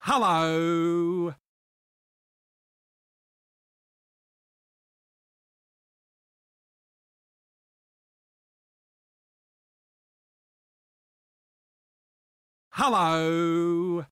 Hello. Hello.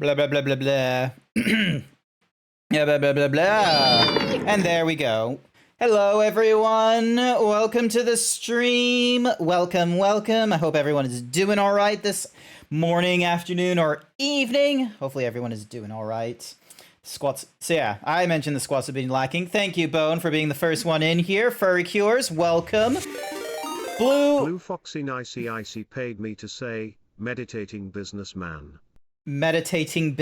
Blah, blah, blah, blah, blah. Yeah, blah, blah, blah, blah. And there we go. Hello, everyone. Welcome to the stream. Welcome, welcome. I hope everyone is doing all right this morning, afternoon, or evening. Hopefully everyone is doing all right. Squats. So yeah, I mentioned the squats have been lacking. Thank you, Bone, for being the first one in here. Furry Cures, welcome. Blue Foxy Nicey Icy paid me to say, meditating businessman. Meditating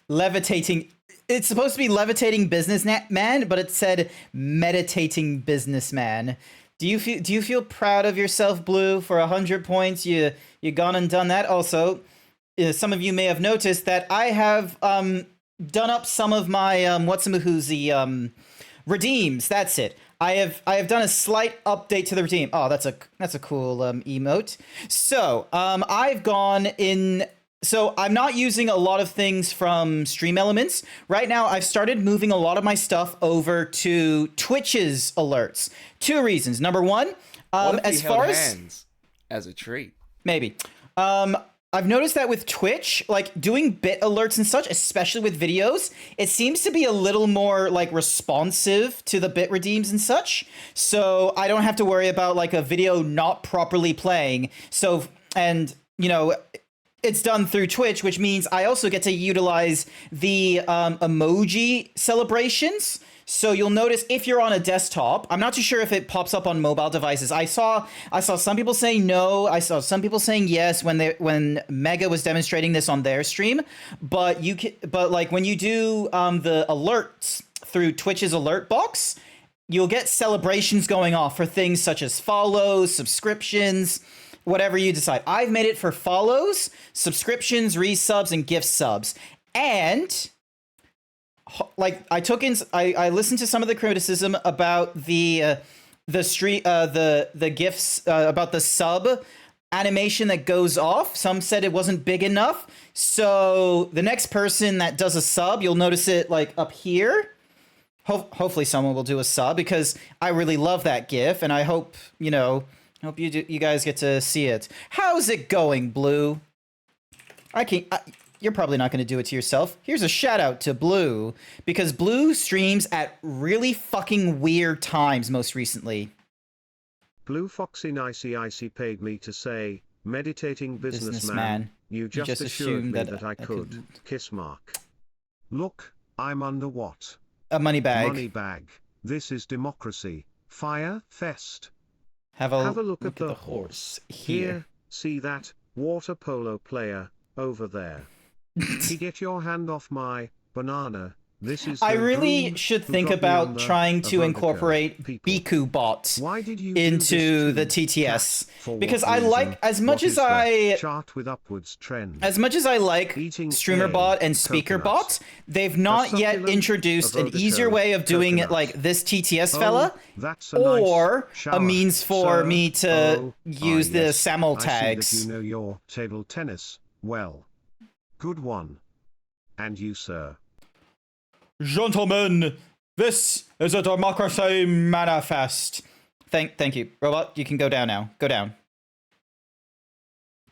levitating. It's supposed to be levitating businessman, but it said meditating businessman. Do you feel proud of yourself, Blue, for 100 points? You gone and done that. Also, some of you may have noticed that I have done up some of my what's-a-mahoozy redeems. That's it. I have done a slight update to the redeem. Oh, that's a cool emote. So I've gone in. So I'm not using a lot of things from Stream Elements. Right now, I've started moving a lot of my stuff over to Twitch's alerts. 2 reasons. Number one, as far as a treat. Maybe. I've noticed that with Twitch, like doing bit alerts and such, especially with videos, it seems to be a little more like responsive to the bit redeems and such. So I don't have to worry about like a video not properly playing. So, and you know, it's done through Twitch, which means I also get to utilize the emoji celebrations. So you'll notice if you're on a desktop, I'm not too sure if it pops up on mobile devices. I saw some people saying no. I saw some people saying yes when Mega was demonstrating this on their stream. But like when you do the alerts through Twitch's alert box, you'll get celebrations going off for things such as follows, subscriptions, whatever you decide. I've made it for follows, subscriptions, resubs, and gift subs. And like I listened to some of the criticism about the gifts about the sub animation that goes off. Some said it wasn't big enough. So the next person that does a sub, you'll notice it like up here. Hopefully someone will do a sub because I really love that GIF, and I hope you guys get to see it. How's it going, Blue? You're probably not going to do it to yourself. Here's a shout out to Blue, because Blue streams at really fucking weird times most recently. Blue Foxy Nicey Icy paid me to say, meditating businessman, you just assured me that I could. Kiss mark. Look, I'm under what? A money bag. Money bag. This is democracy. Fire fest. Have a look at the horse. Here, see that water polo player over there. Get your hand off my banana. This is. I really should think about trying to incorporate Biku bots into the TTS, because I like as much as I like streamer bot and speaker bot, they've not yet introduced an easier way of doing it like this TTS fella, or a means for me to use the SAML tags. You know your table tennis well. Good one. And you, sir. Gentlemen, this is a democracy manifest. Thank you. Robot, you can go down now. Go down.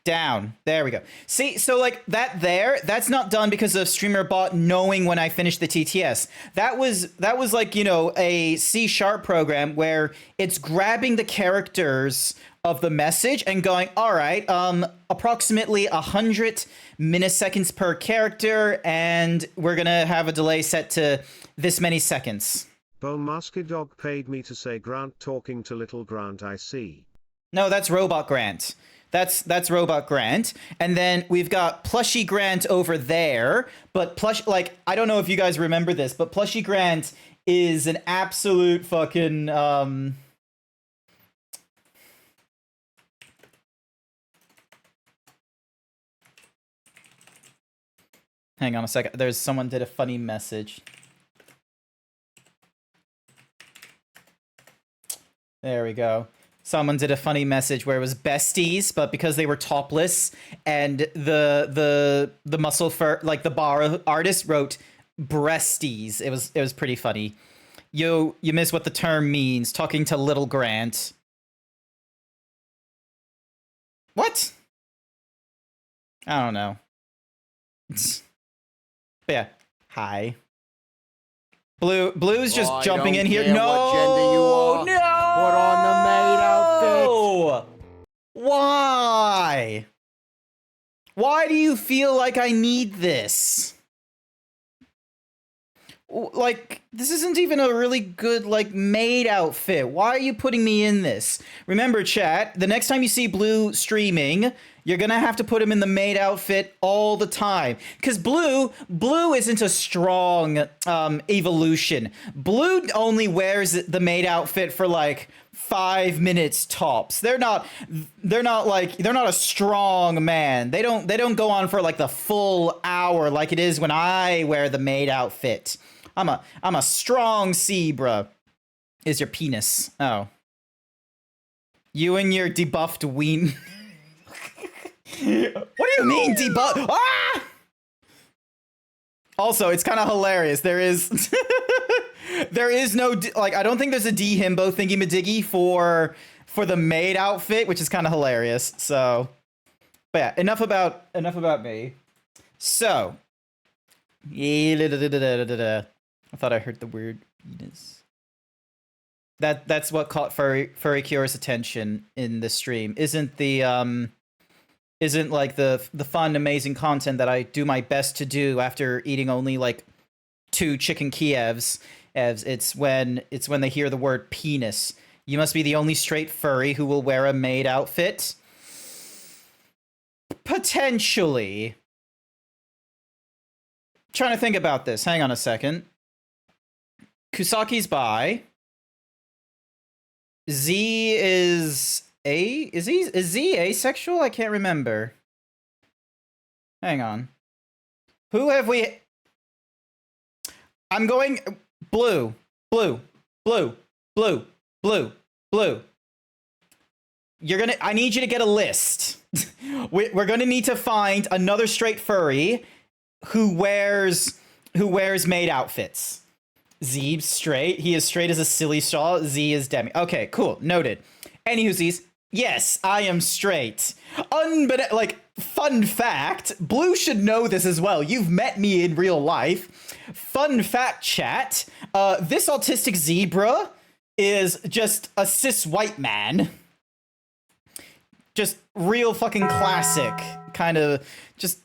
Down. There we go. See, so like that's not done because of streamer bot knowing when I finish the TTS. That was like, a C# program where it's grabbing the characters of the message and going, all right, approximately 100 milliseconds per character, and we're gonna have a delay set to this many seconds. Bone Masker Dog paid me to say Grant talking to little Grant I see. No, that's Robot Grant. That's Robot Grant. And then we've got Plushy Grant over there, but I don't know if you guys remember this, but Plushy Grant is an absolute fucking hang on a second. There's someone did a funny message. There we go. Someone did a funny message where it was besties, but because they were topless, and the muscle for like the bar artist wrote breasties. It was pretty funny. You miss what the term means. Talking to little Grant. What? I don't know. But yeah, hi. Blue's just jumping in here. No, what gender you are. No, put on the maid outfit. Why? Why do you feel like I need this? Like, this isn't even a really good, like, maid outfit. Why are you putting me in this? Remember, chat, the next time you see Blue streaming, You're gonna have to put him in the maid outfit all the time. Because Blue isn't a strong evolution. Blue only wears the maid outfit for like 5 minutes tops. They're not a strong man. They don't go on for like the full hour like it is when I wear the maid outfit. I'm a strong zebra. Is your penis? Oh. You and your debuffed ween. What do you mean debuff? Ah! Also, it's kind of hilarious. There is there is no like I don't think there's a D-himbo thingy-madiggy for the maid outfit, which is kind of hilarious. So, but yeah, enough about me. So, I thought I heard the word penis. That's what caught Furry Cure's attention in the stream. Isn't like the fun, amazing content that I do my best to do after eating only like 2 chicken Kievs. It's when they hear the word penis. You must be the only straight furry who will wear a maid outfit. Potentially. Trying to think about this. Hang on a second. Kusaki's bi. Z is Z asexual? I can't remember. Hang on. Who have we? I'm going blue. You're gonna. I need you to get a list. We're gonna need to find another straight furry who wears maid outfits. Zeeb's straight. He is straight as a silly straw. Z is demi. Okay, cool. Noted. Anywhoosies, yes, I am straight. Fun fact, Blue should know this as well. You've met me in real life. Fun fact, chat. This autistic zebra is just a cis white man. Just real fucking classic. Kind of just,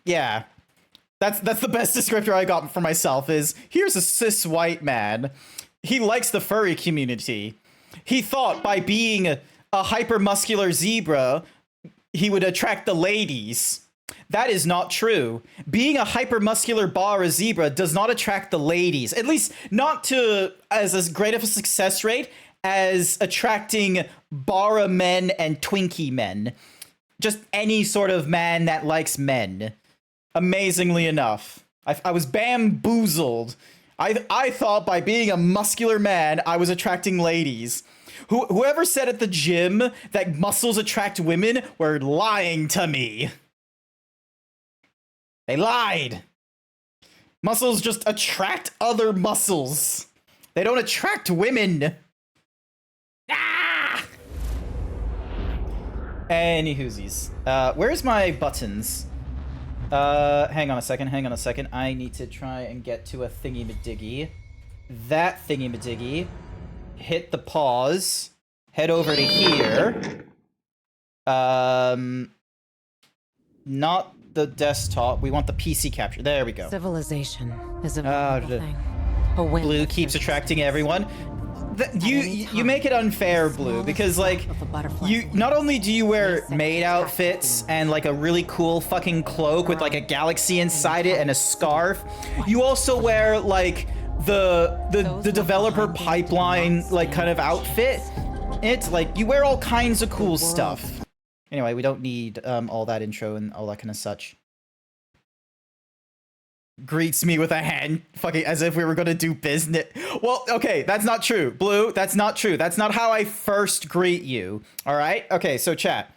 yeah. That's the best descriptor I got for myself is, here's a cis white man. He likes the furry community. He thought by being a hypermuscular zebra, he would attract the ladies. That is not true. Being a hypermuscular Bara zebra does not attract the ladies. At least not to as great of a success rate as attracting Bara men and Twinkie men. Just any sort of man that likes men. Amazingly enough. I was bamboozled. I thought by being a muscular man, I was attracting ladies. Whoever said at the gym that muscles attract women were lying to me. They lied. Muscles just attract other muscles. They don't attract women. Ah! Anywhoosies. Where's my buttons? Hang on a second. I need to try and get to a thingy-madiggy. That thingy-madiggy. Hit the pause. Head over to here. Not the desktop. We want the PC capture. There we go. Civilization is a wonderful thing. A wind Blue keeps attracting everyone. You make it unfair, Blue, because like you not only do you wear maid outfits and like a really cool fucking cloak with like a galaxy inside it and a scarf, you also wear like the developer pipeline like kind of outfit. It's like you wear all kinds of cool stuff. Anyway, we don't need all that intro and all that kind of such. Greets me with a hand, fucking as if we were gonna do business. Well, okay, that's not true, Blue. That's not true. That's not how I first greet you. All right. Okay, so chat.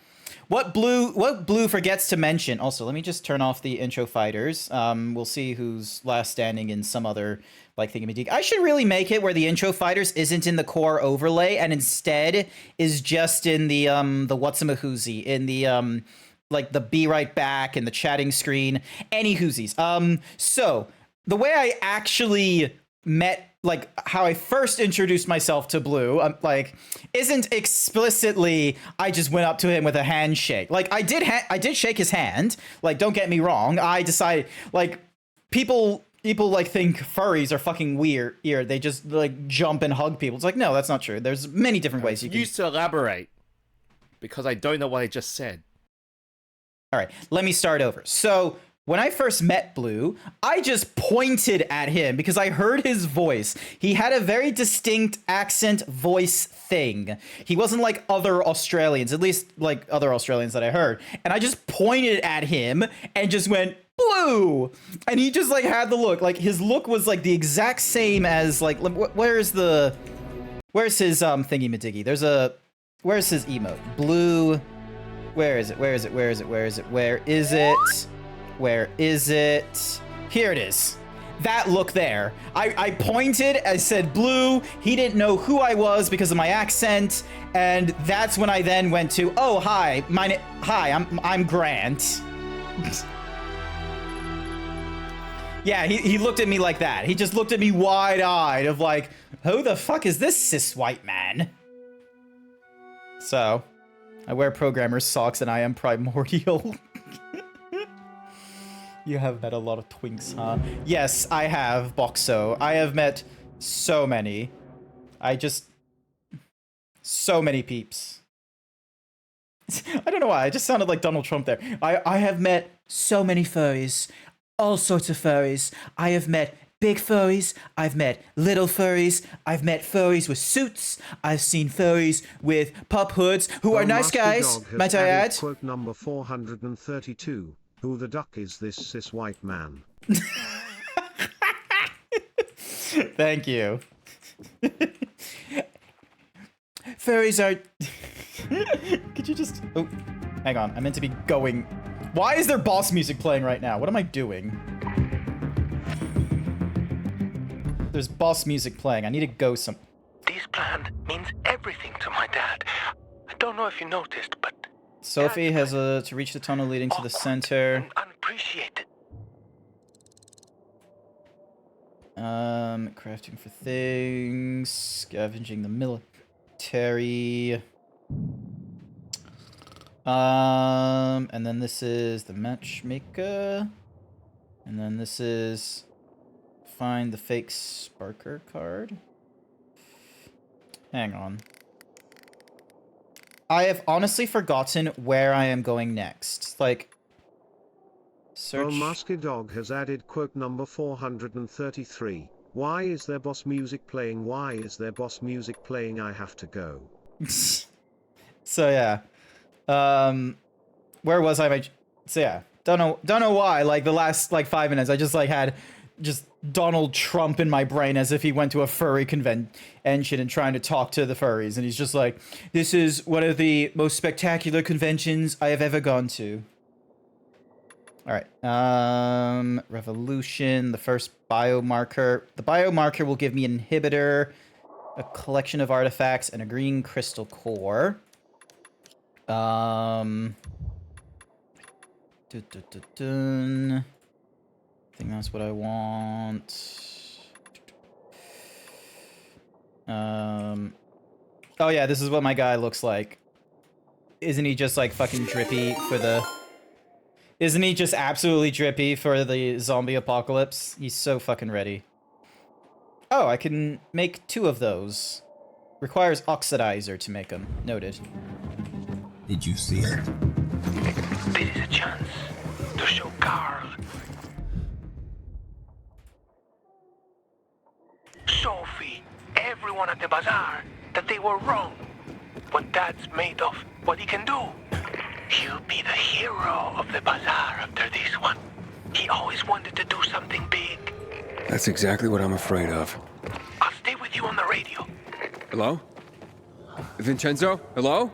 What Blue forgets to mention. Also, let me just turn off the intro fighters. We'll see who's last standing in some other like thingy. I should really make it where the intro fighters isn't in the core overlay and instead is just in the whatsamahoozy in the like the be right back and the chatting screen. Any hoosies. So the way I actually met, like how I first introduced myself to Blue, like isn't explicitly I just went up to him with a handshake. Like I did shake his hand. Like don't get me wrong. I decided like people like think furries are fucking weird. They just like jump and hug people. It's like no, that's not true. There's many different ways you can. Used to elaborate because I don't know what I just said. All right, let me start over. So when I first met Blue, I just pointed at him because I heard his voice. He had a very distinct accent voice thing. He wasn't like other Australians, at least like other Australians that I heard. And I just pointed at him and just went, Blue! And he just like had the look. Like his look was like the exact same as like, where's his thingy-madiggy? Where's his emote? Blue... Where is it? Where is it? Where is it? Where is it? Where is it? Where is it? Here it is. That look there. I pointed, I said Blue. He didn't know who I was because of my accent. And that's when I then went to, oh, hi. Hi, I'm Grant. Yeah, he looked at me like that. He just looked at me wide-eyed of like, who the fuck is this cis white man? So... I wear programmer's socks and I am primordial. You have met a lot of twinks, huh? Yes, I have, Boxo. I have met so many. So many peeps. I don't know why, I just sounded like Donald Trump there. I have met so many furries. All sorts of furries. I have met big furries, I've met little furries, I've met furries with suits, I've seen furries with pup hoods, who are nice guys, might I add. Quote number 432, who the duck is this cis white man? Thank you. Furries are... Could you just... Oh, hang on, I meant to be going... Why is there boss music playing right now? What am I doing? There's boss music playing. I need to go some... This plan means everything to my dad. I don't know if you noticed, but... Sophie has to reach the tunnel leading to the center. Unappreciated. Crafting for things. Scavenging the military. And then this is the matchmaker. And then this is... Find the fake Sparker card. Hang on. I have honestly forgotten where I am going next. Like, search. Oh, Musky Dog has added quote number 433. Why is there boss music playing? Why is there boss music playing? I have to go. So yeah. Where was I? So yeah. Don't know why. Like the last like 5 minutes, I just like had just Donald Trump in my brain as if he went to a furry convention and trying to talk to the furries. And he's just like, this is one of the most spectacular conventions I have ever gone to. All right. Revolution, the first biomarker. The biomarker will give me an inhibitor, a collection of artifacts, and a green crystal core. I think that's what I want. Oh yeah, this is what my guy looks like. Isn't he just like fucking drippy for the... Isn't he just absolutely drippy for the zombie apocalypse? He's so fucking ready. Oh, I can make 2 of those. Requires oxidizer to make them. Noted. Did you see it? This is a chance to show Carl, Sophie, everyone at the bazaar that they were wrong. What Dad's made of, what he can do. He'll be the hero of the bazaar after this one. He always wanted to do something big. That's exactly what I'm afraid of. I'll stay with you on the radio. Hello? Vincenzo? Hello?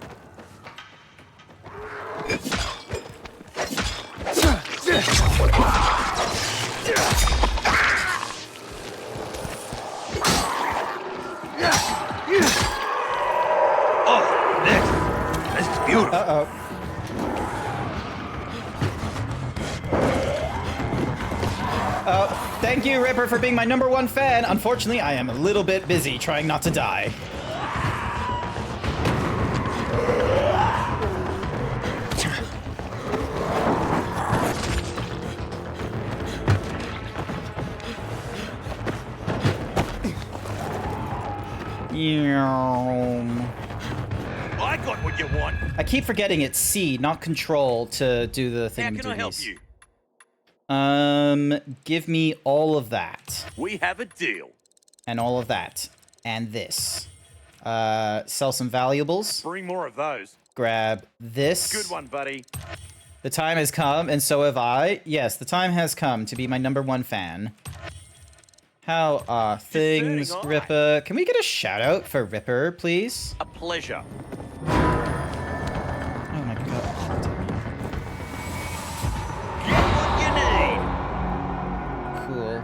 Oh, this is beautiful. Uh-oh. Thank you, Ripper, for being my #1 fan. Unfortunately, I am a little bit busy trying not to die. I got what you want. I keep forgetting it's C, not control, to do the thing. How can I help you? Give me all of that. We have a deal. And all of that. And this. Sell some valuables. Bring more of those. Grab this. Good one, buddy. The time has come, and so have I. Yes, the time has come to be my #1 fan. How are things, Ripper? Can we get a shout out for Ripper, please? A pleasure. Oh my god. Get what you need. Cool.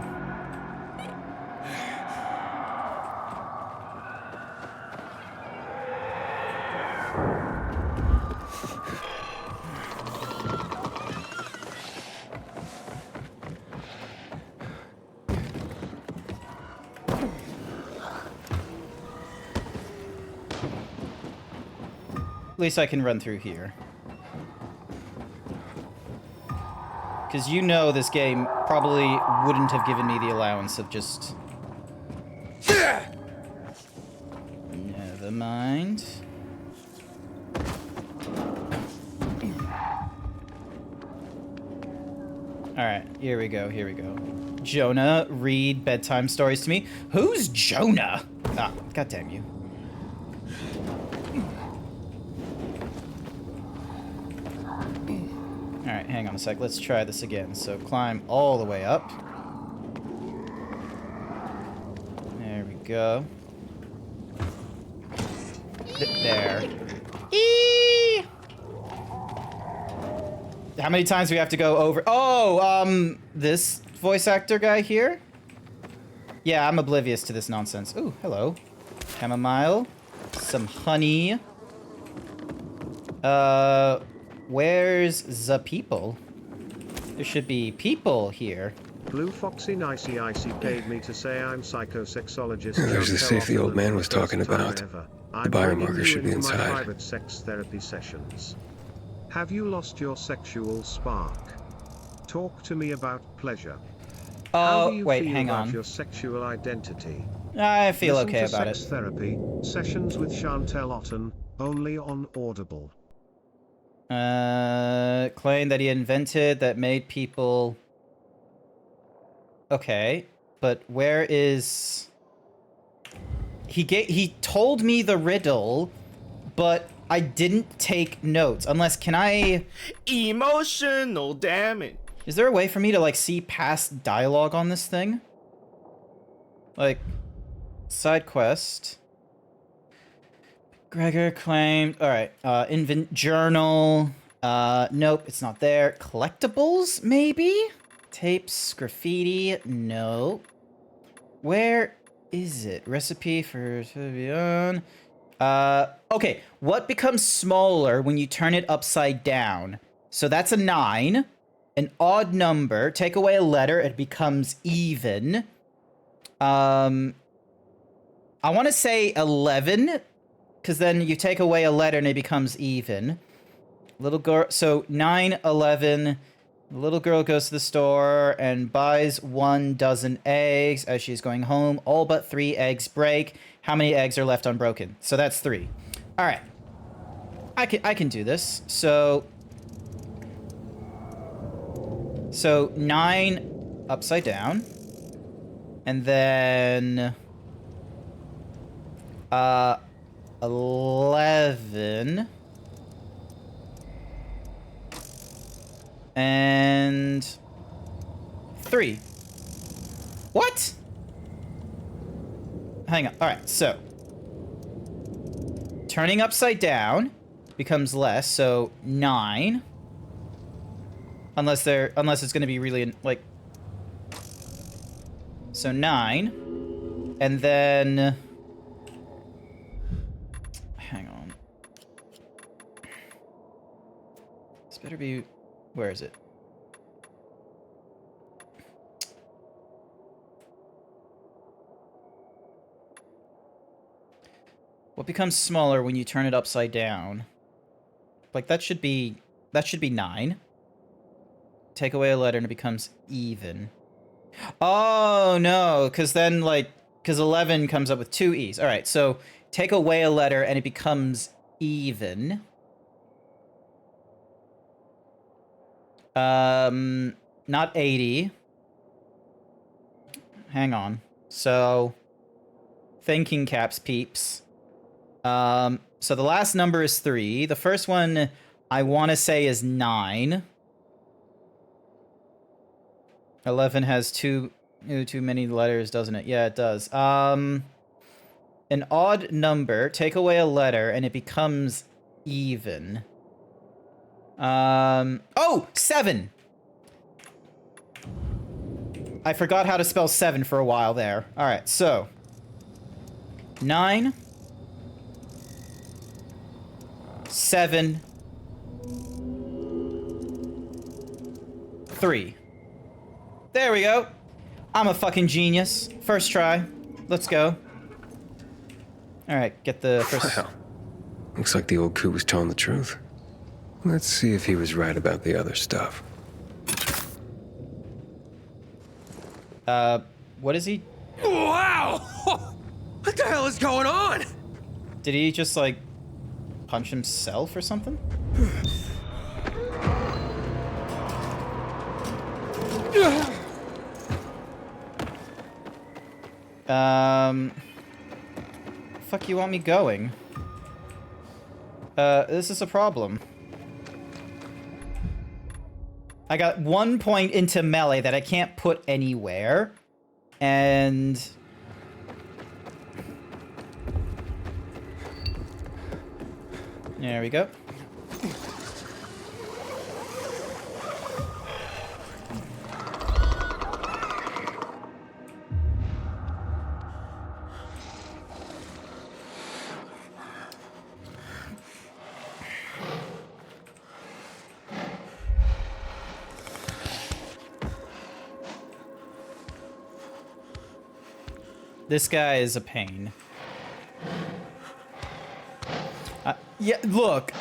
At least I can run through here. Because you know this game probably wouldn't have given me the allowance of just... Never mind. Alright, here we go, here we go. Jonah, read bedtime stories to me. Who's Jonah? Ah, goddamn you. Alright, hang on a sec. Let's try this again. So climb all the way up. There we go. There. Eee! How many times do we have to go over? Oh, this voice actor guy here? Yeah, I'm oblivious to this nonsense. Ooh, hello. Chamomile. Some honey. Where's the people? There should be people here. Blue Foxy Nicey Icy paid me to say I'm psychosexologist. There's the safe the old man was talking about. The biomarker should be My inside. private sex therapy sessions. Have you lost your sexual spark? Talk to me about pleasure. How do you wait, feel hang about on. your sexual identity? I feel Listen okay to about Sex it. Therapy sessions with Chantel Otten, only on Audible. Claim that he invented that made people... Okay, but where is... He told me the riddle, but I didn't take notes. Unless, can I... Emotional damage. Is there a way for me to, like, see past dialogue on this thing? Like, side quest. Gregor claimed... Alright, invent journal. Nope, it's not there. Collectibles, maybe? Tapes, graffiti, no. Where is it? Recipe for... okay, what becomes smaller when you turn it upside down? So that's a 9. An odd number. Take away a letter, it becomes even. I want to say 11, because then you take away a letter and it becomes even. Little girl, so 9, 11. The little girl goes to the store and buys 1 dozen eggs as she's going home. All but 3 eggs break. How many eggs are left unbroken? So that's 3. All right. I can do this. So 9 upside down. And then 11 and 3. What? Hang on. All right. So turning upside down becomes less. So 9. Unless it's going to be really like. So 9, and then. Hang on. This better be. Where is it? What becomes smaller when you turn it upside down? Like that should be 9. Take away a letter and it becomes even. Oh no, because 11 comes up with 2 E's. All right, so take away a letter and it becomes even. Not 80. Hang on. So, thinking caps, peeps. So the last number is 3. The first one I want to say is 9. 11 has too many letters, doesn't it? Yeah, it does. An odd number, take away a letter, and it becomes even. Oh, 7! I forgot how to spell 7 for a while there. Alright, so. 9. 7. 3. There we go. I'm a fucking genius. First try. Let's go. Alright, get the first... Wow. Looks like the old coup was telling the truth. Let's see if he was right about the other stuff. What is he? Wow! What the hell is going on? Did he just, like, punch himself or something? Fuck you want me going? This is a problem. I got 1 point into melee that I can't put anywhere. And... there we go. This guy is a pain. Yeah, look.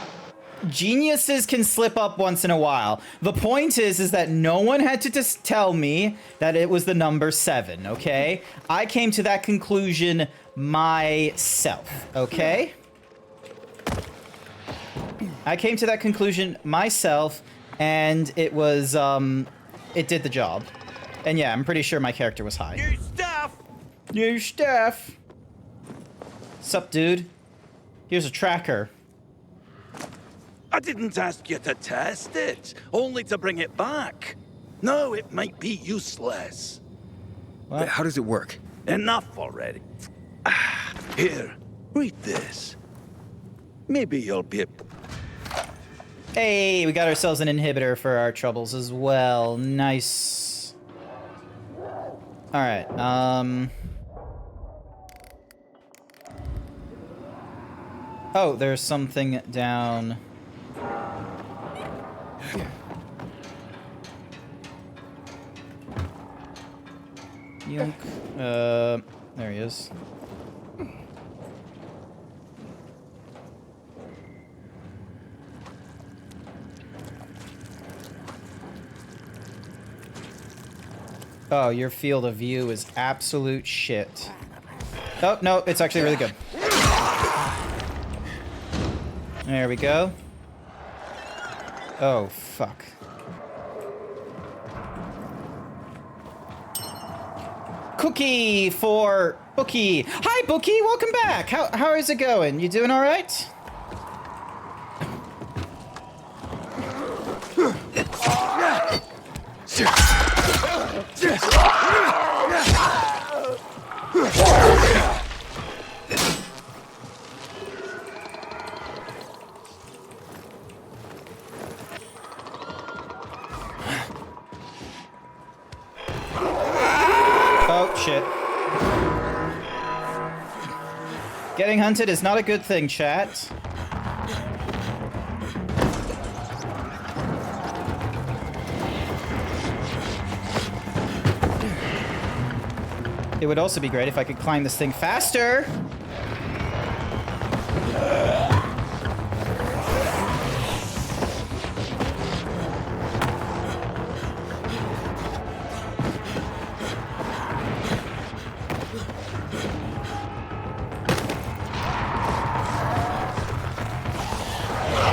Geniuses can slip up once in a while. The point is that no one had to just tell me that it was the number 7, okay? I came to that conclusion myself, okay? I came to that conclusion myself, and it was, it did the job. And yeah, I'm pretty sure my character was high. New stuff! New stuff! Sup, dude? Here's a tracker. I didn't ask you to test it, only to bring it back. No, it might be useless. What? How does it work? Enough already. Here, read this. Maybe you'll be... Hey, we got ourselves an inhibitor for our troubles as well. Nice. Alright, oh, there's something down... Yoink. There he is. Oh, your field of view is absolute shit. Oh, no, it's actually really good. There we go. Oh, fuck. Cookie for Bookie. Hi, Bookie. Welcome back. How is it going? You doing all right? Oh, shit. Getting hunted is not a good thing, chat. It would also be great if I could climb this thing faster.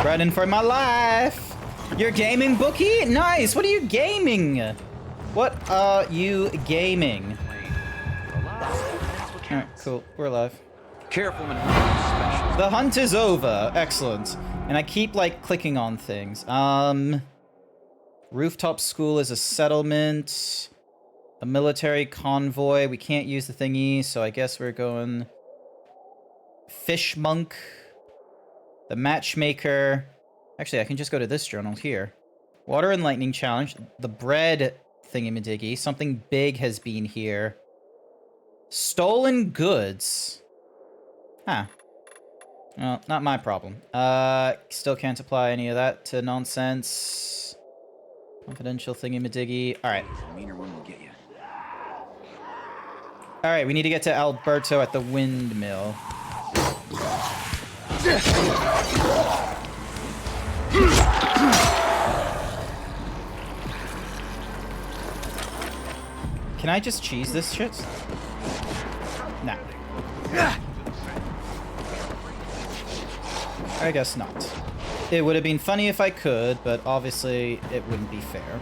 Running for my life. You're gaming, Bookie? Nice! What are you gaming? What are you gaming? Alright, cool. We're alive. Careful, man. The hunt is over. Excellent. And I keep, like, clicking on things. Rooftop school is a settlement. A military convoy. We can't use the thingy, so I guess we're going... Fish monk. The matchmaker. Actually, I can just go to this journal here. Water and lightning challenge. The bread thingy-majiggy. Something big has been here. Stolen goods. Huh. Well, not my problem. Still can't apply any of that to nonsense. Confidential thingy-majiggy. Alright. Alright, we need to get to Alberto at the windmill. Can I just cheese this shit? Nah. I guess not. It would have been funny if I could, but obviously it wouldn't be fair.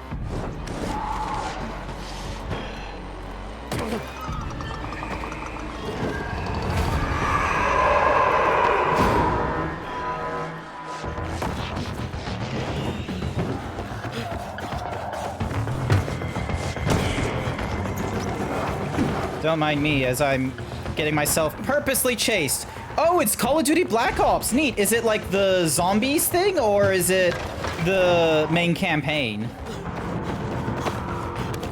Don't mind me as I'm getting myself purposely chased. Oh, it's Call of Duty Black Ops. Neat. Is it like the zombies thing or is it the main campaign?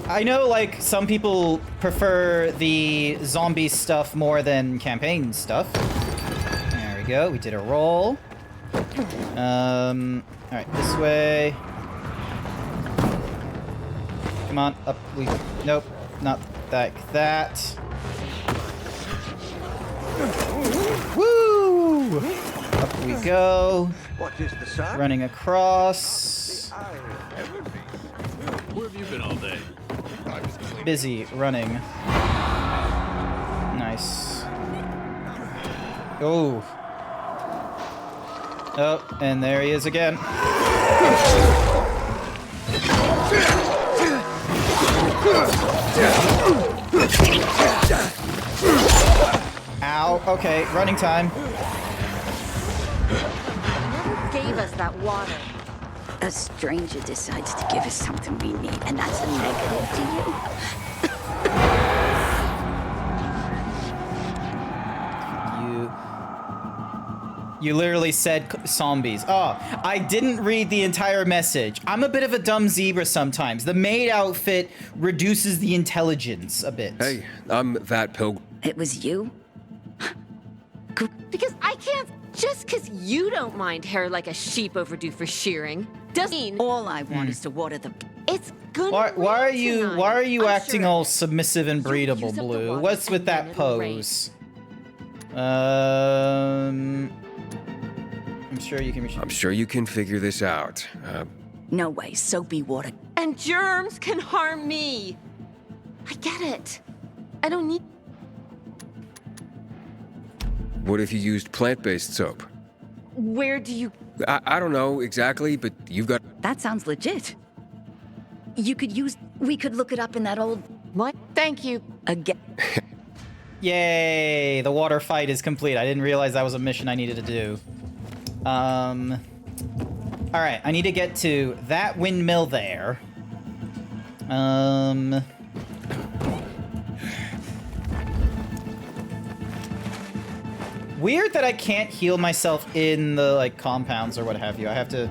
I know like some people prefer the zombie stuff more than campaign stuff. There we go. We did a roll. Alright, this way. Come on, up we... Nope, not like that. Woo! Up we go. Running across. Where have you been all day? Busy running. Nice. Oh. Oh, and there he is again. Ow. Okay, running time. Whoever gave us that water? A stranger decides to give us something we need, and that's a negative to you. You literally said zombies. Oh, I didn't read the entire message. I'm a bit of a dumb zebra sometimes. The maid outfit reduces the intelligence a bit. Hey, I'm that pilgrim. It was you? Because I can't. Just because you don't mind hair like a sheep overdue for shearing doesn't mean All I want is to water the... it's good. Why are you acting all submissive and breedable, Blue? What's with that pose? I'm sure you can. I'm sure you can figure this out. No way, soapy water. And germs can harm me. I get it. I don't need. What if you used plant-based soap? Where do you? I don't know exactly, but you've got... That sounds legit. We could look it up in that old... What? Thank you. Again. Yay! The water fight is complete. I didn't realize that was a mission I needed to do. Alright, I need to get to that windmill there. Weird that I can't heal myself in the, like, compounds or what have you. I have to...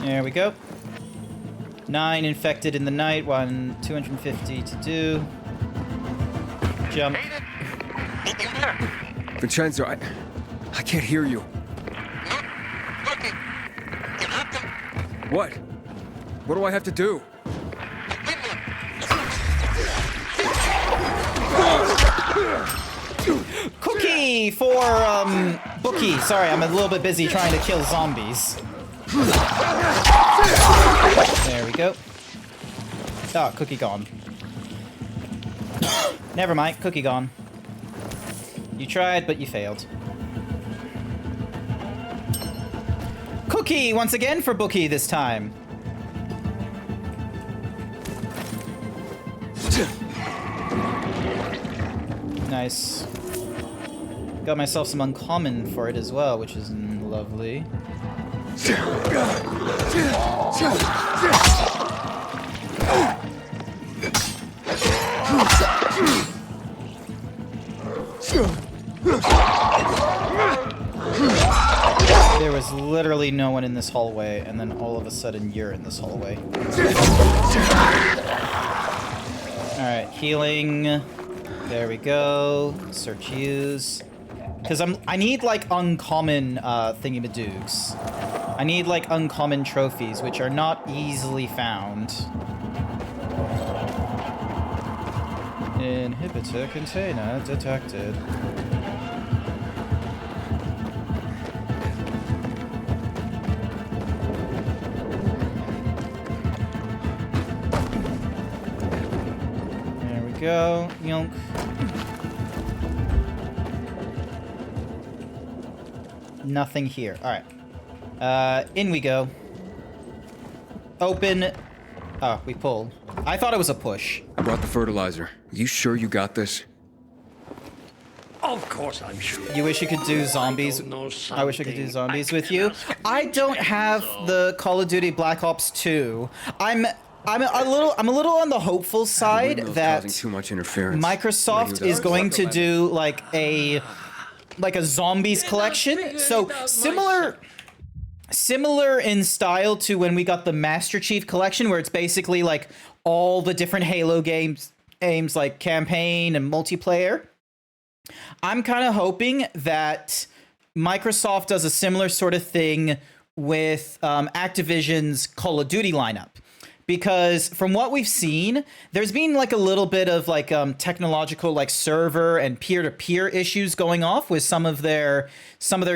There we go. 9 infected in the night, 250 to do. Jump. Vincenzo, I can't hear you. What? What do I have to do? Cookie for, Bookie. Sorry, I'm a little bit busy trying to kill zombies. There we go. Oh, cookie gone. Never mind, cookie gone. You tried, but you failed. Cookie once again for Bookie this time. Nice. Got myself some uncommon for it as well, which is lovely. There was literally no one in this hallway, and then all of a sudden you're in this hallway. Alright, healing. There we go. Search use. Because I need, like, uncommon thingamadoogs. I need, like, uncommon trophies, which are not easily found. Inhibitor container detected. There we go. Yonk. Nothing here. Alright. In we go. Open. Oh, we pulled. I thought it was a push. I brought the fertilizer. You sure you got this? Of course I'm sure. You wish you could do zombies. I wish I could do zombies with you. I don't have the Call of Duty Black Ops 2. I'm a little on the hopeful side that too much interference. Microsoft is going to do like a zombies collection. So similar in style to when we got the Master Chief collection, where it's basically like all the different Halo games, like campaign and multiplayer. I'm kind of hoping that Microsoft does a similar sort of thing with Activision's Call of Duty lineup. Because from what we've seen, there's been like a little bit of like technological like server and peer-to-peer issues going off with some of their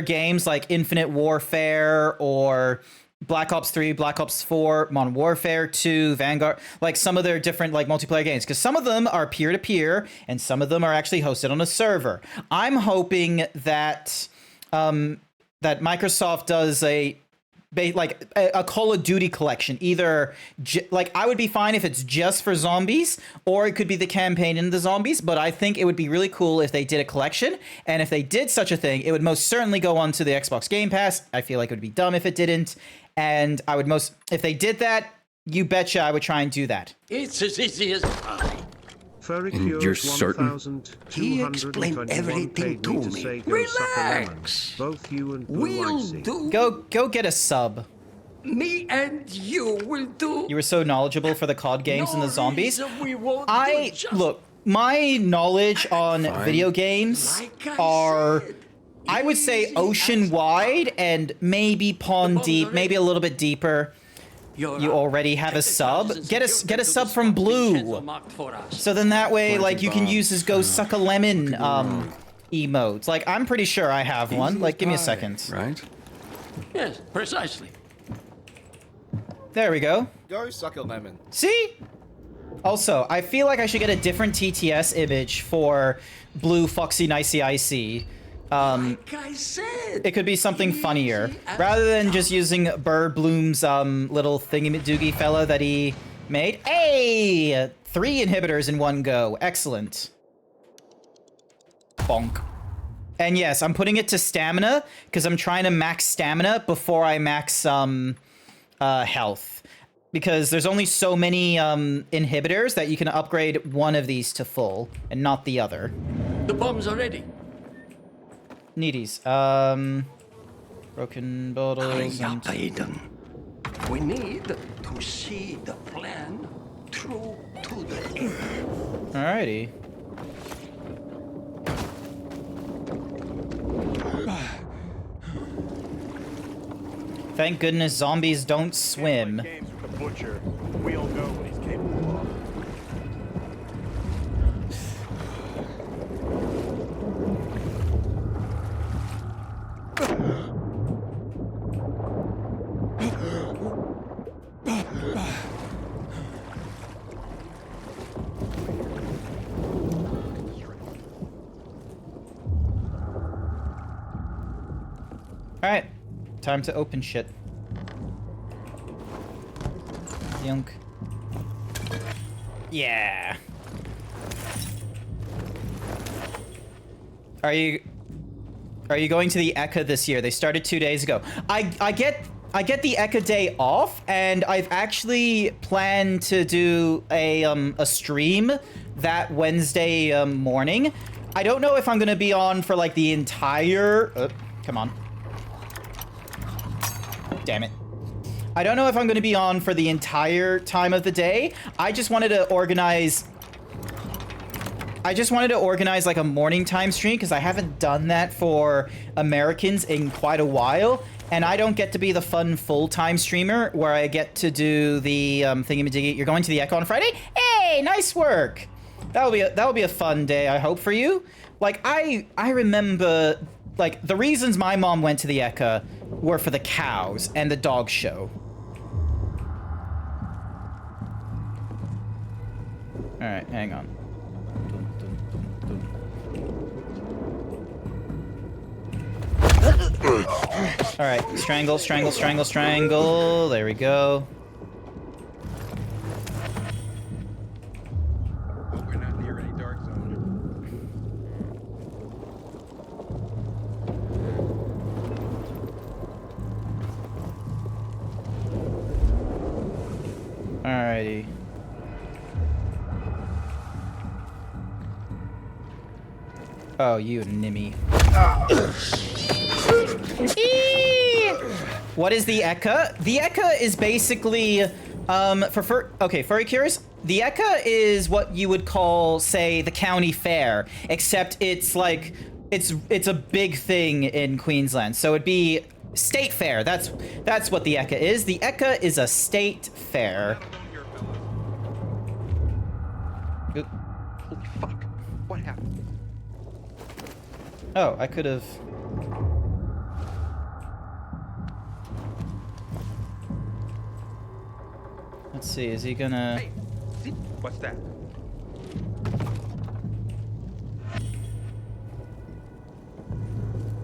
games, like Infinite Warfare or Black Ops 3, Black Ops 4, Modern Warfare 2, Vanguard, like some of their different like multiplayer games, because some of them are peer-to-peer and some of them are actually hosted on a server. I'm hoping that that Microsoft does a Call of Duty collection. Either like I would be fine if it's just for zombies, or it could be the campaign and the zombies, but I think it would be really cool if they did a collection. And if they did such a thing, it would most certainly go onto the Xbox Game Pass. I feel like it would be dumb if it didn't. And I would if they did that, you betcha I would try and do that. It's as easy as pie. And you're certain? He explained everything to me. Relax. Both you and We'll do. Go get a sub. Me and you will do. You were so knowledgeable for the COD games and the zombies. We won't look, my knowledge on video games are, I would say, ocean wide and maybe pond deep, maybe a little bit deeper. You already have a sub. Get a sub from Blue. So then that way, like, you can use his go suck a lemon emotes. Like, I'm pretty sure I have one. Like, give me a second. Right? Yes, precisely. There we go. Go suck a lemon. See? Also, I feel like I should get a different TTS image for Blue Foxy Nicey Icy. Like I said, it could be something funnier rather than just using Bird Bloom's little thingy-madoogie fella that he made. Hey, 3 inhibitors in one go. Excellent. Bonk. And yes, I'm putting it to stamina because I'm trying to max stamina before I max health. Because there's only so many inhibitors that you can upgrade one of these to full and not the other. The bombs are ready. Needies. Broken bottles and... Aiden. We need to see the plan through to the end. Alrighty. Thank goodness zombies don't swim. We all know what he's capable of. Alright. Time to open shit. Yunk. Yeah. Are you going to the ECHA this year? They started 2 days ago. I get the ECHA day off, and I've actually planned to do a stream that Wednesday morning. I don't know if I'm gonna be on for like the entire. Come on. Damn it. I don't know if I'm gonna be on for the entire time of the day. I just wanted to organize like a morning time stream because I haven't done that for Americans in quite a while, and I don't get to be the fun full-time streamer where I get to do the thingy-majiggy. You're going to the Echo on Friday? Hey, nice work. That'll be a fun day, I hope, for you. Like I remember like the reasons my mom went to the Echo were for the cows and the dog show. All right, hang on. All right, strangle, strangle, strangle, strangle. There we go. We're not near any dark zone. Alrighty. Oh, you Nimmy. What is the Eka? The Eka is basically, okay, furry curious. The Eka is what you would call, say, the county fair, except it's like, it's a big thing in Queensland. So it'd be state fair. That's what the Eka is. The Eka is a state fair. Holy fuck! What happened? Oh, I could have. Let's see, is he gonna... Hey, see? What's that?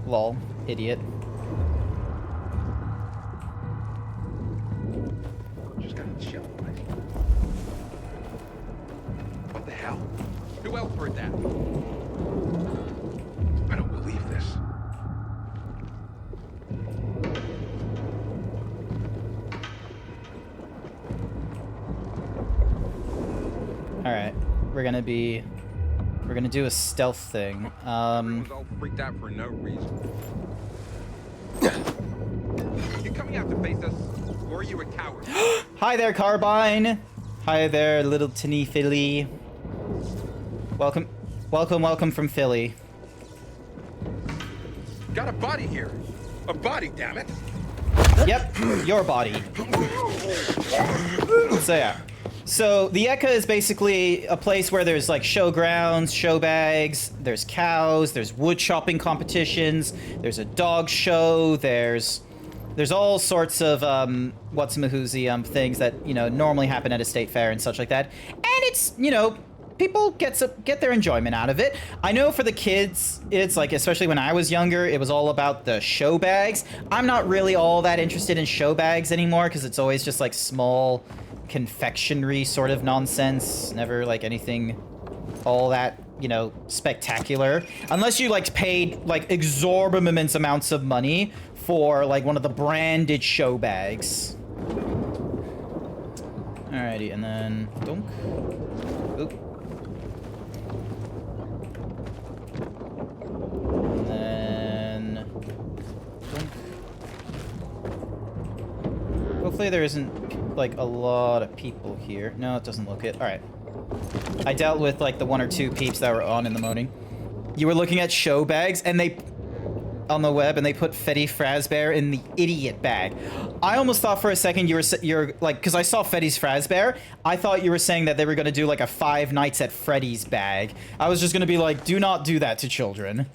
Lol, idiot. Just gotta chill, right? What the hell? Who else heard that? I don't believe this. Alright, we're gonna do a stealth thing. Everyone's all freaked out for no reason. You coming out to face us, or are you a coward? Hi there, Carbine! Hi there, little tinny Philly. Welcome from Philly. Got a body here. A body, damn it. Yep, your body. So yeah. So the Eka is basically a place where there's like showgrounds, show bags, there's cows, there's wood chopping competitions, there's a dog show, there's all sorts of what's-a-mahoozy things that, you know, normally happen at a state fair and such like that. And it's, you know, people get their enjoyment out of it. I know for the kids, it's like, especially when I was younger, it was all about the show bags. I'm not really all that interested in show bags anymore because it's always just like small confectionery sort of nonsense. Never like anything all that, you know, spectacular. Unless you like paid like exorbitant amounts of money for like one of the branded show bags. Alrighty, and then dunk. Oop. And then dunk. Hopefully there isn't like a lot of people here. No, it doesn't look it. Alright. I dealt with like the 1 or 2 peeps that were on in the morning. You were looking at show bags and they on the web and they put Freddy Fazbear in the idiot bag. I almost thought for a second you're like, because I saw Freddy's Fazbear, I thought you were saying that they were going to do like a 5 Nights at Freddy's bag. I was just going to be like, do not do that to children.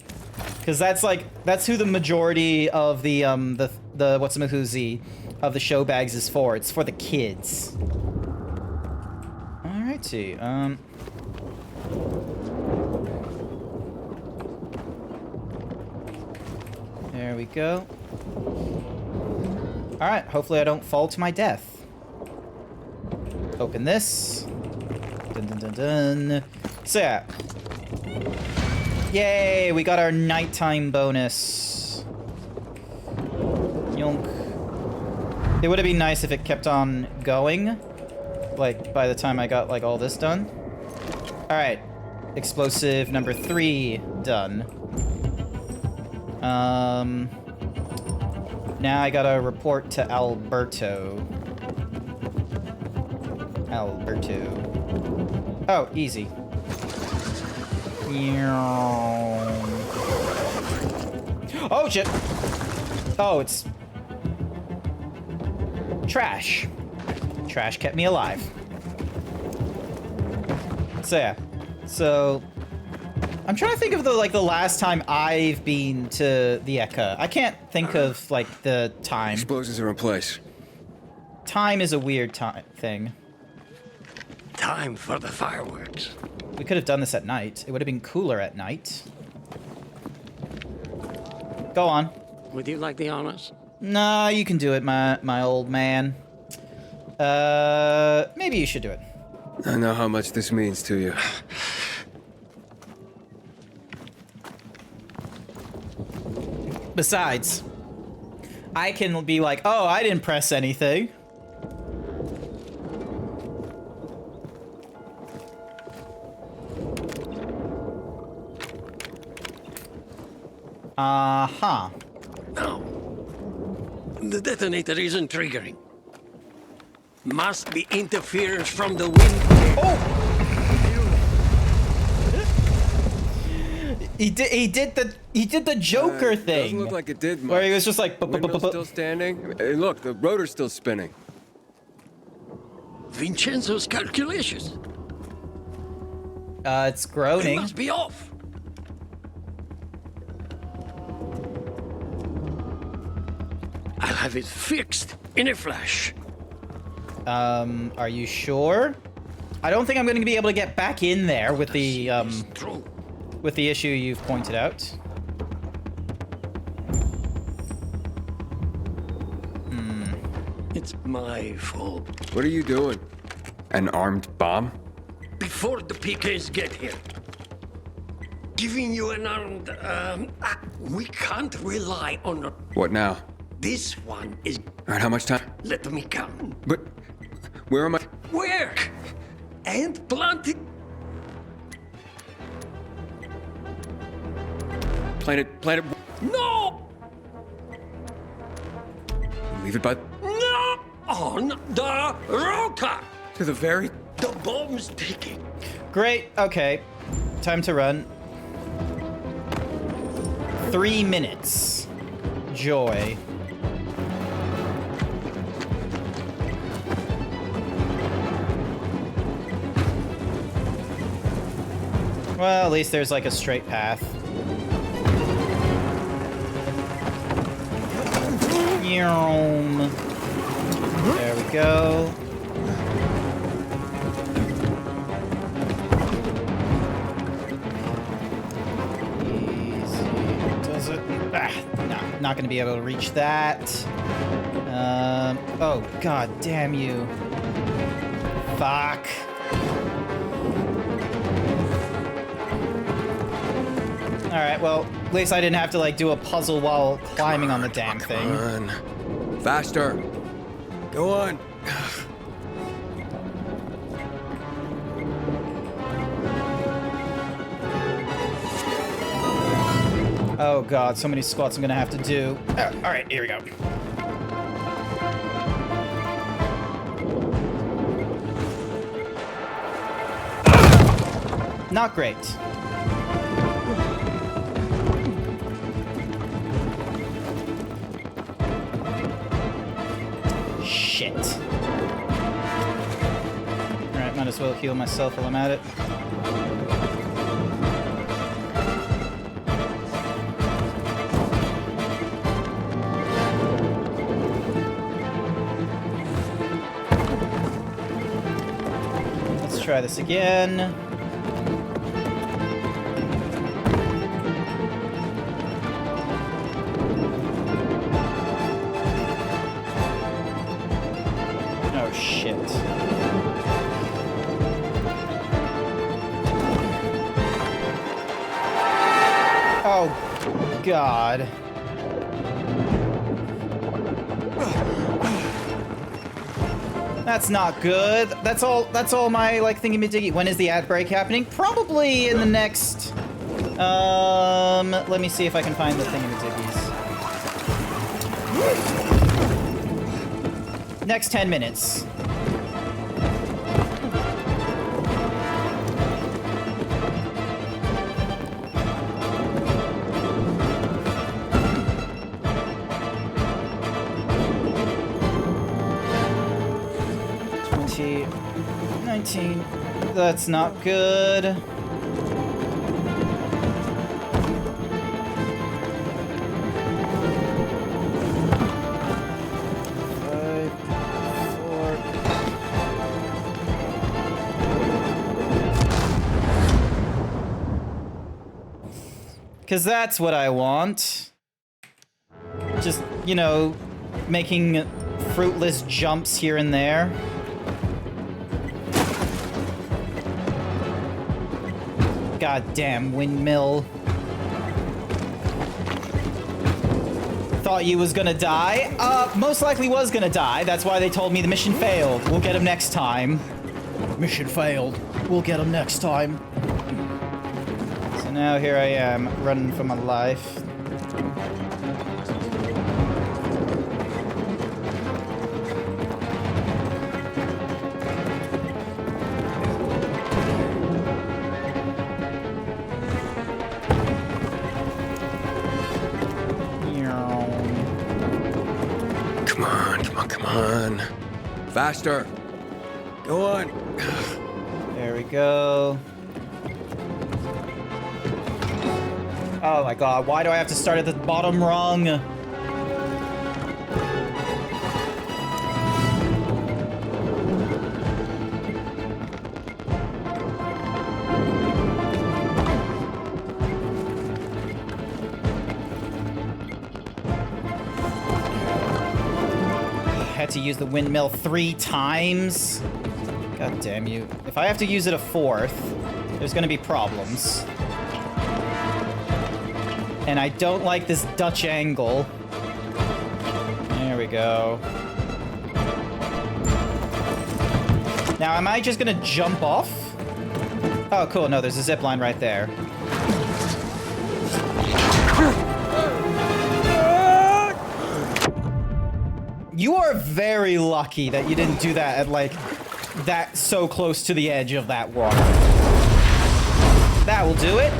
Because that's who the majority of the what's-a-mahoozy of the show bags is for. It's for the kids. Alrighty, there we go. Alright, hopefully I don't fall to my death. Open this. Dun dun dun dun. So yeah. Yay, we got our nighttime bonus. Yonk. It would have been nice if it kept on going. Like, by the time I got, like, all this done. Alright. Explosive number 3 done. Now I gotta report to Alberto. Oh, easy. Oh, shit! Oh, it's... trash. Trash kept me alive. So, yeah. So... I'm trying to think of the last time I've been to the Eka. I can't think of, like, the time. Explosives are in place. Time is a weird thing. Time for the fireworks. We could have done this at night. It would have been cooler at night. Go on. Would you like the honors? Nah, you can do it, my old man. Maybe you should do it. I know how much this means to you. Besides, I can be like, oh, I didn't press anything. Uh-huh. No. The detonator isn't triggering. Must be interference from the wind. Oh! He did the Joker thing. Doesn't look like it did much. Where he was just like... Windmill's still standing. Hey, look, the rotor's still spinning. Vincenzo's calculations. It's It groaning. must be off. I'll have it fixed in a flash. Are you sure? I don't think I'm going to be able to get back in there with the, with the issue you've pointed out. It's my fault. What are you doing? An armed bomb? Before the PKs get here. Giving you an armed, we can't rely on... What now? This one is... Alright, how much time? Let me count. But... where am I? Where? And planted... Planet... No! Leave it by... No! On the rotor! To the very... The bomb's ticking. Great, okay. Time to run. 3 minutes. Joy. Well, at least there's like a straight path. There we go. Easy. Does it? Ah, no, not gonna be able to reach that. Oh, god damn you. Fuck. Alright, well, at least I didn't have to, like, do a puzzle while climbing on the damn thing. Come on. Faster. Go on. Oh god, so many squats I'm gonna have to do. Oh, alright, here we go. Not great. Shit. Alright, might as well heal myself while I'm at it. Let's try this again. God. That's not good. That's all my, like, thingy-majiggy. When is the ad break happening? Probably in the next... let me see if I can find the thingy-majiggies. Next 10 minutes. That's not good. Because that's what I want. Just, you know, making fruitless jumps here and there. Goddamn windmill. Thought you was gonna die? Most likely was gonna die. That's why they told me the mission failed. We'll get him next time. Mission failed. We'll get him next time. So now here I am, running for my life. Faster. Go on. There we go. Oh my god, why do I have to start at the bottom rung? To use the windmill 3 times. God damn you. If I have to use it a 4th, there's gonna be problems. And I don't like this Dutch angle. There we go. Now, am I just gonna jump off? Oh, cool. No, there's a zip line right there. You are very lucky that you didn't do that at, like, that so close to the edge of that water. That will do it.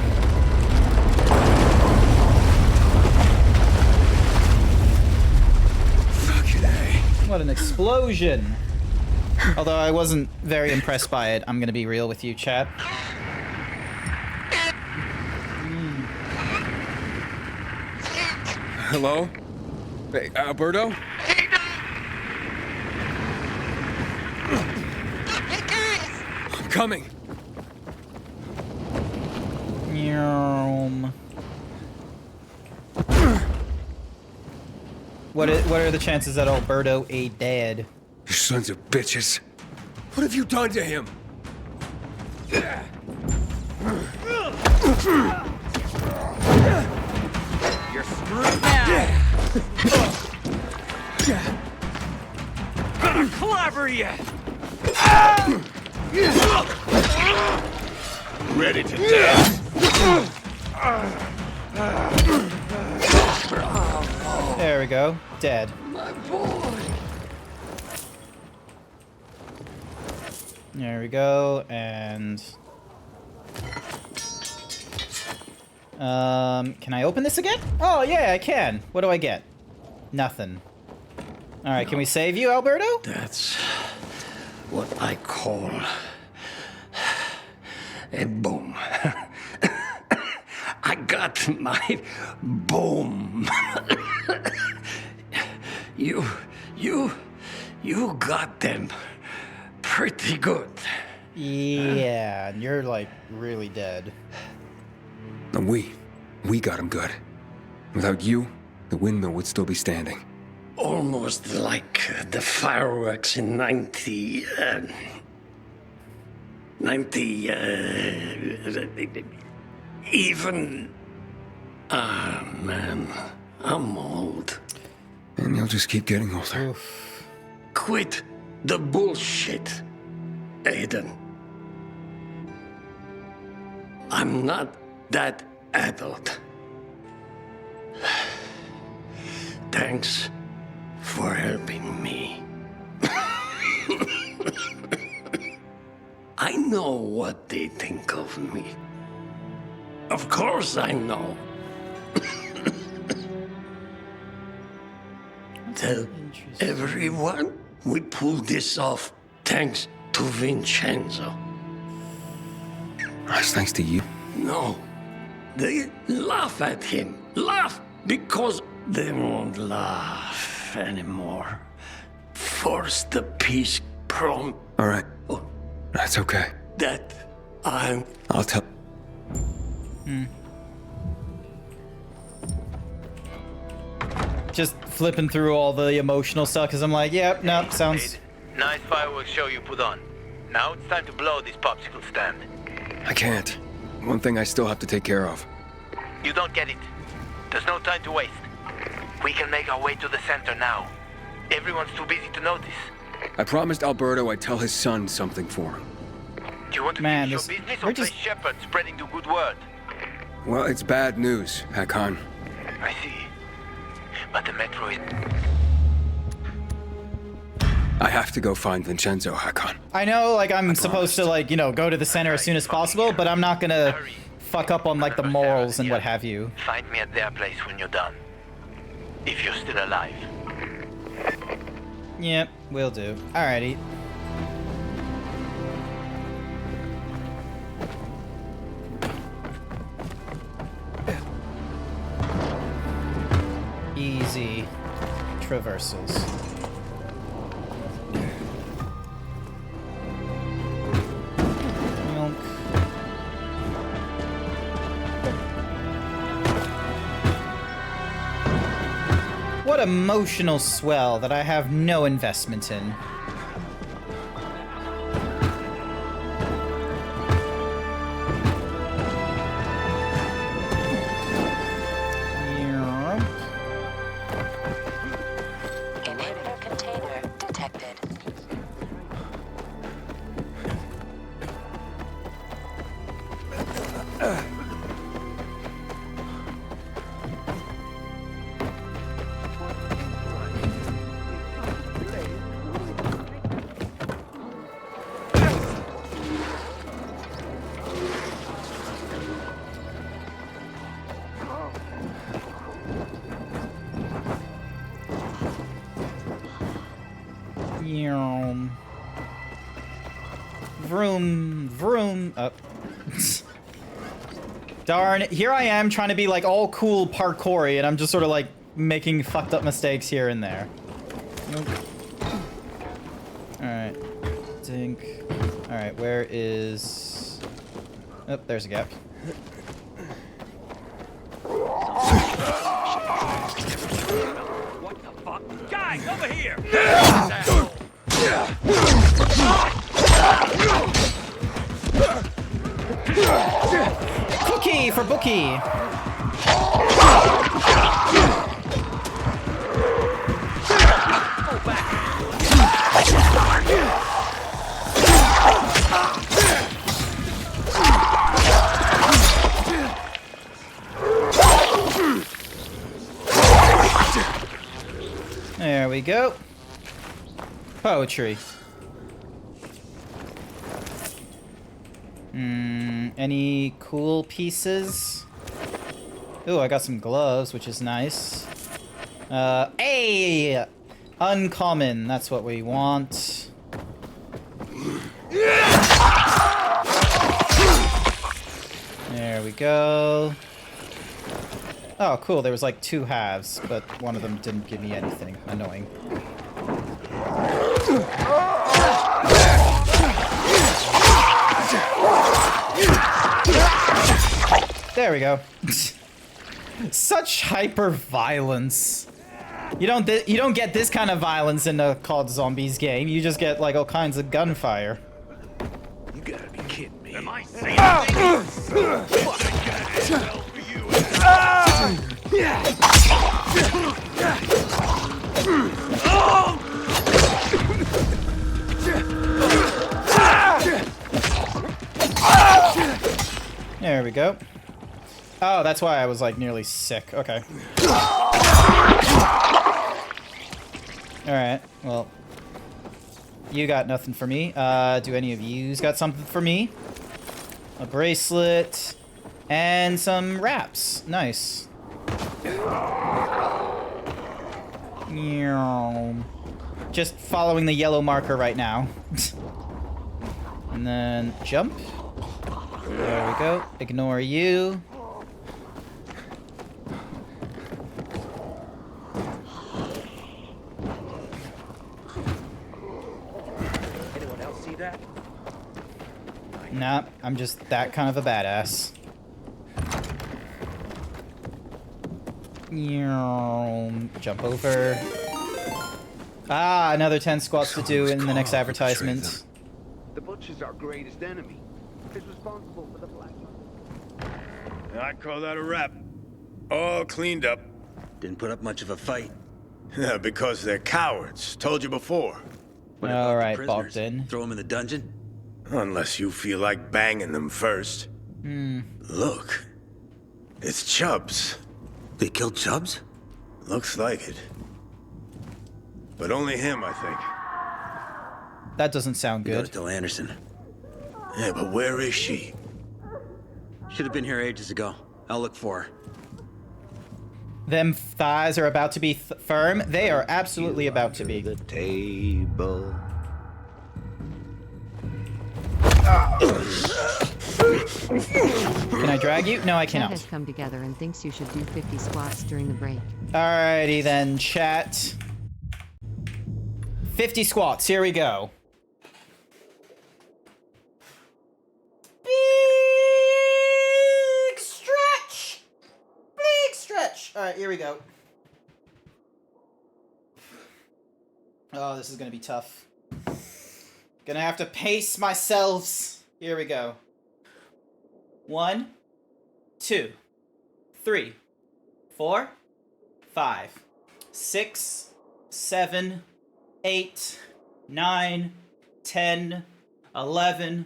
What an explosion. Although I wasn't very impressed by it, I'm gonna be real with you, chat. Hello? Hey, Alberto? I'm coming. What are the chances that Alberto ain't dead? You sons of bitches. What have you done to him? You're screwed now. Gonna clobber you. Ready to dance? There we go. Dead. My boy. There we go, and... can I open this again? Oh, yeah, I can. What do I get? Nothing. Alright, can we save you, Alberto? That's what I call a boom. I got my boom. You got them pretty good. Yeah, and you're, like, really dead. And we got him good. Without you, the windmill would still be standing. Almost like the fireworks in 90... even Ah, man. I'm old. And you'll just keep getting older. Oof. Quit the bullshit, Aiden. I'm not that adult. Thanks for helping me. I know what they think of me. Of course I know. Tell everyone we pulled this off thanks to Vincenzo. That's thanks to you. No. They laugh at him. Laugh because they won't laugh anymore. Force the peace prom. All right. Oh, That's okay. that I'll tell. Just flipping through all the emotional stuff because I'm like, yep, no, sounds. Nice fireworks show you put on. Now it's time to blow this popsicle stand. I can't. One thing I still have to take care of. You don't get it. There's no time to waste. We can make our way to the center now. Everyone's too busy to notice. I promised Alberto I'd tell his son something for him. Do you want to Man, finish your business or play shepherd spreading the good word? Well, it's bad news, Hakon. I see. But the metro is... I have to go find Vincenzo, Hakon. I know, like, I'm supposed to, like, you know, go to the center as soon as possible, but I'm not gonna fuck up on, like, the morals and what have you. Find me at their place when you're done. If you're still alive. Yep, will do. Alrighty. Easy traversals. Milk. What emotional swell that I have no investment in. Inhibitor container detected. Vroom, vroom, up. Darn, here I am trying to be like all cool parkoury, and I'm just sort of like making fucked up mistakes here and there. Nope. Alright. Dink. Alright, where is... Oh, there's a gap. What the fuck? Guys, over here! Cookie for Bookie! There we go. Poetry. Any cool pieces? Ooh, I got some gloves, which is nice. Hey! Uncommon, that's what we want. There we go. Oh, cool, there was like 2 halves, but one of them didn't give me anything. Annoying. There we go. Such hyper violence. You don't get this kind of violence in a COD Zombies game. You just get like all kinds of gunfire. You gotta be kidding me. Am I saying There we go. Oh, that's why I was like nearly sick. Okay. Alright, well. You got nothing for me. Do any of yous got something for me? A bracelet. And some wraps. Nice. Just following the yellow marker right now. And then jump. There we go. Ignore you. Anyone else see that? Nah, I'm just that kind of a badass. Jump over. Ah, another 10 squats to do in the next advertisement. The butcher's our greatest enemy. He's responsible for the black. I call that a wrap. All cleaned up. Didn't put up much of a fight. Yeah, because they're cowards. Told you before. All right, Bogdan. Throw them in the dungeon? Unless you feel like banging them first. Look. It's Chubbs. They killed Chubbs? Looks like it. But only him, I think. That doesn't sound You gotta good. tell Anderson. Yeah, but where is she? Should have been here ages ago. I'll look for her. Them thighs are about to be firm. They are absolutely about to be. The table. Can I drag you? No, I Chat cannot. has come together and thinks you should do 50 squats during the break. Alrighty then, chat. 50 squats. Here we go. Big stretch. Big stretch. All right, here we go. Oh, this is gonna be tough. Gonna have to pace myself. Here we go. 1, 2, 3, 4, 5, 6, 7, 8, 9, 10, 11,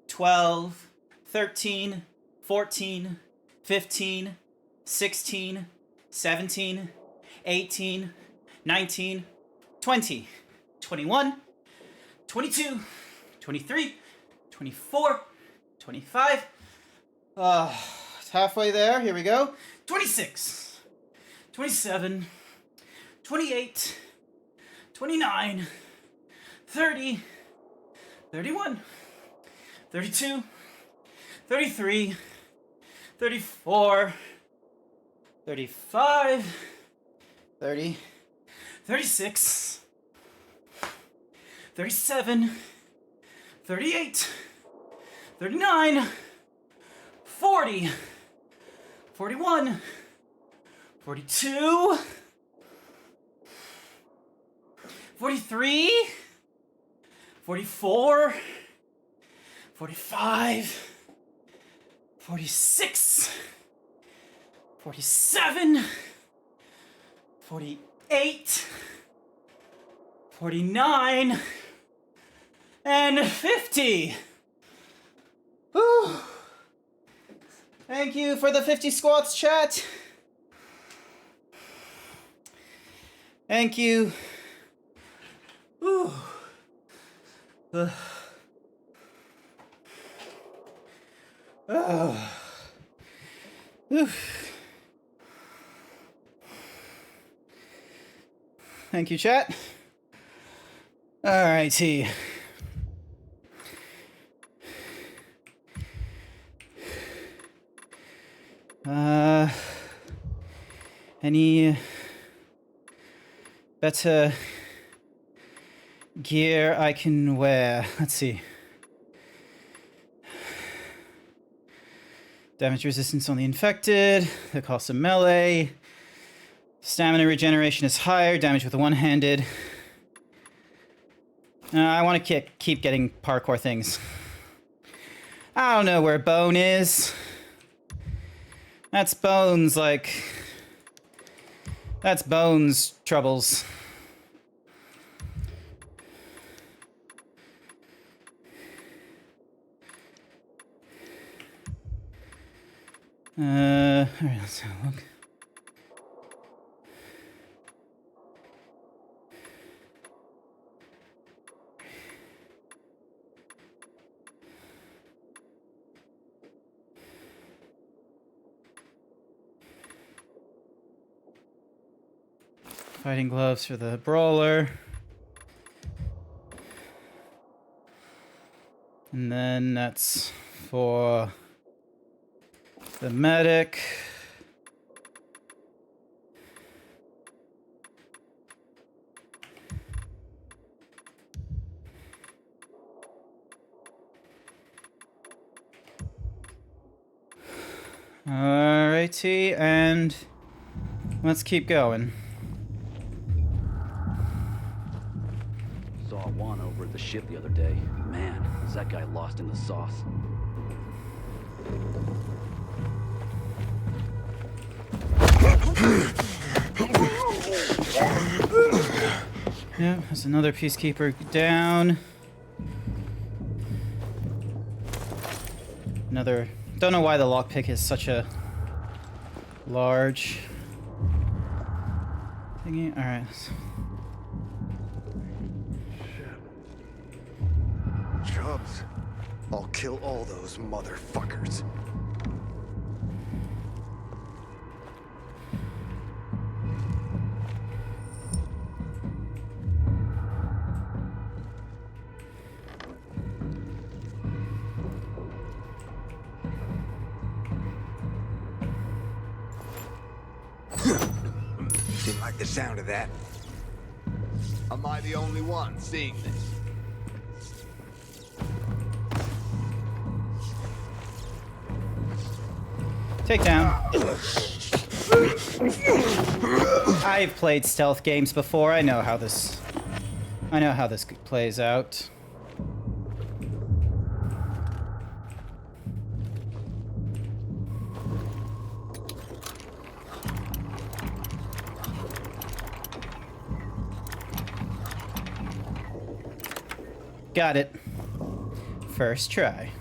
12, 13, 14, 15, 16, 17, 18, 19, 20, 21, 22, 23, 24, 25. It's halfway there. Here we go. 26, 27, 28, 29, 30, 31, 32, 33, 34, 35, 30, 36, 37, 38, 39, 40, 41, 42, 43, 44, 45, 46, 47, 48, 49, and 50. Whew. Thank you for the 50 squats, chat. Thank you. Whew. Thank you, chat. Alrighty. Any better gear I can wear? Let's see. Damage resistance on the infected. The cost of melee. Stamina regeneration is higher. Damage with the one-handed. I want to keep getting parkour things. I don't know where Bone is. That's Bone's, like... That's Bone's troubles. Alright, let's have a look. Fighting gloves for the brawler. And then that's for the medic. Alrighty, and let's keep going. Saw Juan over at the ship the other day. Man, is that guy lost in the sauce. Yeah, there's another peacekeeper down. Another... Don't know why the lockpick is such a large thingy. Alright. Chubbs, I'll kill all those motherfuckers. Didn't like the sound of that. Am I the only one seeing this? Take down. I've played stealth games before. I know how this plays out. Got it. First try.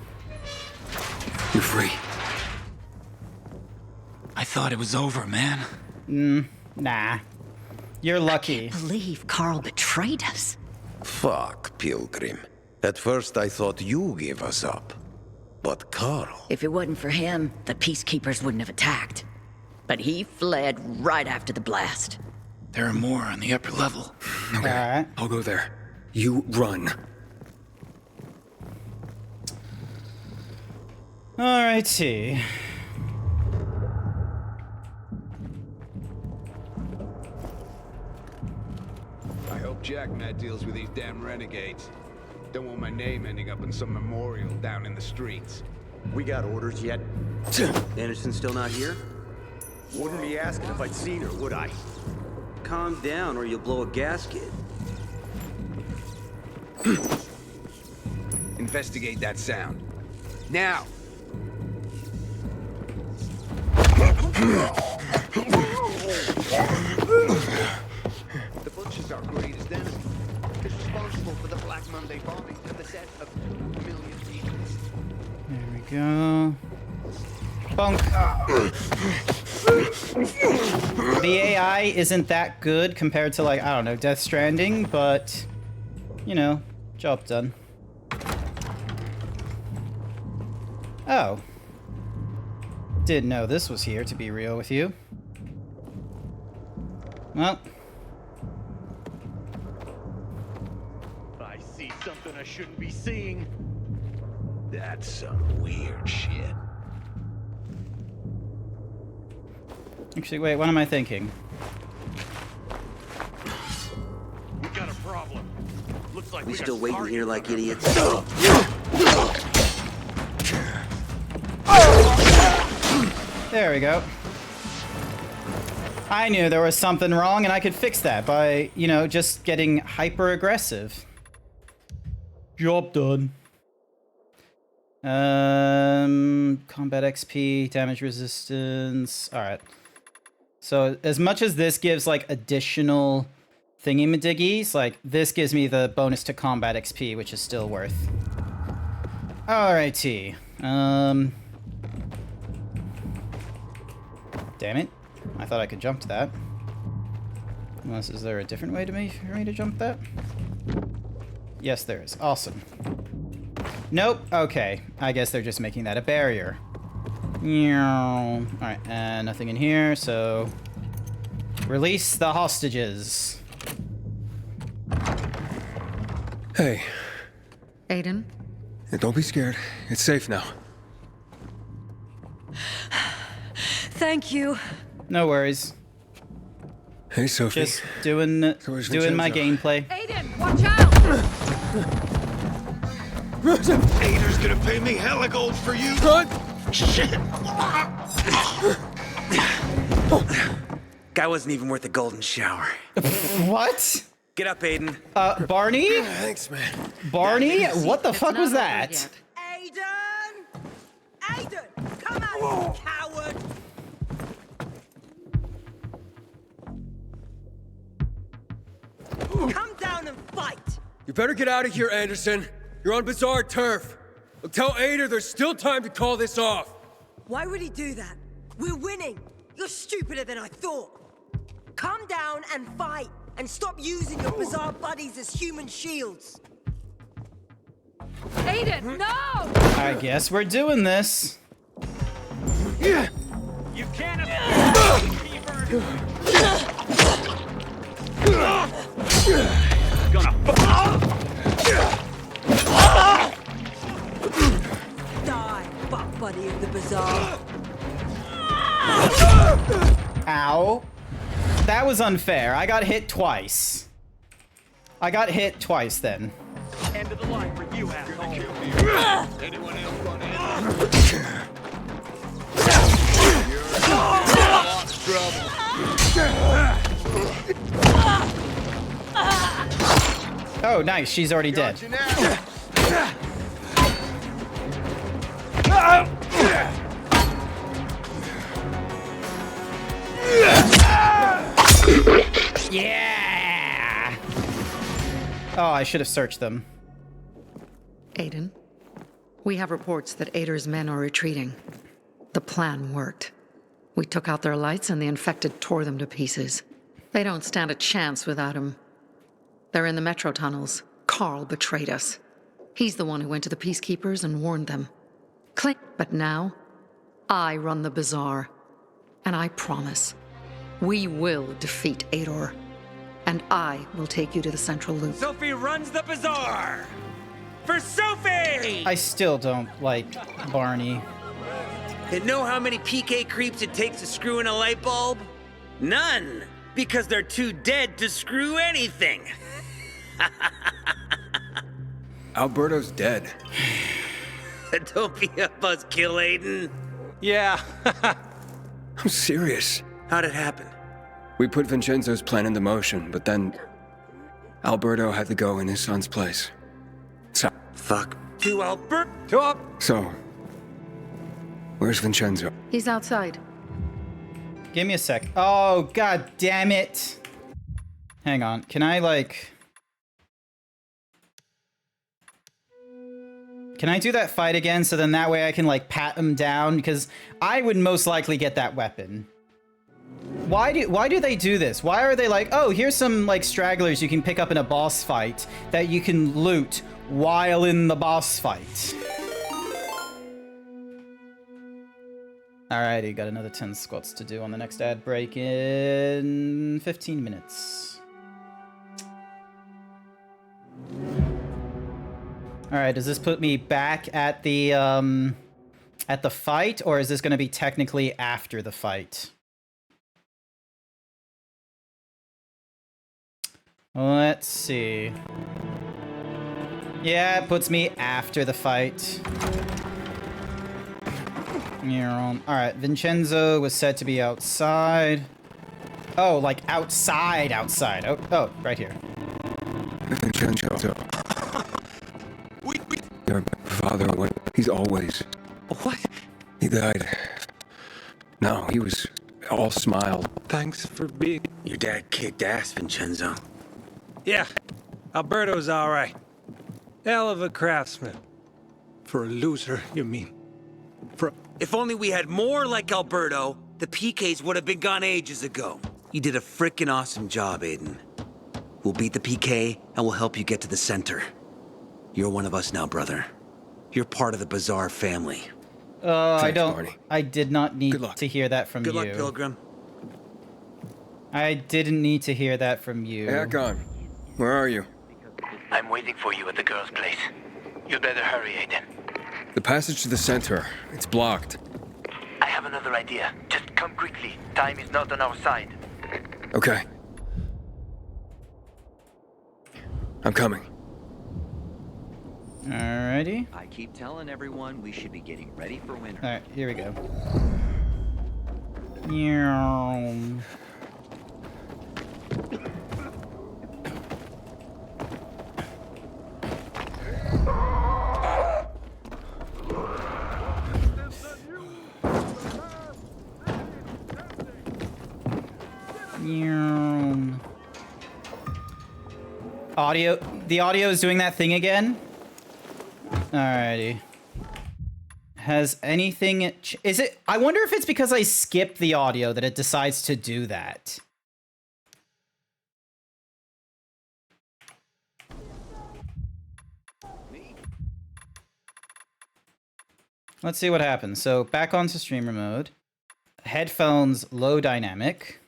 You're free. I thought it was over, man. Nah. You're lucky. I can't believe Carl betrayed us. Fuck, Pilgrim. At first I thought you gave us up. But Carl... If it wasn't for him, the peacekeepers wouldn't have attacked. But he fled right after the blast. There are more on the upper level. Okay, Alright. I'll go there. You run. Alrighty. I hope Jack Matt deals with these damn renegades. Don't want my name ending up in some memorial down in the streets. We got orders yet? Anderson's still not here? Wouldn't be asking if I'd seen her, would I? Calm down or you'll blow a gasket. Investigate that sound. Now! The Butcher's our greatest enemy. He's responsible for the Black Monday bombing and the death of 2 million people. There we go. Bonk. The AI isn't that good compared to, like, I don't know, Death Stranding, but, you know, job done. Oh. Didn't know this was here, to be real with you. Well. I see something I shouldn't be seeing. That's some weird shit. Actually, wait, what am I thinking? We got a problem. Looks like We we still got waiting here like idiots. There we go. I knew there was something wrong, and I could fix that by, you know, just getting hyper-aggressive. Job done. Combat XP, damage resistance. Alright. So, as much as this gives, like, additional thingy-madiggies, like, this gives me the bonus to combat XP, which is still worth. Damn it. I thought I could jump to that. Unless, is there a different way for me to jump that? Yes, there is. Awesome. Nope. Okay. I guess they're just making that a barrier. Alright, and nothing in here, so... Release the hostages. Hey. Aiden? Yeah, don't be scared. It's safe now. Thank you. No worries. Hey, Sophie. Just doing my gameplay. Aiden, watch out! Ader's gonna pay me hella gold for you. Run! Shit! Guy wasn't even worth a golden shower. What? Get up, Aiden. Barney? Thanks, man. Barney? What the fuck was that? Aiden! Aiden! Come out, you coward! Come down and fight! You better get out of here, Anderson. You're on Bazaar turf. Look, tell Ader there's still time to call this off. Why would he do that? We're winning! You're stupider than I thought! Calm down and fight! And stop using your bizarre buddies as human shields! Aiden, no! I guess we're doing this. You can't escape, Die, butt buddy of the bazaar! Ow. That was unfair. I got hit twice. I got hit twice then. End of the line for you, asshole. Anyone else want in? You're in a lot of trouble. Oh, nice. She's already dead. Yeah! Oh, I should have searched them. Aiden, we have reports that Ader's men are retreating. The plan worked. We took out their lights and the infected tore them to pieces. They don't stand a chance without him. They're in the metro tunnels. Carl betrayed us. He's the one who went to the Peacekeepers and warned them. Click. But now, I run the bazaar. And I promise, we will defeat Ader. And I will take you to the central loop. Sophie runs the bazaar! For Sophie! I still don't like Barney. And know how many PK creeps it takes to screw in a light bulb? None! Because they're too dead to screw anything! Alberto's dead. Don't be a buzzkill, Aiden. Yeah. I'm serious. How'd it happen? We put Vincenzo's plan into motion, but then Alberto had to go in his son's place. So. Fuck. To Alberto. So. Where's Vincenzo? He's outside. Give me a sec. Oh, god damn it. Hang on. Can I, like... Can I do that fight again so then that way I can, like, pat him down? Because I would most likely get that weapon. Why do they do this? Why are they like, oh, here's some, like, stragglers you can pick up in a boss fight that you can loot while in the boss fight? Alrighty, got another 10 squats to do on the next ad break in 15 minutes. Alright, does this put me back at the fight, or is this going to be technically after the fight? Let's see. Yeah, it puts me after the fight. Alright, Vincenzo was said to be outside. Oh, like outside. Oh, right here. Vincenzo. Your father, he's always... What? He died. No, he was all smile. Thanks for being... Your dad kicked ass, Vincenzo. Yeah, Alberto's all right. Hell of a craftsman. For a loser, you mean? If only we had more like Alberto, the PKs would have been gone ages ago. You did a frickin' awesome job, Aiden. We'll beat the PK, and we'll help you get to the center. You're one of us now, brother. You're part of the Bazaar family. Thanks, Barney. I did not need to hear that from you. Good luck, Pilgrim. I didn't need to hear that from you. Back on. Where are you? I'm waiting for you at the girl's place. You'd better hurry, Aiden. The passage to the center. It's blocked. I have another idea. Just come quickly. Time is not on our side. Okay. I'm coming. Alrighty. I keep telling everyone we should be getting ready for winter. Alright, here we go. The audio is doing that thing again. Alrighty. Has anything... Is it... I wonder if it's because I skipped the audio that it decides to do that. Let's see what happens. So, back onto streamer mode. Headphones, low dynamic.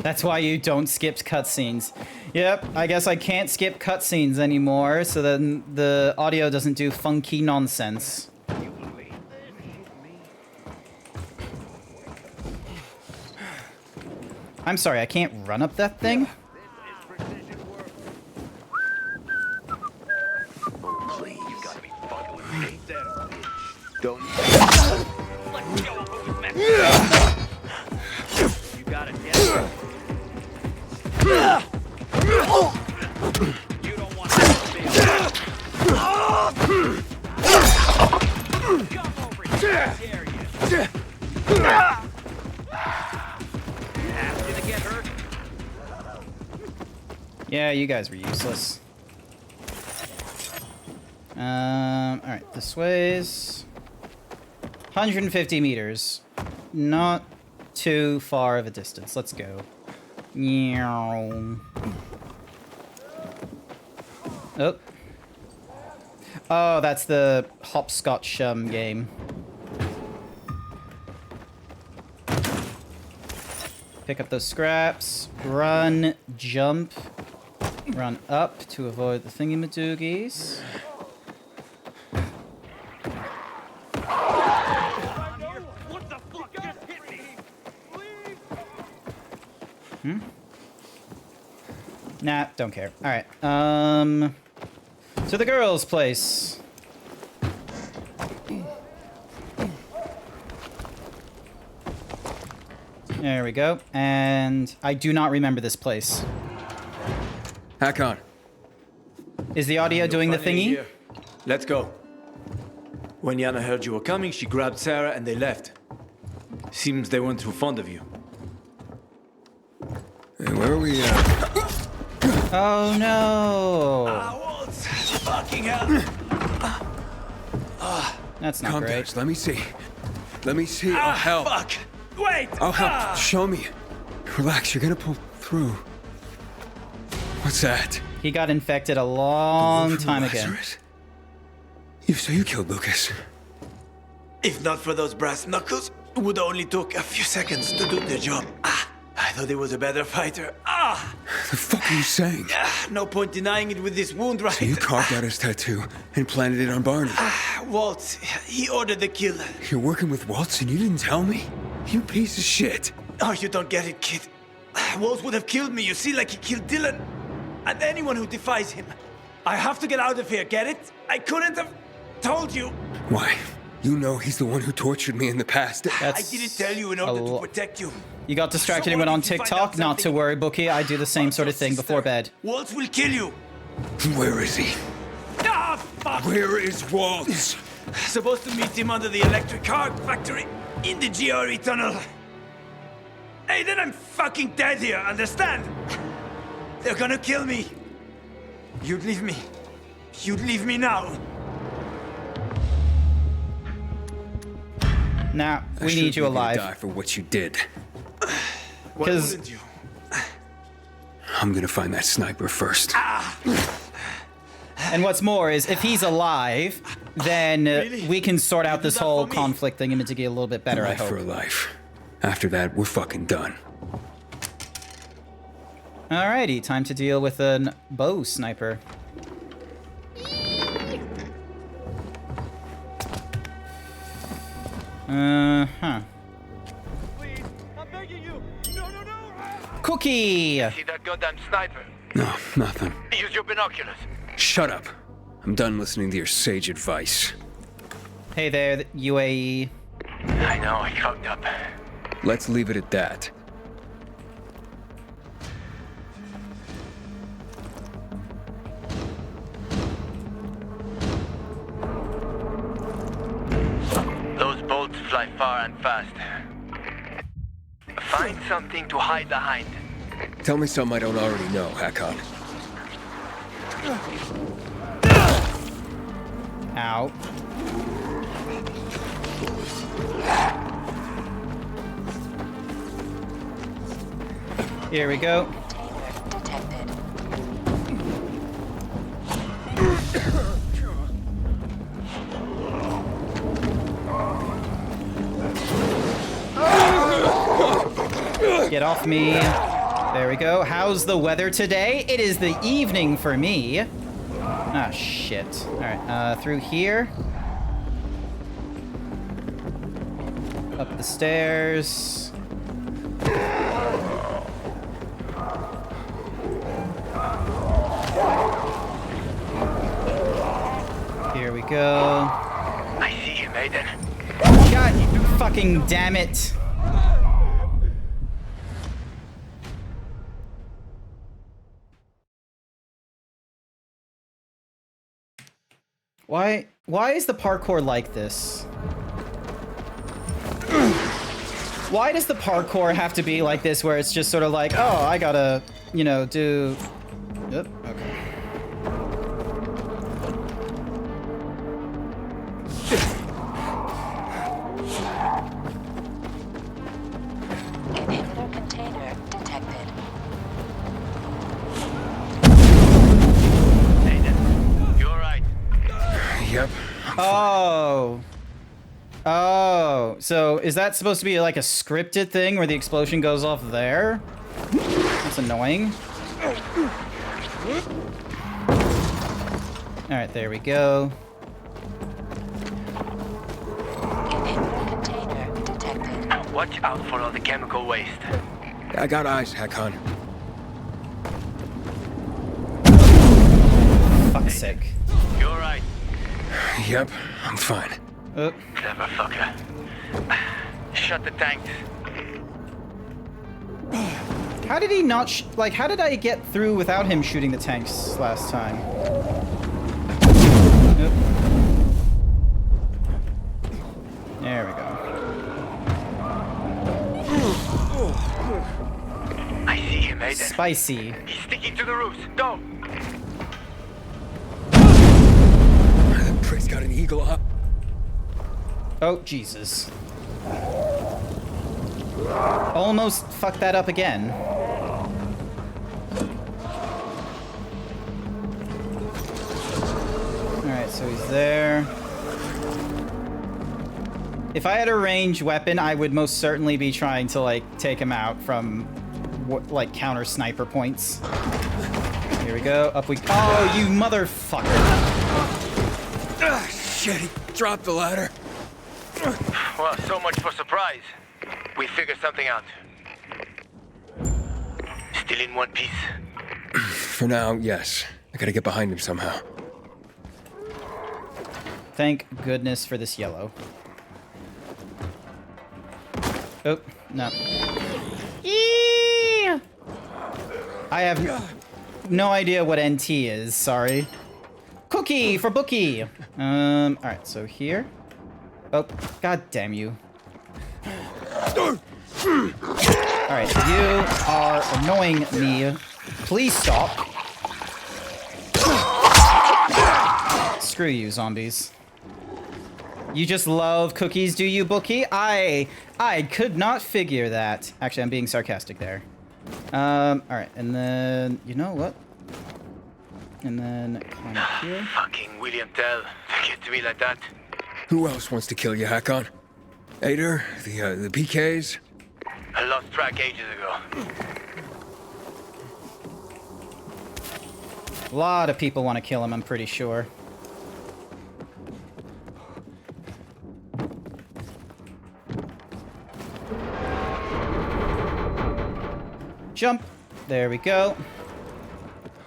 That's why you don't skip cutscenes. Yep, I guess I can't skip cutscenes anymore, so then the audio doesn't do funky nonsense. I'm sorry, I can't run up that thing? Please, you gotta be fucking with me. Don't. You got it, yeah. You don't want to be come over here. Did I get hurt? Yeah, you guys were useless. Alright, this way's 150 meters. Not too far of a distance. Let's go. Oh. Oh, that's the hopscotch game. Pick up those scraps. Run, jump. Run up to avoid the thingy-madoogies. Nah, don't care. Alright, to the girls' place. There we go. And I do not remember this place. Hack on. Is the audio doing the thingy? Here. Let's go. When Yana heard you were coming, she grabbed Sarah and they left. Seems they weren't too fond of you. Hey, where are we Oh no! Fucking hell! That's not Calm great. down. Let me see. Let me see. I'll help. Fuck! Wait! I'll help. Show me. Relax. You're gonna pull through. What's that? He got infected a long time ago. So you killed Lucas. If not for those brass knuckles, it would only took a few seconds to do the job. I thought he was a better fighter. The fuck are you saying? No point denying it with this wound, right? So you carved out his tattoo and planted it on Barney. Waltz, he ordered the kill. You're working with Waltz and you didn't tell me? You piece of shit. Oh, you don't get it, kid. Waltz would have killed me, you see, like he killed Dylan. And anyone who defies him. I have to get out of here, get it? I couldn't have told you. Why? You know he's the one who tortured me in the past. I didn't tell you in order to protect you. You got distracted and went on TikTok? Not to worry, Bookie. I do the same sort of thing before bed. Waltz will kill you. Where is he? Fuck! Where is Waltz? Supposed to meet him under the electric car factory in the GRE tunnel. Hey, then I'm fucking dead here, understand? They're gonna kill me. You'd leave me. You'd leave me now. Nah, we need you alive. Die for what you did. Because I'm gonna find that sniper first. And what's more is, if he's alive, then we can sort out this whole conflict thing and mitigate a little bit better, I Life hope. for a life. After that, we're fucking done. Alrighty, time to deal with a bow sniper. Huh. Please, I'm begging you. No, no, no. Cookie! See that goddamn sniper? No, nothing. Use your binoculars. Shut up. I'm done listening to your sage advice. Hey there, UAE. I know, I fucked up. Let's leave it at that. Those bolts fly far and fast. Find something to hide behind. Tell me something I don't already know, Hakon. Ow. Here we go. Detected. Get off me. There we go. How's the weather today? It is the evening for me. Ah, shit. Alright, through here. Up the stairs. Here we go. I see you, Maiden. God fucking damn it. Why is the parkour like this? Why does the parkour have to be like this, where it's just sort of like, oh, I gotta, you know, do... Yep, okay. Inhibitor container detected. You alright? Yep. Oh. Oh, so is that supposed to be like a scripted thing where the explosion goes off there? That's annoying. Alright, there we go. Inhibitor container detected. Watch out for all the chemical waste. I got eyes, Hakon. Fuck's sake. You alright? Yep, I'm fine. Clever fucker. Shut the tanks. How did he not like, how did I get through without him shooting the tanks last time? Oop. There we go. I see him, Maiden. Spicy. He's sticking to the roofs. Go! That prick's got an eagle up. Oh, Jesus. Almost fucked that up again. Alright, so he's there. If I had a ranged weapon, I would most certainly be trying to, like, take him out from, like, counter sniper points. Here we go. Up we... Oh, you motherfucker. Ah, shit, he dropped the ladder. Well, so much for surprise. We figured something out. Still in one piece. For now, yes. I gotta get behind him somehow. Thank goodness for this yellow. Oh, no. Eee! I have no idea what NT is, sorry. Cookie for Bookie! Alright, so here. Oh, god damn you. Alright, you are annoying me. Please stop. screw you, zombies. You just love cookies, do you, Bookie? I could not figure that. Actually, I'm being sarcastic there. Alright, and then... You know what? And then climb up here. Fucking William Tell. They get to me like that. Who else wants to kill you, Hakon? Ader? The PKs? I lost track ages ago. A lot of people want to kill him, I'm pretty sure. Jump. There we go.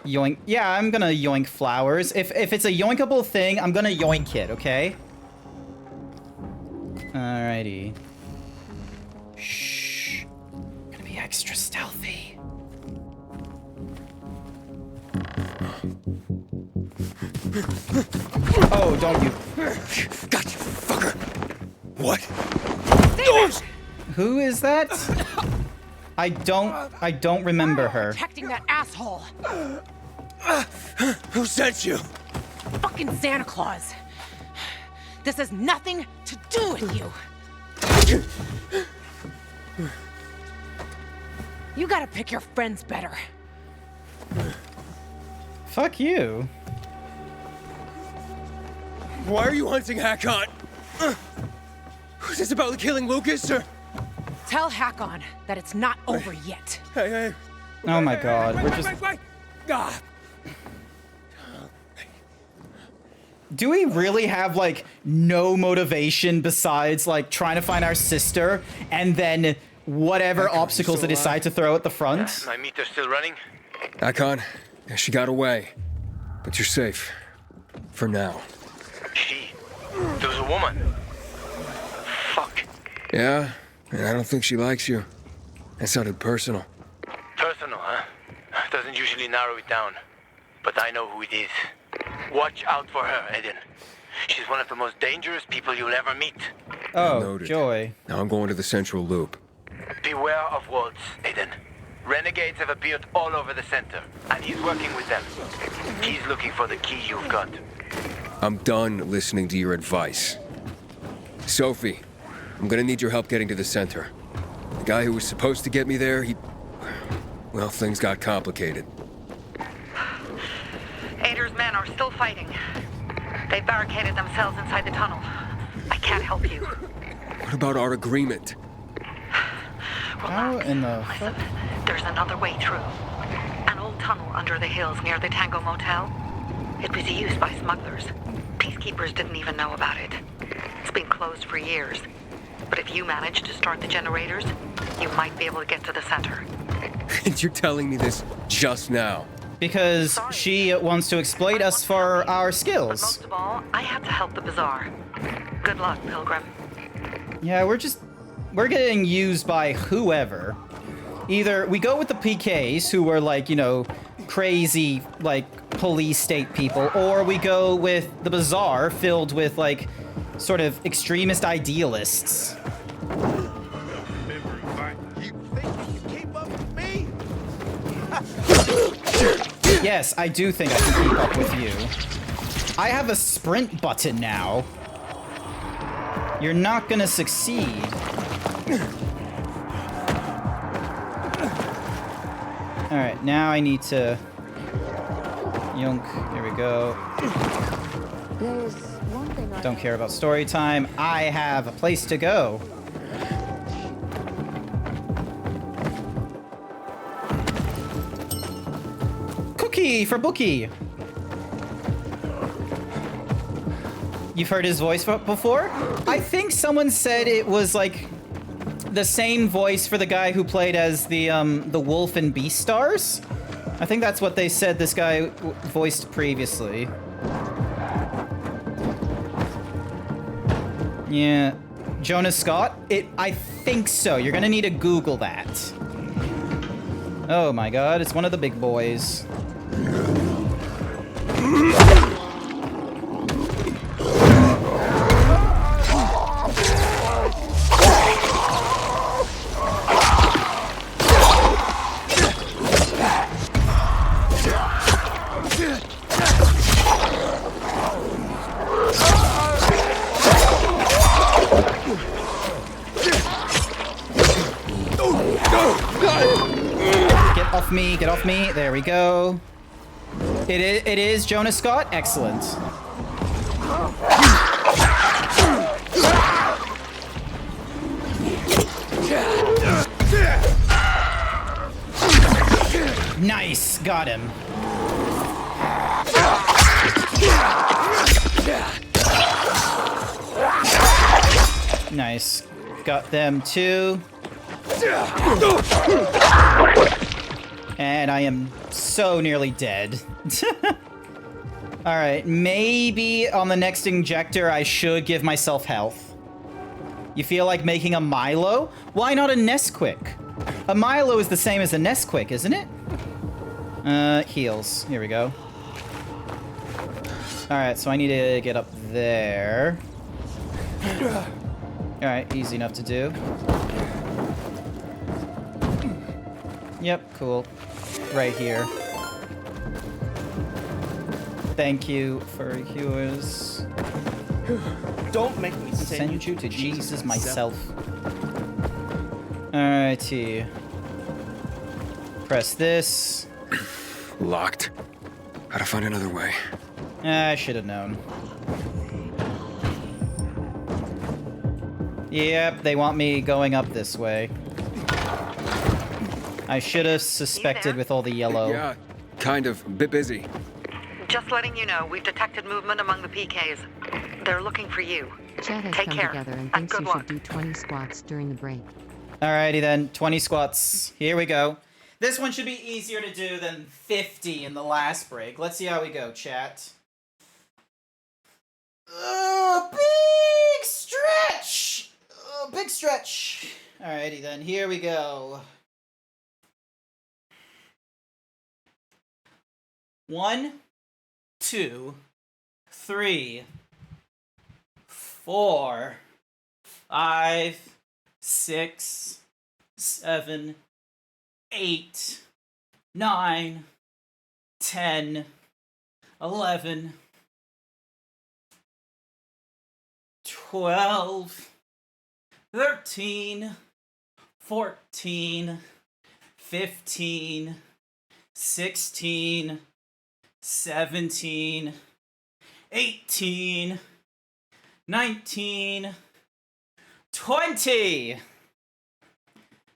Yoink. Yeah, I'm gonna yoink flowers. If it's a yoinkable thing, I'm gonna yoink it, okay? Alrighty. Shh. I'm gonna be extra stealthy. Oh, don't you. Gotcha, fucker. What? Who is that? I don't remember her. Protecting that asshole. Who sent you? Fucking Santa Claus. This has nothing to do with you. You gotta pick your friends better. Fuck you. Why are you hunting Hakon? Is this about killing Lucas, or? Tell Hakon that it's not over yet. Hey. Oh my god, we're just... Ah. Do we really have, like, no motivation besides, like, trying to find our sister and then whatever obstacles they decide to throw at the front? My meter's still running. Hakon, yeah, she got away. But you're safe. For now. There was a woman. Fuck. Yeah? And I don't think she likes you. That sounded personal. Personal, huh? Doesn't usually narrow it down. But I know who it is. Watch out for her, Aiden. She's one of the most dangerous people you'll ever meet. Oh, Noted. joy. Now I'm going to the central loop. Beware of wolves, Aiden. Renegades have appeared all over the center, and he's working with them. He's looking for the key you've got. I'm done listening to your advice. Sophie, I'm gonna need your help getting to the center. The guy who was supposed to get me there, well, things got complicated. Ader's men are still fighting. They barricaded themselves inside the tunnel. I can't help you. What about our agreement? How in the fuck? There's another way through. An old tunnel under the hills near the Tango Motel. It was used by smugglers. Peacekeepers didn't even know about it. It's been closed for years. But if you manage to start the generators, you might be able to get to the center. And you're telling me this just now? Because she wants to exploit us for our skills. Most of all, I had to help the Bazaar. Good luck, Pilgrim. Yeah, we're getting used by whoever. Either we go with the PKs, who are like, you know, crazy, like, police state people, or we go with the Bazaar filled with, like, sort of extremist idealists. Yes, I do think I can keep up with you. I have a sprint button now. You're not gonna succeed. Alright, now I need to... Yunk, here we go. Don't care about story time. I have a place to go. Cookie for Bookie. You've heard his voice before? I think someone said it was like the same voice for the guy who played as the wolf in Beastars. I think that's what they said this guy voiced previously. Yeah. Jonas Scott? I think so. You're gonna need to Google that. Oh my god, it's one of the big boys. off me, get off me. There we go. It is Jonas Scott. Excellent. Nice, got him. Nice, got them too. And I am so nearly dead. Alright, maybe on the next injector I should give myself health. You feel like making a Milo? Why not a Nesquik? A Milo is the same as a Nesquik, isn't it? Heals. Here we go. Alright, so I need to get up there. Alright, easy enough to do. Yep, cool. Right here. Thank you for yours. Don't make me send you to Jesus myself. Alrighty. Press this. Locked. Gotta find another way. I should have known. Yep, they want me going up this way. I should have suspected with all the yellow. Yeah, kind of. A bit busy. Just letting you know, we've detected movement among the PKs. They're looking for you. Chad has Take come care. together and And thinks good you luck. should do 20 squats during the break. Alrighty then, 20 squats. Here we go. This one should be easier to do than 50 in the last break. Let's see how we go, chat. Big stretch! Big stretch. Alrighty then, here we go. 1, 2, 3, 4, 5, 6, 7, 8, 9, 10, 11, 12, 13, 14, 15, 16, 17, 18, 19, 20.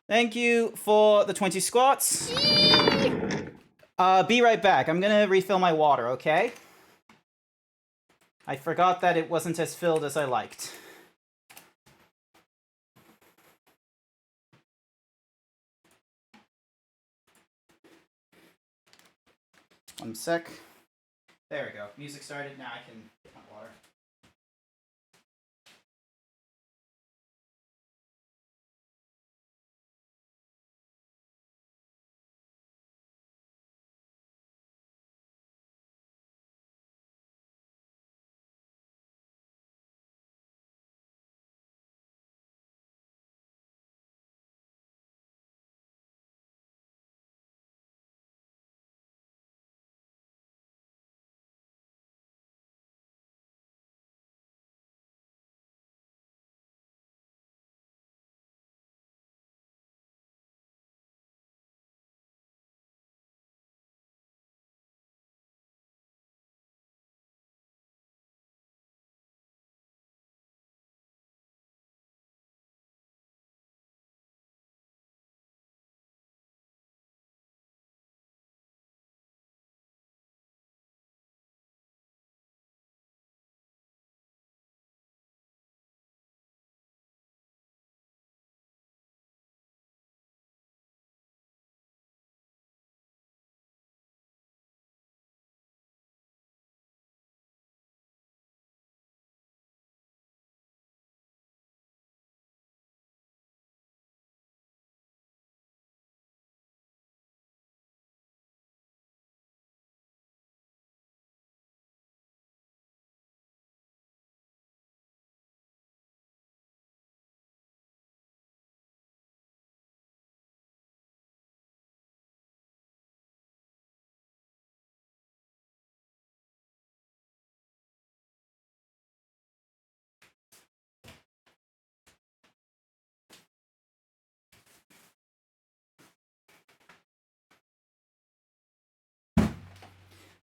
Thank you for the 20 squats. Be right back. I'm gonna refill my water, okay? I forgot that it wasn't as filled as I liked. One sec. There we go. Music started. Now I can get my water.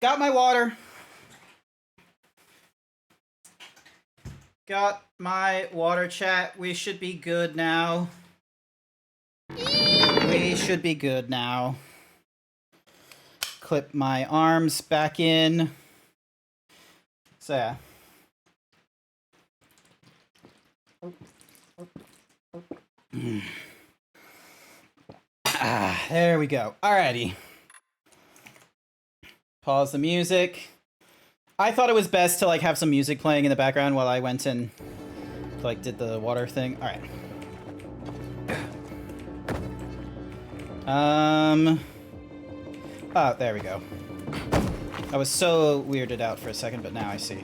got my water. Got my water, chat. We should be good now. We should be good now. Clip my arms back in. So yeah. There we go. Alrighty. Pause the music. I thought it was best to like have some music playing in the background while I went and like did the water thing. All right. Oh, there we go. I was so weirded out for a second, but now I see.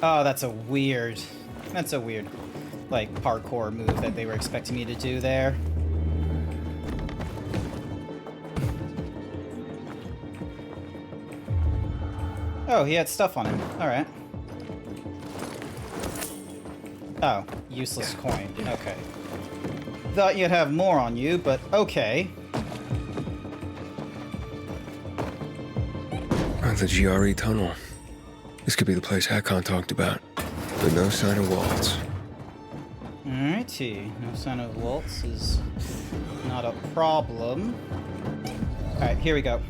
Oh, that's a weird, like, parkour move that they were expecting me to do there. Oh, he had stuff on him. Alright. Oh, useless coin. Okay. Thought you'd have more on you, but okay. The GRE tunnel. This could be the place Hakon talked about. But no sign of Waltz. Alrighty. No sign of Waltz is not a problem. Alright, here we go.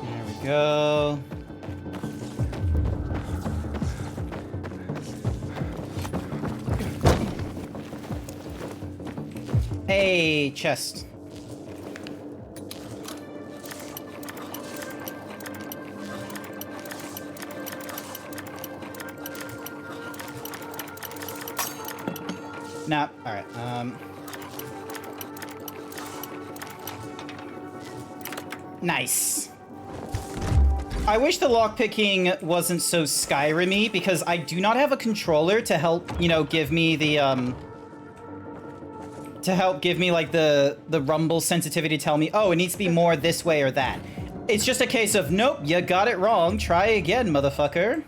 There we go. Hey, chest. Nah, alright, nice. I wish the lockpicking wasn't so Skyrim-y, because I do not have a controller to help, you know, give me the, like, the rumble sensitivity to tell me, oh, it needs to be more this way or that. It's just a case of, nope, you got it wrong, try again, motherfucker.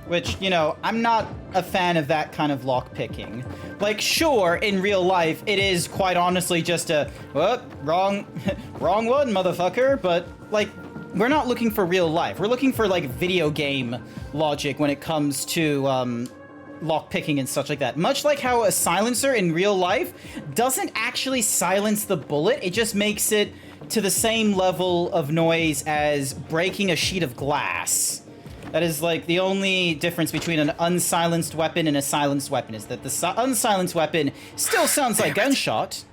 Which, you know, I'm not a fan of that kind of lockpicking. Like, sure, in real life, it is quite honestly just a, whoop, wrong one, motherfucker, but, like, we're not looking for real life. We're looking for, like, video game logic when it comes to, lockpicking and such like that. Much like how a silencer in real life doesn't actually silence the bullet, it just makes it to the same level of noise as breaking a sheet of glass. That is, like, the only difference between an unsilenced weapon and a silenced weapon, is that the unsilenced weapon still sounds like gunshot.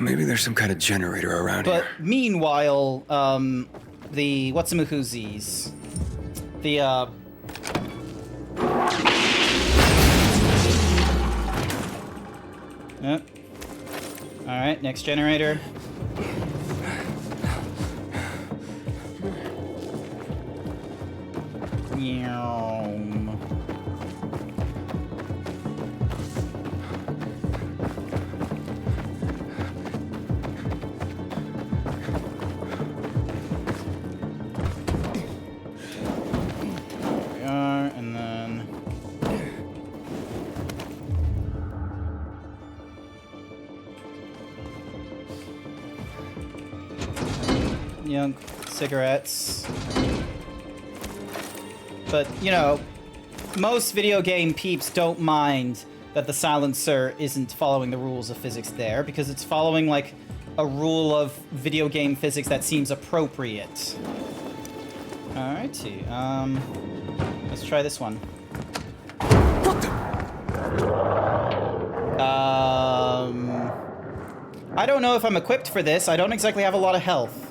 Maybe there's some kind of generator around here. But meanwhile, the whatsamahoozies, the Yep. Alright, next generator. Young cigarettes. But, you know, most video game peeps don't mind that the silencer isn't following the rules of physics there, because it's following, like, a rule of video game physics that seems appropriate. Alrighty, let's try this one. What the? I don't know if I'm equipped for this. I don't exactly have a lot of health.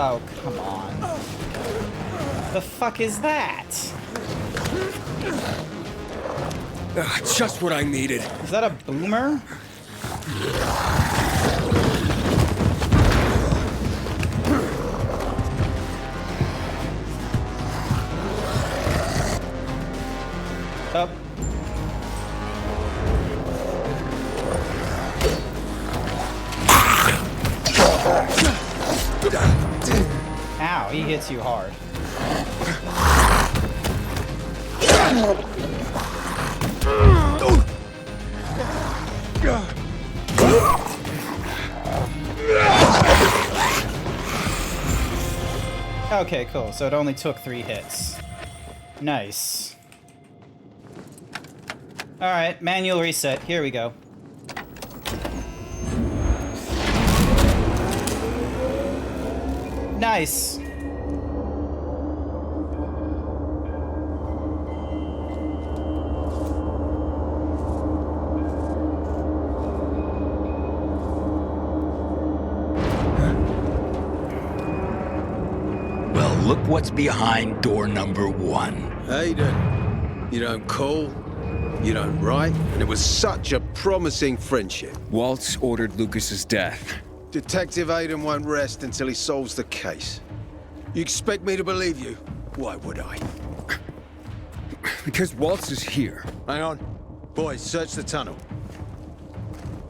Oh, come on. The fuck is that? Just what I needed. Is that a boomer? Up. Ow, he hits you hard. Okay, cool. So it only took 3 hits. Nice. Alright, manual reset. Here we go. Nice. Well, look what's behind door number 1. Aiden, you don't call, you don't write, and it was such a promising friendship. Waltz ordered Lucas's death. Detective Aiden won't rest until he solves the case. You expect me to believe you? Why would I? Because Waltz is here. Hang on. Boys, search the tunnel.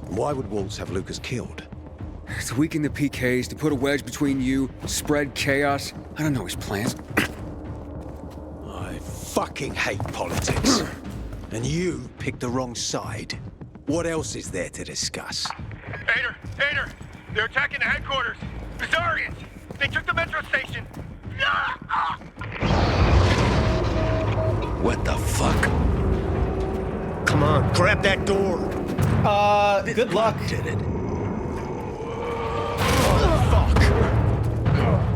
Why would Waltz have Lucas killed? To weaken the PKs, to put a wedge between you, spread chaos. I don't know his plans. I fucking hate politics. And you picked the wrong side. What else is there to discuss? Aider! They're attacking the headquarters! Bizarrians! They took the metro station! What the fuck? Come on, grab that door! Good luck. Did it?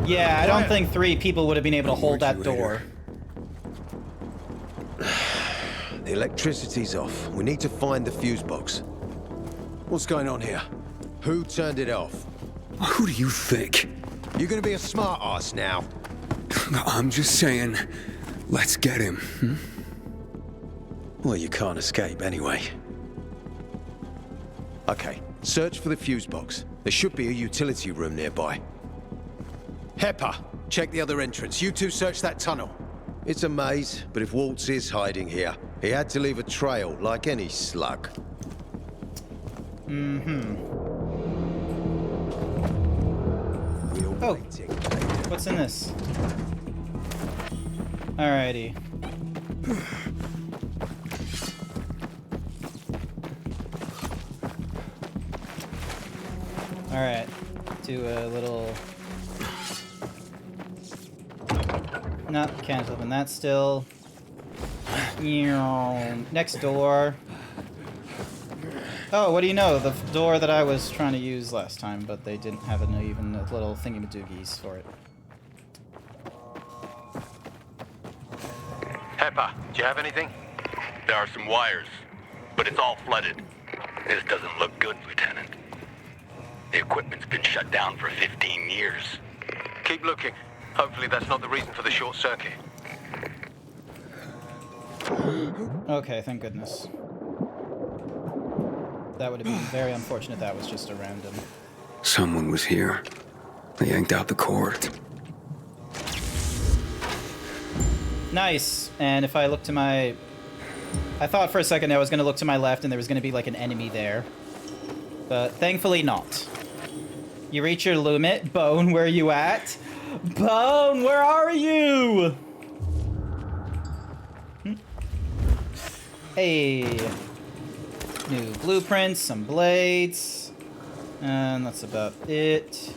Yeah, I don't think 3 people would have been able to hold that door. The electricity's off. We need to find the fuse box. What's going on here? Who turned it off? Who do you think? You're gonna be a smart ass now. I'm just saying, let's get him. Hmm? Well, you can't escape anyway. Okay, search for the fuse box. There should be a utility room nearby. Hepper, check the other entrance. You two search that tunnel. It's a maze, but if Waltz is hiding here, he had to leave a trail like any slug. Oh, what's in this? Alrighty. Alright, do a little... No, can't open that still. Next door. Oh, what do you know? The door that I was trying to use last time, but they didn't have even a little thingy-madoogies for it. Heppa, do you have anything? There are some wires, but it's all flooded. This doesn't look good, Lieutenant. The equipment's been shut down for 15 years. Keep looking. Hopefully that's not the reason for the short circuit. Okay, thank goodness. That would have been very unfortunate that was just a random. Someone was here. They yanked out the cord. Nice. And if I look to my... I thought for a second I was going to look to my left and there was going to be like an enemy there. But thankfully not. You reach your limit. Bone, where are you at? Bone, where are you? Hey. New blueprints, some blades. And that's about it.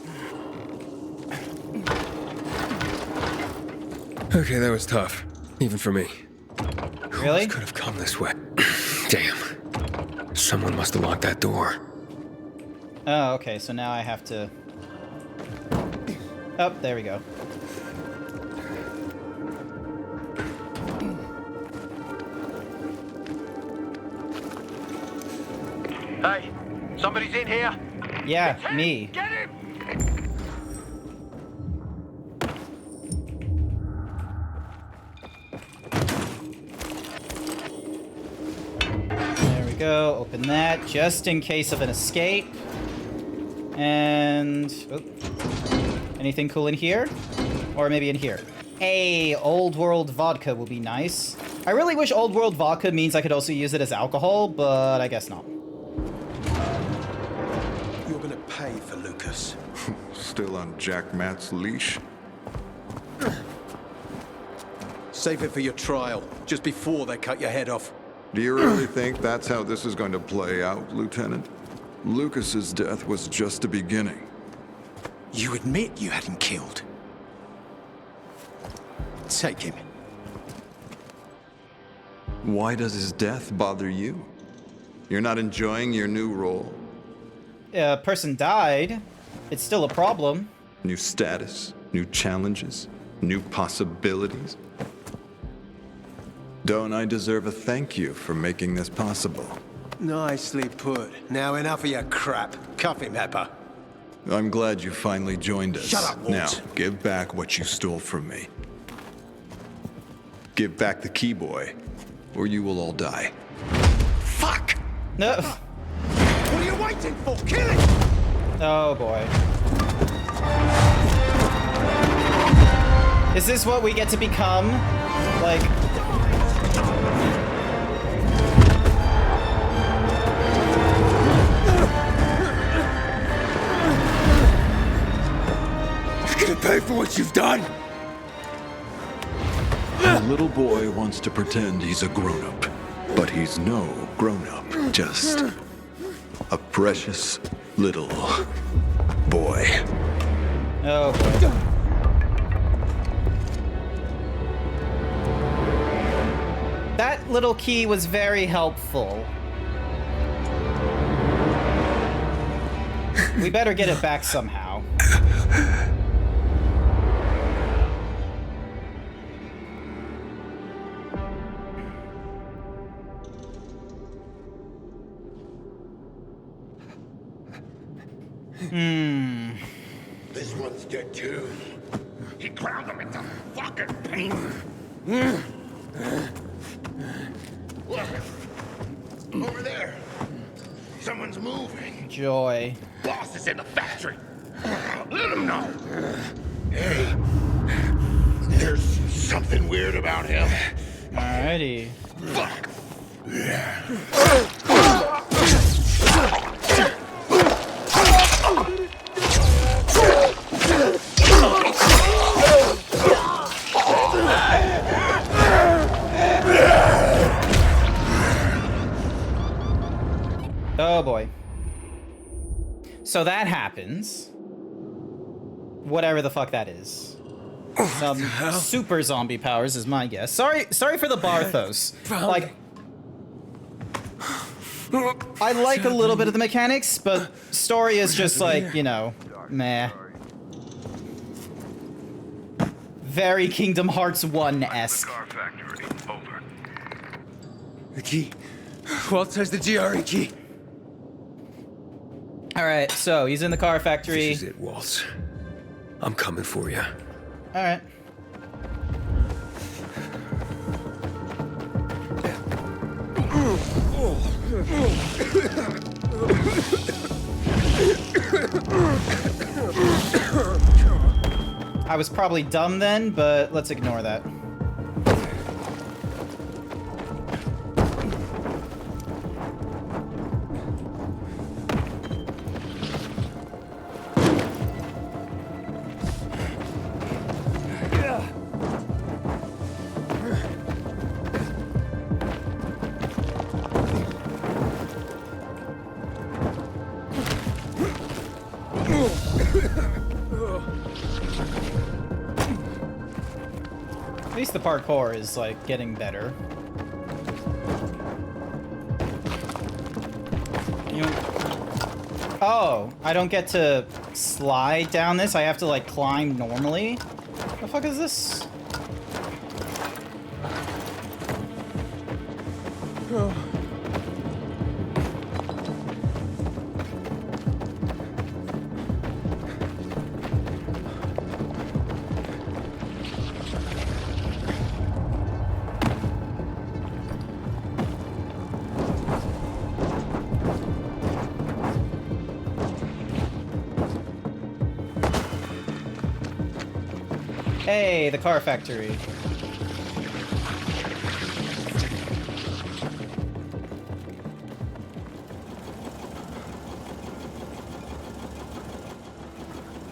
Okay, that was tough. Even for me. Really? Who could have come this way? Damn. Someone must have locked that door. Oh, okay, so now I have to... Oh, there we go. Hey, somebody's in here. Yeah, me. Get him! There we go. Open that just in case of an escape. And... Oh. Anything cool in here? Or maybe in here. Hey, Old World vodka will be nice. I really wish Old World vodka means I could also use it as alcohol, but I guess not. You're gonna pay for Lucas. still on Jack Matt's leash? Save it for your trial, just before they cut your head off. Do you really think that's how this is going to play out, Lieutenant? Lucas's death was just the beginning. You admit you had him killed. Take him. Why does his death bother you? You're not enjoying your new role? A person died. It's still a problem. New status, new challenges, new possibilities. Don't I deserve a thank you for making this possible? Nicely put. Now enough of your crap. Cuff him, Hepper. I'm glad you finally joined us. Shut up, Walt. Now, give back what you stole from me. Give back the key boy, or you will all die. Fuck! No. What are you waiting for? Kill him! Oh boy. Is this what we get to become? Like... You're gonna pay for what you've done! The little boy wants to pretend he's a grown-up, but he's no grown-up, just a precious little boy. Oh boy. That little key was very helpful. We better get it back somehow. This one's dead too. He ground him into fucking paint. Look, over there. Someone's moving. Joy. Boss is in the factory. Let him know. Hey, there's something weird about him. Alrighty. Fuck. Oh boy. So that happens. Whatever the fuck that is. Some super zombie powers is my guess. Sorry for the Barthos. Like, I like a little bit of the mechanics, but story is just like, you know, meh. Very Kingdom Hearts 1-esque. The key. Walt says the GRE key. Alright, so he's in the car factory. This is it, Walt. I'm coming for you. Alright. I was probably dumb then, but let's ignore that. At least the parkour is, like, getting better. Oh, I don't get to slide down this? I have to, like, climb normally? What the fuck is this? Hey, the car factory.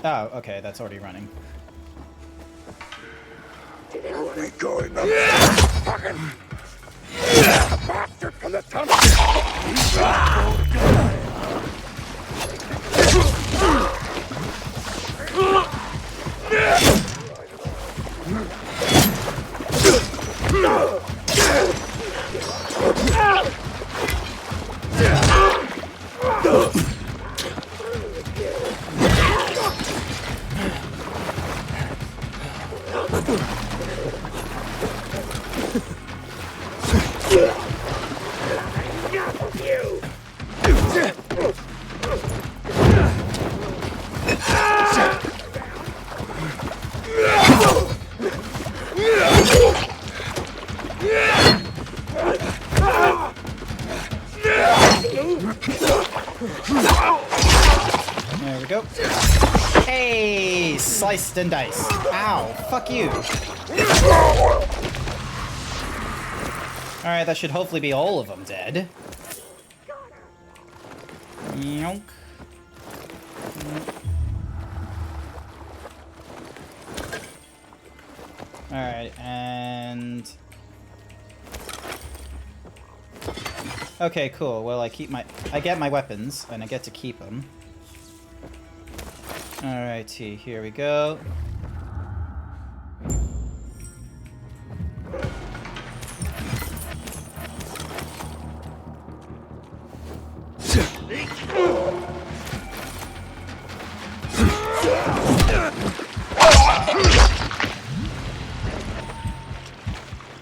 Oh, okay, that's already running. Are we going up? Fucking bastard from the tunnel! There we go. Hey, sliced and diced. Ow, fuck you. Alright, that should hopefully be all of them dead. Yonk. Alright, and... Okay, cool. Well, I get my weapons, and I get to keep them. Alrighty, here we go.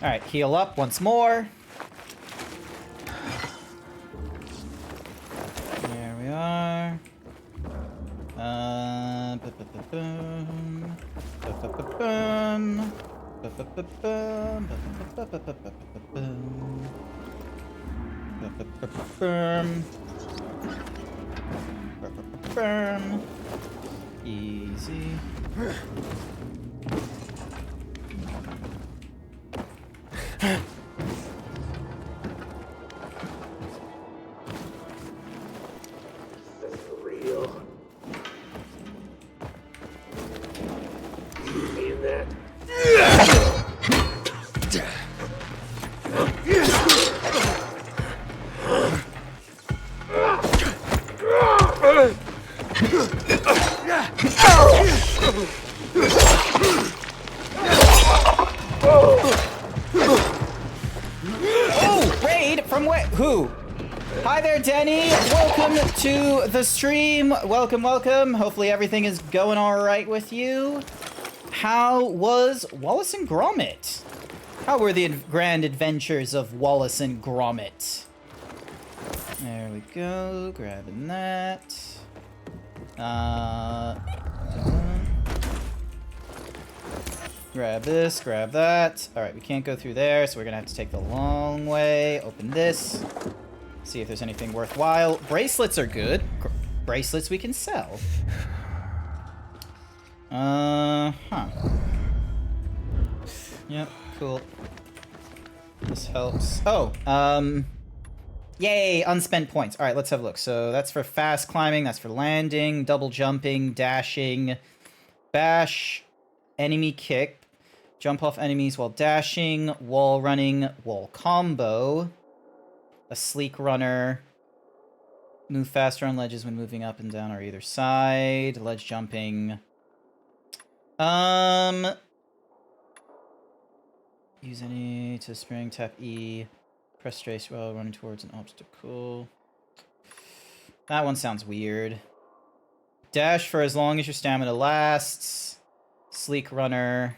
Alright, heal up once more. There we are. Easy. Oh, raid from where? Who? Hi there, Denny. Welcome to the stream. Welcome, welcome. Hopefully everything is going all right with you. How was Wallace and Gromit? How were the grand adventures of Wallace and Gromit? There we go. Grabbing that. Grab this, grab that. Alright, we can't go through there, so we're gonna have to take the long way. Open this. See if there's anything worthwhile. Bracelets are good. Bracelets we can sell. Huh. Yep, cool. This helps. Oh, yay, unspent points. Alright, let's have a look. So that's for fast climbing, that's for landing, double jumping, dashing, bash, enemy kick, jump off enemies while dashing, wall running, wall combo, a sleek runner, move faster on ledges when moving up and down or either side, ledge jumping. Use any to spring, tap E, press strafe while running towards an obstacle. That one sounds weird. Dash for as long as your stamina lasts. Sleek runner.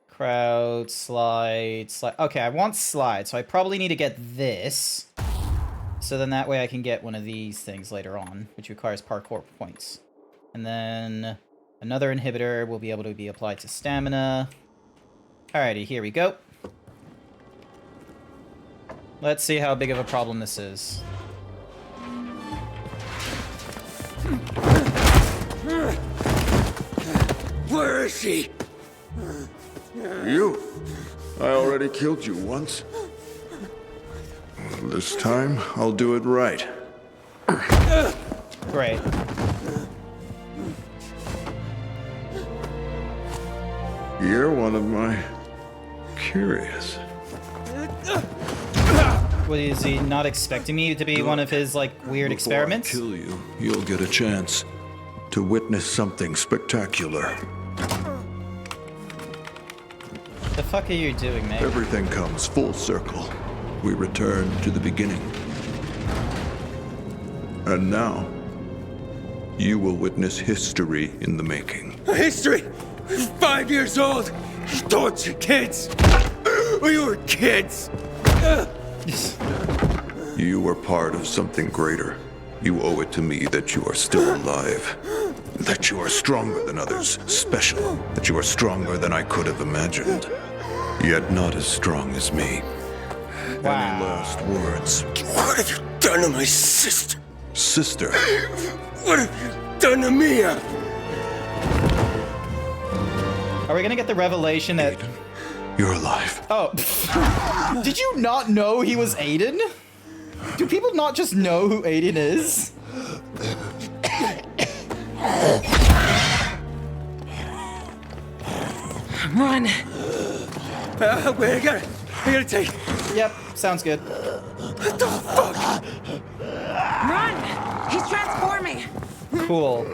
Crowd, slide. Okay, I want slide, so I probably need to get this. So then that way I can get one of these things later on, which requires parkour points. And then another inhibitor will be able to be applied to stamina. Alrighty, here we go. Let's see how big of a problem this is. Where is she? You? I already killed you once. This time, I'll do it right. Great. You're one of my curious. What is he not expecting me to be one of his like weird Before experiments? I kill you, you'll get a chance to witness something spectacular. The fuck are you doing, man? Everything comes full circle. We return to the beginning. And now, you will witness history in the making. History? 5 years old? Torture kids? We were kids! You were part of something greater. You owe it to me that you are still alive. That you are stronger than others, special. That you are stronger than I could have imagined. Yet not as strong as me. Wow. Any last words? What have you done to my sister? Sister? What have you done to Mia? Are we gonna get the revelation that you're alive? Oh, did you not know he was Aiden? Do people not just know who Aiden is? Run. Wait, I gotta take. Yep, sounds good. What the fuck? Run! He's transforming. Cool.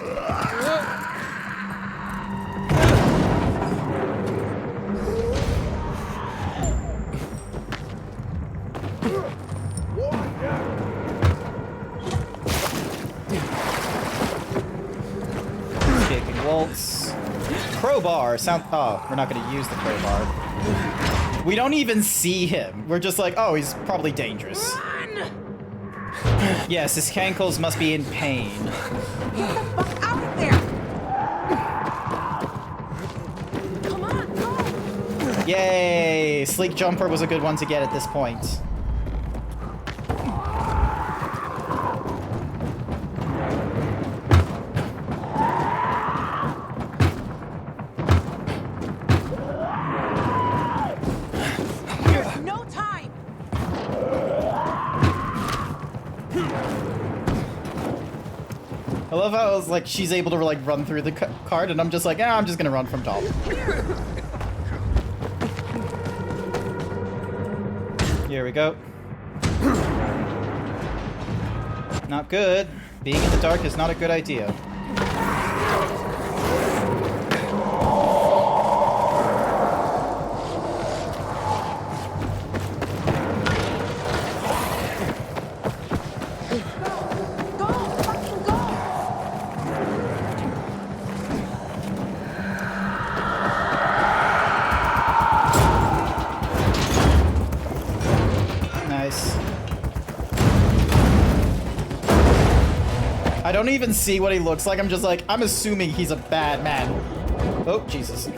Escaping waltz. Crowbar. Sound. Oh, we're not gonna use the crowbar. We don't even see him. We're just like, oh, he's probably dangerous. Yes, his cankles must be in pain. Get the fuck out of there! Come on, go! Yay! Sleek Jumper was a good one to get at this point. There's no time! I love how it's like she's able to like run through the card, and I'm just like, I'm just gonna run from top. Here we go. Not good. Being in the dark is not a good idea. Nice. I don't even see what he looks like. I'm just like, I'm assuming he's a bad man. Oh, Jesus.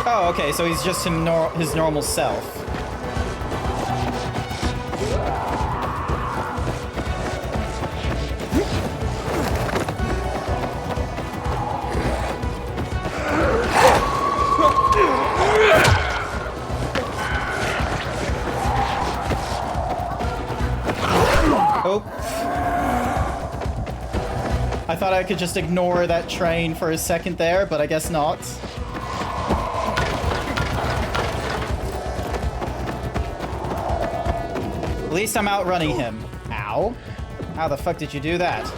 Oh, okay, so he's just his normal self. Oh. I thought I could just ignore that train for a second there, but I guess not. At least I'm outrunning him. Ow. How the fuck did you do that?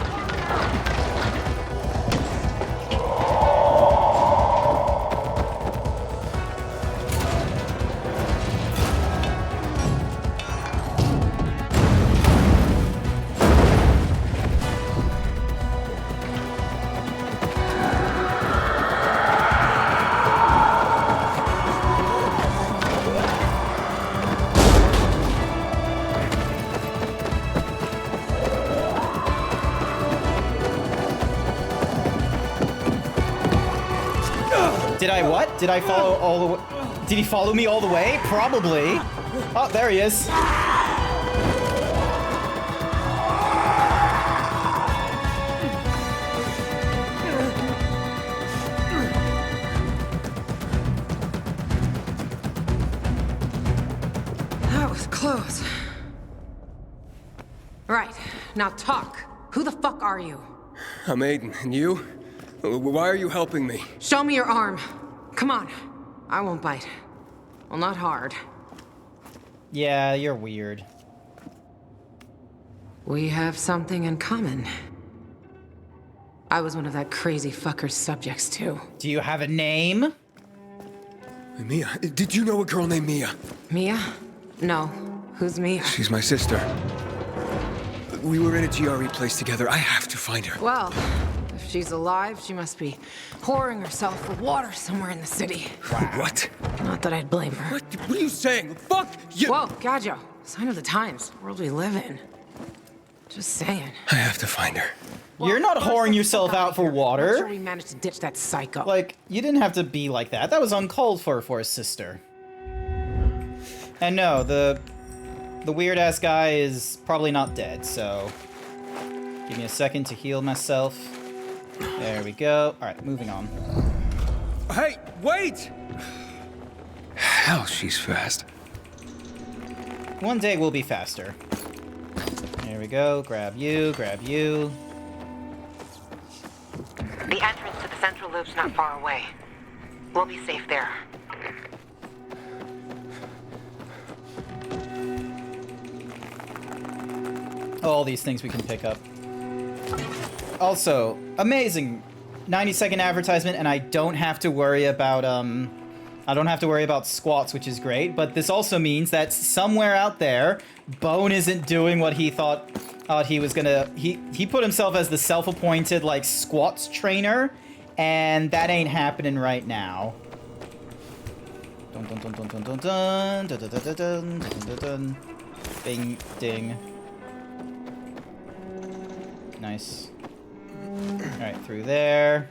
Did I what? Did I follow all the way? Did he follow me all the way? Probably. Oh, there he is. was close. Right, now talk. Who the fuck are you? I'm Aiden, and you? Why are you helping me? Show me your arm. Come on. I won't bite. Well, not hard. Yeah, you're weird. We have something in common. I was one of that crazy fucker's subjects, too. Do you have a name? Mia. Did you know a girl named Mia? Mia? No. Who's Mia? She's my sister. We were in a GRE place together. I have to find her. Well, if she's alive, she must be whoring herself for water somewhere in the city. What? Not that I'd blame her. What are you saying? Fuck you! Whoa, Gajo. Sign of the times. The world we live in. Just saying. I have to find her. You're not whoring yourself out for water. I'm sure we managed to ditch that psycho. Like, you didn't have to be like that. That was uncalled for a sister. And no, the weird-ass guy is probably not dead, so... Give me a second to heal myself. There we go. Alright, moving on. Hey, wait! Hell, she's fast. One day we'll be faster. There we go. Grab you, grab you. The entrance to the central loop's not far away. We'll be safe there. All these things we can pick up. Also, amazing 90-second advertisement, and I don't have to worry about squats, which is great, but this also means that somewhere out there, Bone isn't doing what he thought he was gonna... He put himself as the self-appointed, like, squats trainer, and that ain't happening right now. Dun dun dun dun dun dun dun dun dun dun dun dun dun. Bing, ding. Nice. Alright, through there.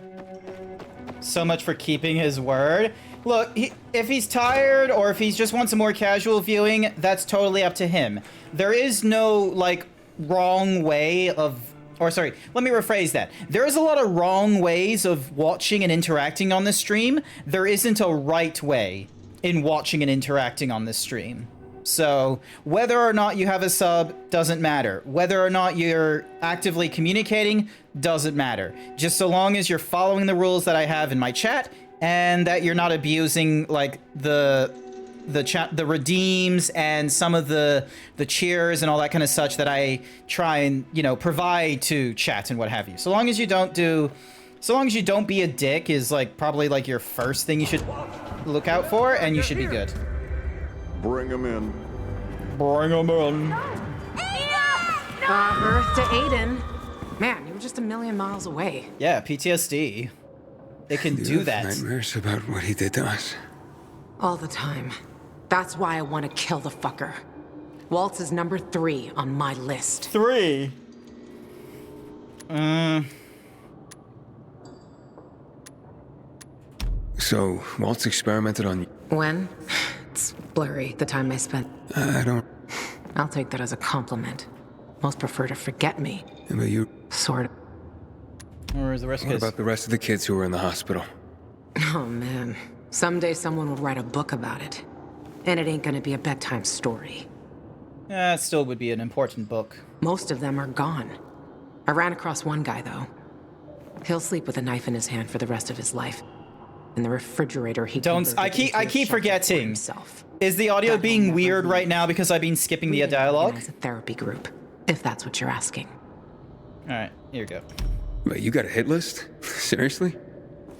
So much for keeping his word. Look, if he's tired or if he just wants a more casual viewing, that's totally up to him. There is no, like, wrong way of... Or, sorry, let me rephrase that. There is a lot of wrong ways of watching and interacting on this stream. There isn't a right way in watching and interacting on this stream. So, whether or not you have a sub doesn't matter. Whether or not you're actively communicating doesn't matter. Just so long as you're following the rules that I have in my chat and that you're not abusing, like, the redeems and some of the cheers and all that kind of such that I try and, you know, provide to chat and what have you. So long as you don't be a dick is, like, probably, like, your first thing you should look out for, and you should be good. Bring him in. Bring him in. Earth to Aiden. Man, you were just a million miles away. Yeah, PTSD. It can do that. Nightmares about what he did to us. All the time. That's why I want to kill the fucker. Waltz is number 3 on my list. 3? So, Waltz experimented on you. When? It's blurry, the time I spent. I don't... I'll take that as a compliment. Most prefer to forget me. Yeah, but you... Sort of. Or is the rest of What about the rest of the kids who were in the hospital? Oh, man. Someday someone will write a book about it. And it ain't gonna be a bedtime story. Yeah, it still would be an important book. Most of them are gone. I ran across one guy, though. He'll sleep with a knife in his hand for the rest of his life. In the refrigerator, he I keep forgetting. Is the audio being weird right now because I've been skipping the dialogue? It's a therapy group, if that's what you're asking. All right, here we go. Wait, you got a hit list? Seriously?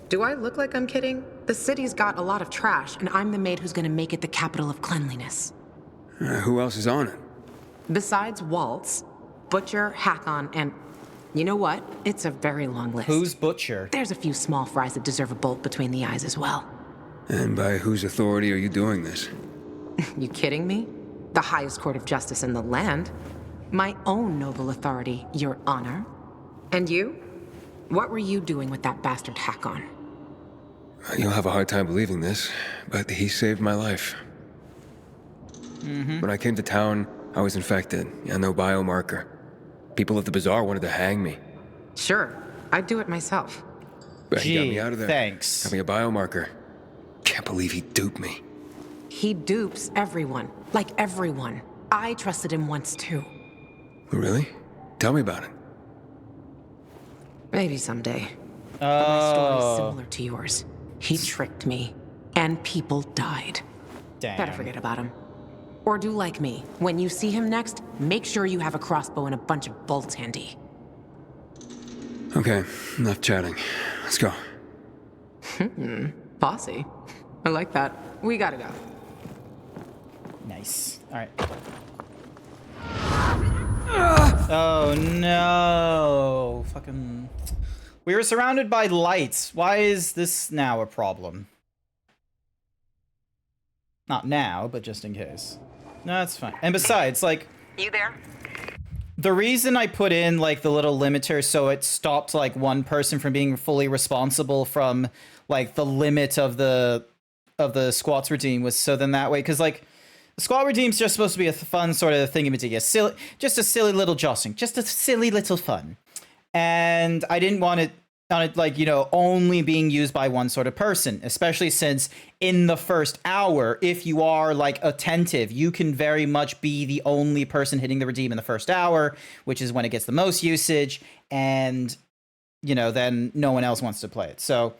Do I look like I'm kidding? The city's got a lot of trash, and I'm the maid who's gonna make it the capital of cleanliness. Who else is on it? Besides Waltz, Butcher, Hakon, and... You know what? It's a very long list. Who's Butcher? There's a few small fries that deserve a bolt between the eyes as well. And by whose authority are you doing this? You kidding me? The highest court of justice in the land. My own noble authority, Your Honor. And you? What were you doing with that bastard Hakon? You'll have a hard time believing this, but he saved my life. When I came to town, I was infected. No biomarker. People at the bazaar wanted to hang me. Sure, I'd do it myself. But he got me out of there. Thanks. Got me a biomarker. Can't believe he duped me. He dupes everyone. Like everyone. I trusted him once too. Really? Tell me about it. Maybe someday. But my story's similar to yours. He tricked me, and people died. Damn. Better forget about him. Or do like me. When you see him next, make sure you have a crossbow and a bunch of bolts handy. Okay, enough chatting. Let's go. Bossy. I like that. We gotta go. Nice. All right. Oh no! Fucking. We were surrounded by lights. Why is this now a problem? Not now, but just in case. No, that's fine. And besides, like... You there? The reason I put in, like, the little limiter so it stopped, like, one person from being fully responsible from, like, the limit of the squats redeem was so then that way, because, like, the squat redeem's just supposed to be a fun sort of thingamajig, just a silly little jostling, just a silly little fun. And I didn't want it, like, you know, only being used by one sort of person, especially since in the first hour, if you are, like, attentive, you can very much be the only person hitting the redeem in the first hour, which is when it gets the most usage, and, you know, then no one else wants to play it. So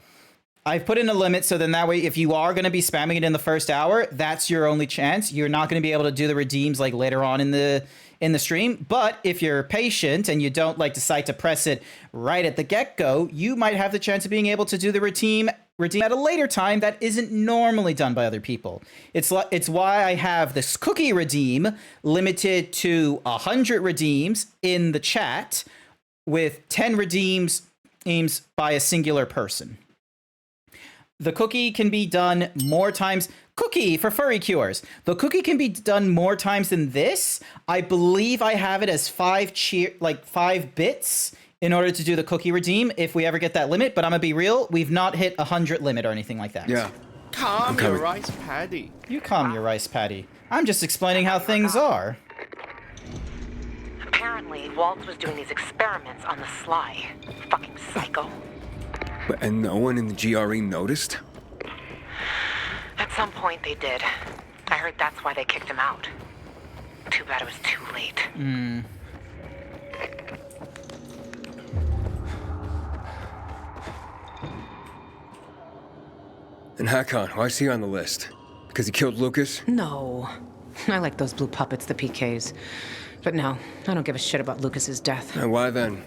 I've put in a limit, so then that way, if you are going to be spamming it in the first hour, that's your only chance. You're not going to be able to do the redeems, like, later on in the stream. But if you're patient and you don't, like, decide to press it right at the get-go, you might have the chance of being able to do the redeem at a later time that isn't normally done by other people. It's why I have this cookie redeem limited to 100 redeems in the chat with 10 redeems by a singular person. The cookie can be done more times. Cookie for furry cures. The cookie can be done more times than this. I believe I have it as 5 bits in order to do the cookie redeem if we ever get that limit. But I'm gonna be real, we've not hit 100 limit or anything like that. Yeah. Calm your rice paddy. You calm your rice paddy. I'm just explaining how things are. Apparently, Waltz was doing these experiments on the sly. Fucking psycho. And no one in the GRE noticed? At some point they did. I heard that's why they kicked him out. Too bad it was too late. And Hakon, why is he on the list? Because he killed Lucas? No. I like those blue puppets, the PKs. But no, I don't give a shit about Lucas's death. And why then?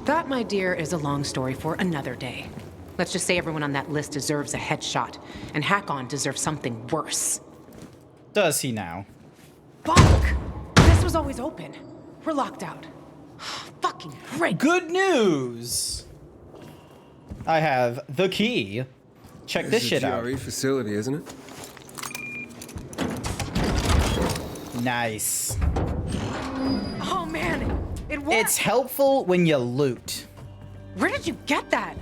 That, my dear, is a long story for another day. Let's just say everyone on that list deserves a headshot, and Hakon deserves something worse. Does he now? Fuck! This was always open. We're locked out. Fucking great. Good news! I have the key. Check this shit out. This is a GRE facility, isn't it? Nice. Oh man, it worked! It's helpful when you loot. Where did you get that?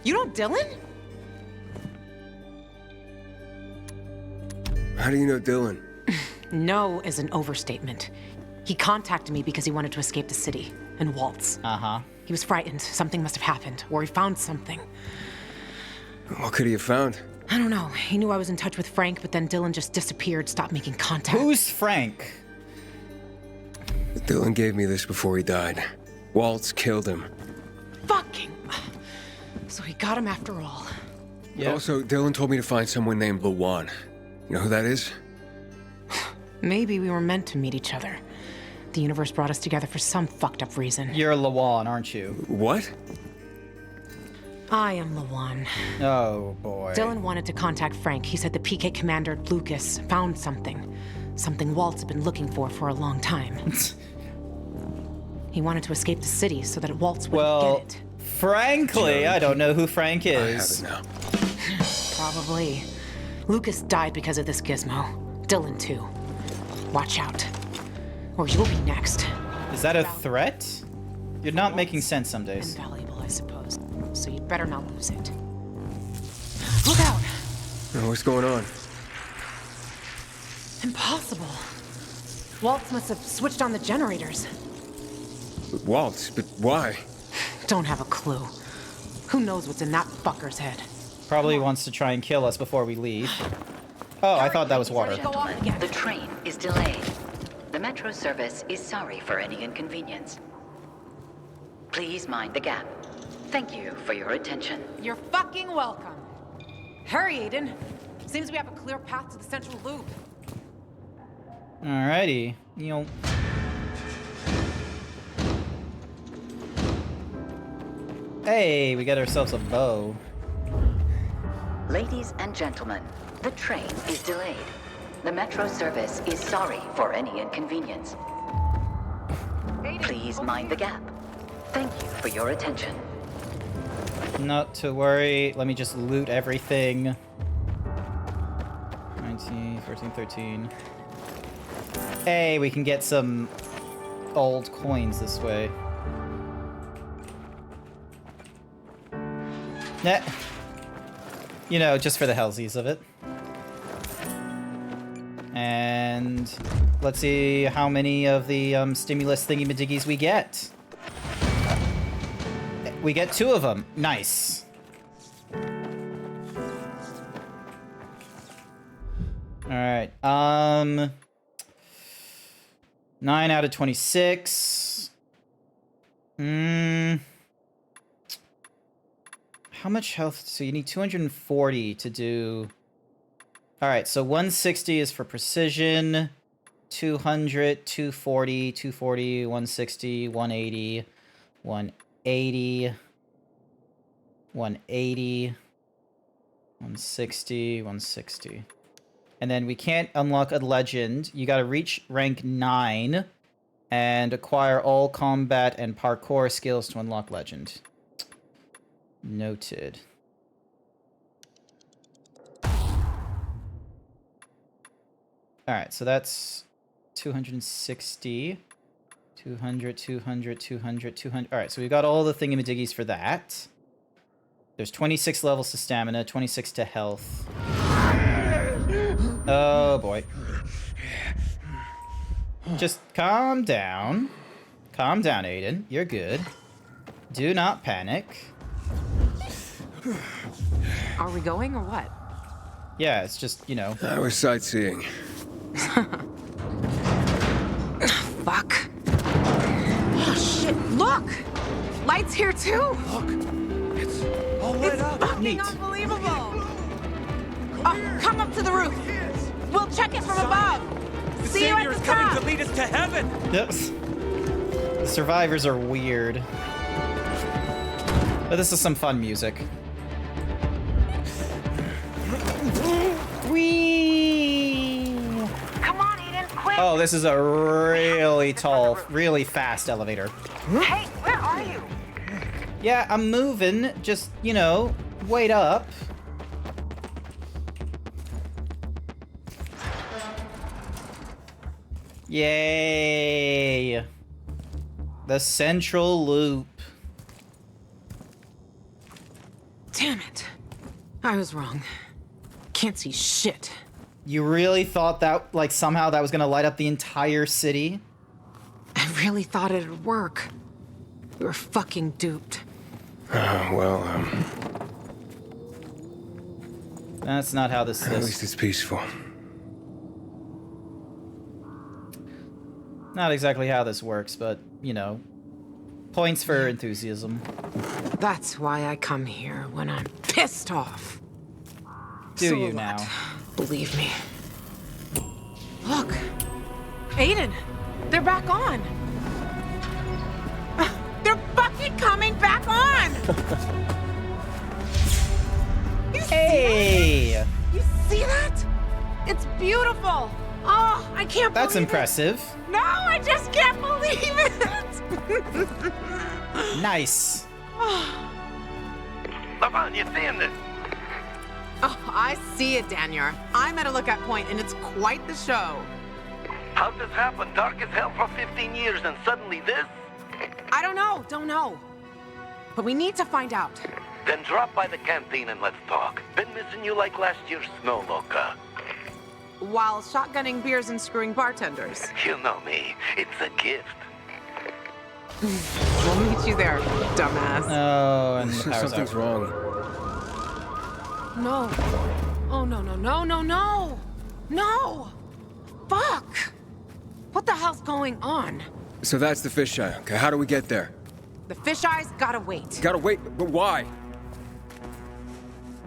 You know Dylan? How do you know Dylan? No is an overstatement. He contacted me because he wanted to escape the city and Waltz. Uh-huh. He was frightened. Something must have happened, or he found something. What could he have found? I don't know. He knew I was in touch with Frank, but then Dylan just disappeared, stopped making contact. Who's Frank? Dylan gave me this before he died. Waltz killed him. Fucking... So he got him after all. Yep. Also, Dylan told me to find someone named Lawan. You know who that is? Maybe we were meant to meet each other. The universe brought us together for some fucked up reason. You're Lawan, aren't you? What? I am Lawan. Oh, boy. Dylan wanted to contact Frank. He said the PK commander, Lucas, found something. Something Waltz had been looking for a long time. He wanted to escape the city so that Waltz wouldn't get it. Frankly, I don't know who Frank is. I have it now. Probably. Lucas died because of this gizmo. Dylan, too. Watch out. Or you'll be next. Is that a threat? You're not making sense some days. Invaluable, I suppose. So you'd better not lose it. Look out! What's going on? Impossible. Waltz must have switched on the generators. Waltz? But why? Don't have a clue. Who knows what's in that fucker's head? Probably wants to try and kill us before we leave. Oh, I thought that was water. Gentlemen, the train is delayed. The metro service is sorry for any inconvenience. Please mind the gap. Thank you for your attention. You're fucking welcome. Hurry, Aiden. Seems we have a clear path to the central loop. Alrighty. Hey, we got ourselves a bow. Ladies and gentlemen, the train is delayed. The metro service is sorry for any inconvenience. Please mind the gap. Thank you for your attention. Not to worry. Let me just loot everything. 19, 14, 13. Hey, we can get some old coins this way. Nah. You know, just for the hellsies of it. And let's see how many of the stimulus thingy-majiggies we get. We get 2 of them. Nice. Alright, 9 out of 26. How much health? So you need 240 to do... Alright, so 160 is for precision. 200, 240, 240, 160, 180, 180, 180, 160, 160. And then we can't unlock a legend. You gotta reach rank 9 and acquire all combat and parkour skills to unlock legend. Noted. Alright, so that's 260. 200, 200, 200, 200. Alright, so we've got all the thingamadiggies for that. There's 26 levels to stamina, 26 to health. Oh boy. Just calm down. Calm down, Aiden. You're good. Do not panic. Are we going or what? Yeah, it's just, you know. I was sightseeing. Fuck. Oh shit, look! Lights here too! Look, it's all lit up. Fucking Neat. unbelievable! Oh, come up to the roof. We'll check it from above. The See you at Savior's the coming top. to lead us to heaven. Yep. The survivors are weird. But this is some fun music. Whee! Come on, Aiden, quick! Oh, this is a really tall, really fast elevator. Hey, where are you? Yeah, I'm moving. Just, you know, wait up. Yay! The central loop. Damn it. I was wrong. Can't see shit. You really thought that, like, somehow that was gonna light up the entire city? I really thought it'd work. We were fucking duped. That's not how this is. At least it's peaceful. Not exactly how this works, but, you know, points for enthusiasm. That's why I come here when I'm pissed off. Do So you what? now? Believe me. Look, Aiden, they're back on. They're fucking coming back on. Hey! You see that? It's beautiful. Oh, I can't That's believe impressive. it. No, I just can't believe it. Nice. Lavon, you seeing this? Oh, I see it, Daniel. I'm at a lookout point, and it's quite the show. How'd this happen? Dark as hell for 15 years, and suddenly this? I don't know. But we need to find out. Then drop by the canteen and let's talk. Been missing you like last year's Snow Loca. While shotgunning beers and screwing bartenders. You know me. It's a gift. We'll meet you there, dumbass. Oh, and the power's Something's out. wrong. No. Oh, no. No! Fuck! What the hell's going on? So that's the fisheye. Okay, how do we get there? The fisheyes gotta wait. Gotta wait, but why?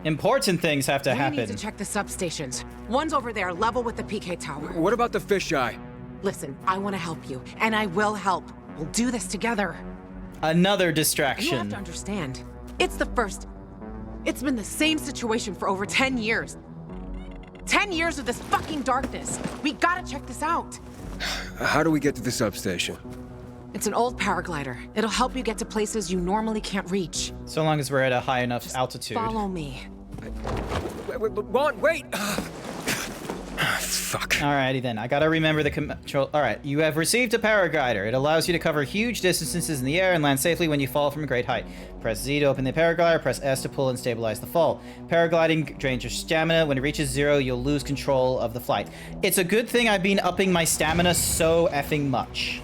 Important things have to happen. We need to check the substations. One's over there, level with the PK tower. What about the fisheye? Listen, I want to help you, and I will help. We'll do this together. Another distraction. You have to understand. It's the first. It's been the same situation for over 10 years. 10 years of this fucking darkness. We gotta check this out. How do we get to the substation? It's an old paraglider. It'll help you get to places you normally can't reach. So long as we're at a high enough altitude. Follow me. Wait! Fuck. Alrighty then, I gotta remember the control. Alright, you have received a paraglider. It allows you to cover huge distances in the air and land safely when you fall from a great height. Press Z to open the paraglider, press S to pull and stabilize the fall. Paragliding drains your stamina. When it reaches 0, you'll lose control of the flight. It's a good thing I've been upping my stamina so effing much.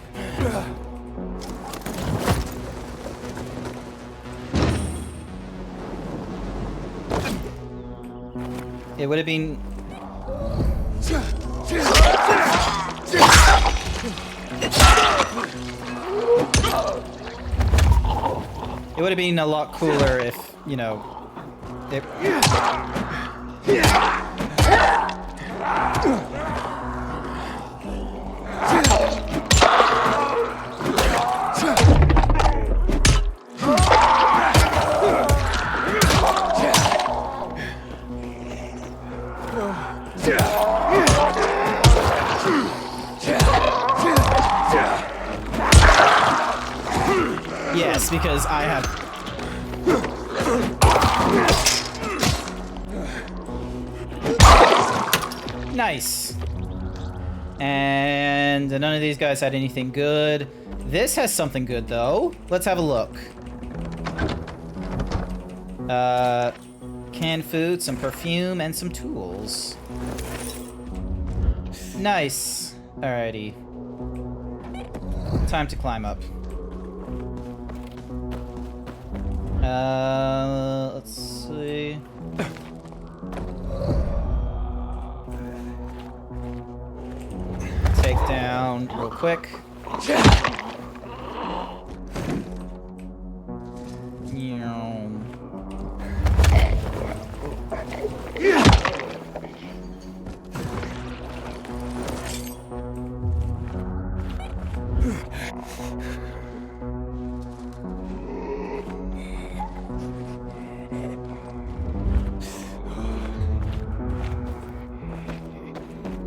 It would have been... It would have been a lot cooler if, you know, it... Yes, because I have... Nice. And none of these guys had anything good. This has something good, though. Let's have a look. Canned food, some perfume, and some tools. Nice. Alrighty. Time to climb up. Let's see. Take down real quick.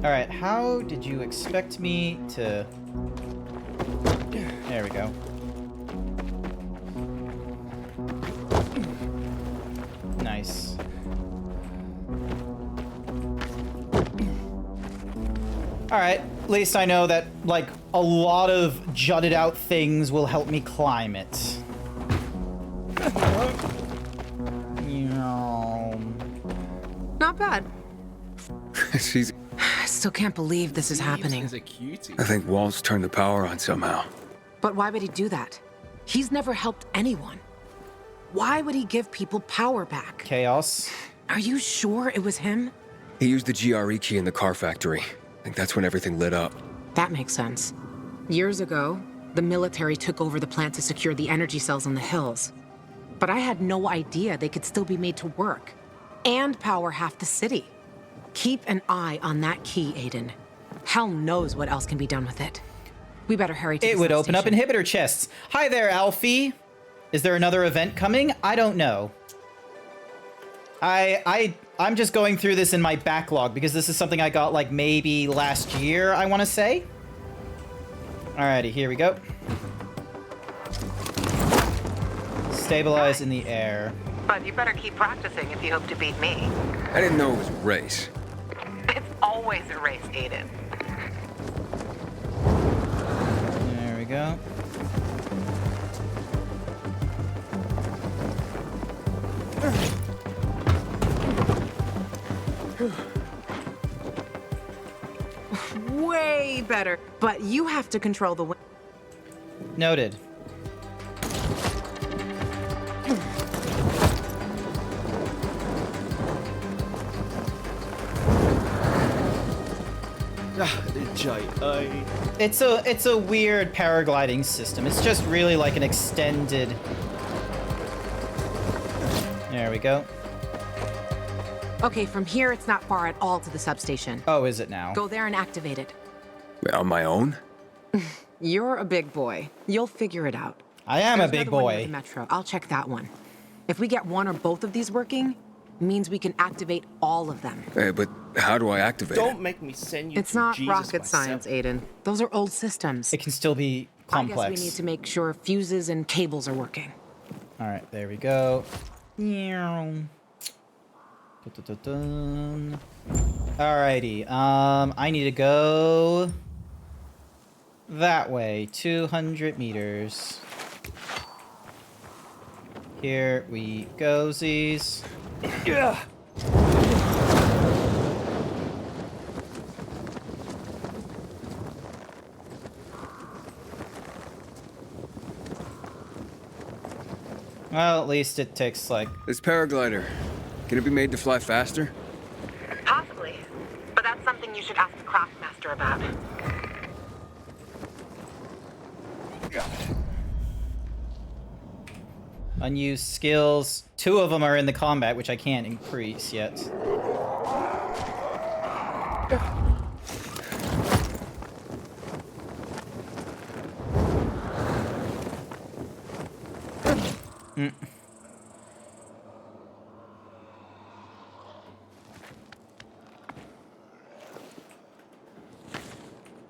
Alright, how did you expect me to... There we go. Nice. Alright, at least I know that, like, a lot of jutted out things will help me climb it. Not bad. She's... I still can't believe this is happening. I think Walt's turned the power on somehow. But why would he do that? He's never helped anyone. Why would he give people power back? Chaos. Are you sure it was him? He used the GRE key in the car factory. I think that's when everything lit up. That makes sense. Years ago, the military took over the plant to secure the energy cells in the hills. But I had no idea they could still be made to work and power half the city. Keep an eye on that key, Aiden. Hell knows what else can be done with it. We better hurry to the It would open up substation. inhibitor chests. Hi there, Alfie. Is there another event coming? I don't know. I'm just going through this in my backlog because this is something I got like maybe last year, I want to say. Alrighty, here we go. Stabilize in the air. But you better keep practicing if you hope to beat me. I didn't know it was a race. It's always a race, Aiden. There we go. Way better. But you have to control the wind. Noted. It's a weird paragliding system. It's just really like an extended... There we go. Okay, from here it's not far at all to the substation. Oh, is it now? Go there and activate it. On my own? You're a big boy. You'll figure it out. I am There's a big another one near boy. the metro. I'll check that one. If we get one or both of these working, means we can activate all of them. Hey, but how do I activate it? Don't make me send you It's to not Jesus rocket myself. science, Aiden. Those are old systems. It can still be complex. I guess we need to make sure fuses and cables are working. All right, there we go. Alrighty, I need to go that way, 200 meters. Here we go, Z's. Yeah. Well, at least it takes like... This paraglider, can it be made to fly faster? Possibly. But that's something you should ask the craftmaster about. Unused skills. 2 of them are in the combat, which I can't increase yet.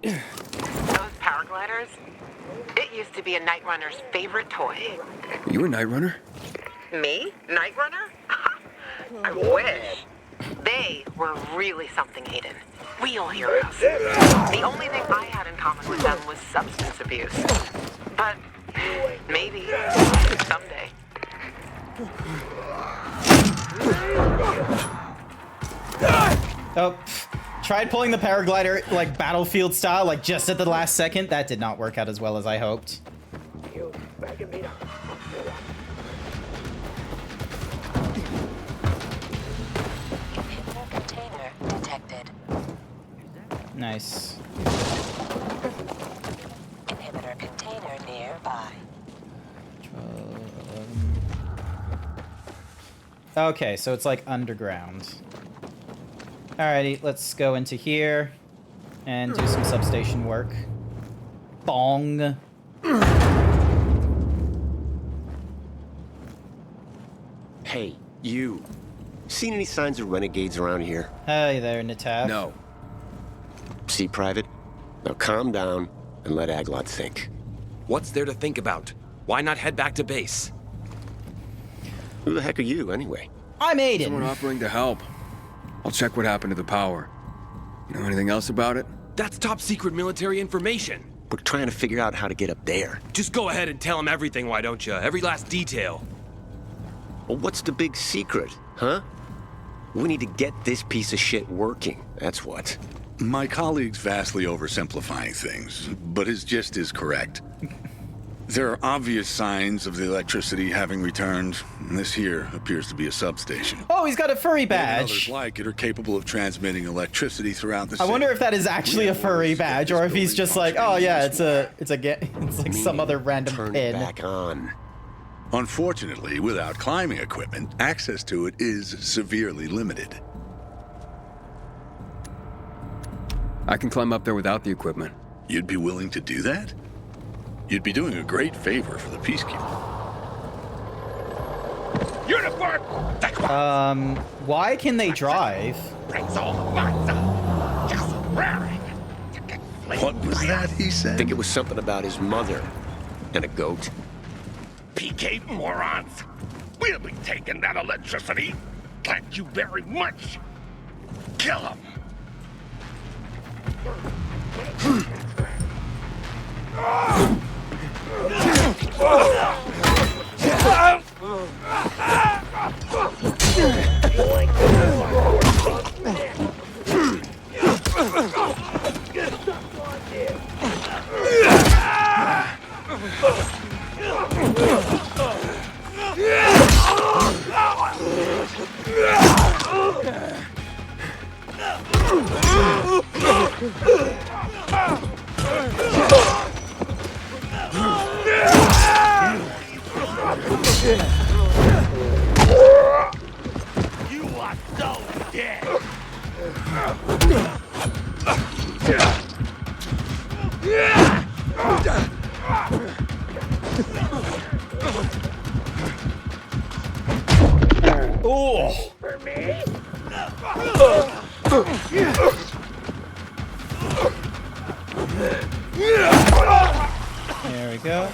Those paragliders? It used to be a Night Runner's favorite toy. You a Night Runner? Me? Night Runner? I wish. They were really something, Aiden. Real heroes. The only thing I had in common with them was substance abuse. But maybe someday. Oh, tried pulling the paraglider like battlefield style, like just at the last second. That did not work out as well as I hoped. Container detected. Nice. Inhibitor container nearby. Okay, so it's like underground. Alrighty, let's go into here and do some substation work. Bong. Hey, you. Seen any signs of renegades around here? Hey there, Nataf. No. See, Private? Now calm down and let Aglot think. What's there to think about? Why not head back to base? Who the heck are you, anyway? I'm Aiden. Someone offering to help. I'll check what happened to the power. You know anything else about it? That's top secret military information. We're trying to figure out how to get up there. Just go ahead and tell him everything, why don't you? Every last detail. Well, what's the big secret, huh? We need to get this piece of shit working, that's what. My colleague's vastly oversimplifying things, but his gist is correct. There are obvious signs of the electricity having returned, and this here appears to be a substation. Oh, he's got a furry And badge. others like it are capable of transmitting electricity throughout the I city. wonder if that is actually a furry badge, or if he's just like, oh yeah, it's like some other random Turn pin. it back on. Unfortunately, without climbing equipment, access to it is severely limited. I can climb up there without the equipment. You'd be willing to do that? You'd be doing a great favor for the Peacekeeper. Uniform! Why can they drive? What was that he said? I think it was something about his mother and a goat. PK morons! We'll be taking that electricity. Thank you very much. Kill him. There we go.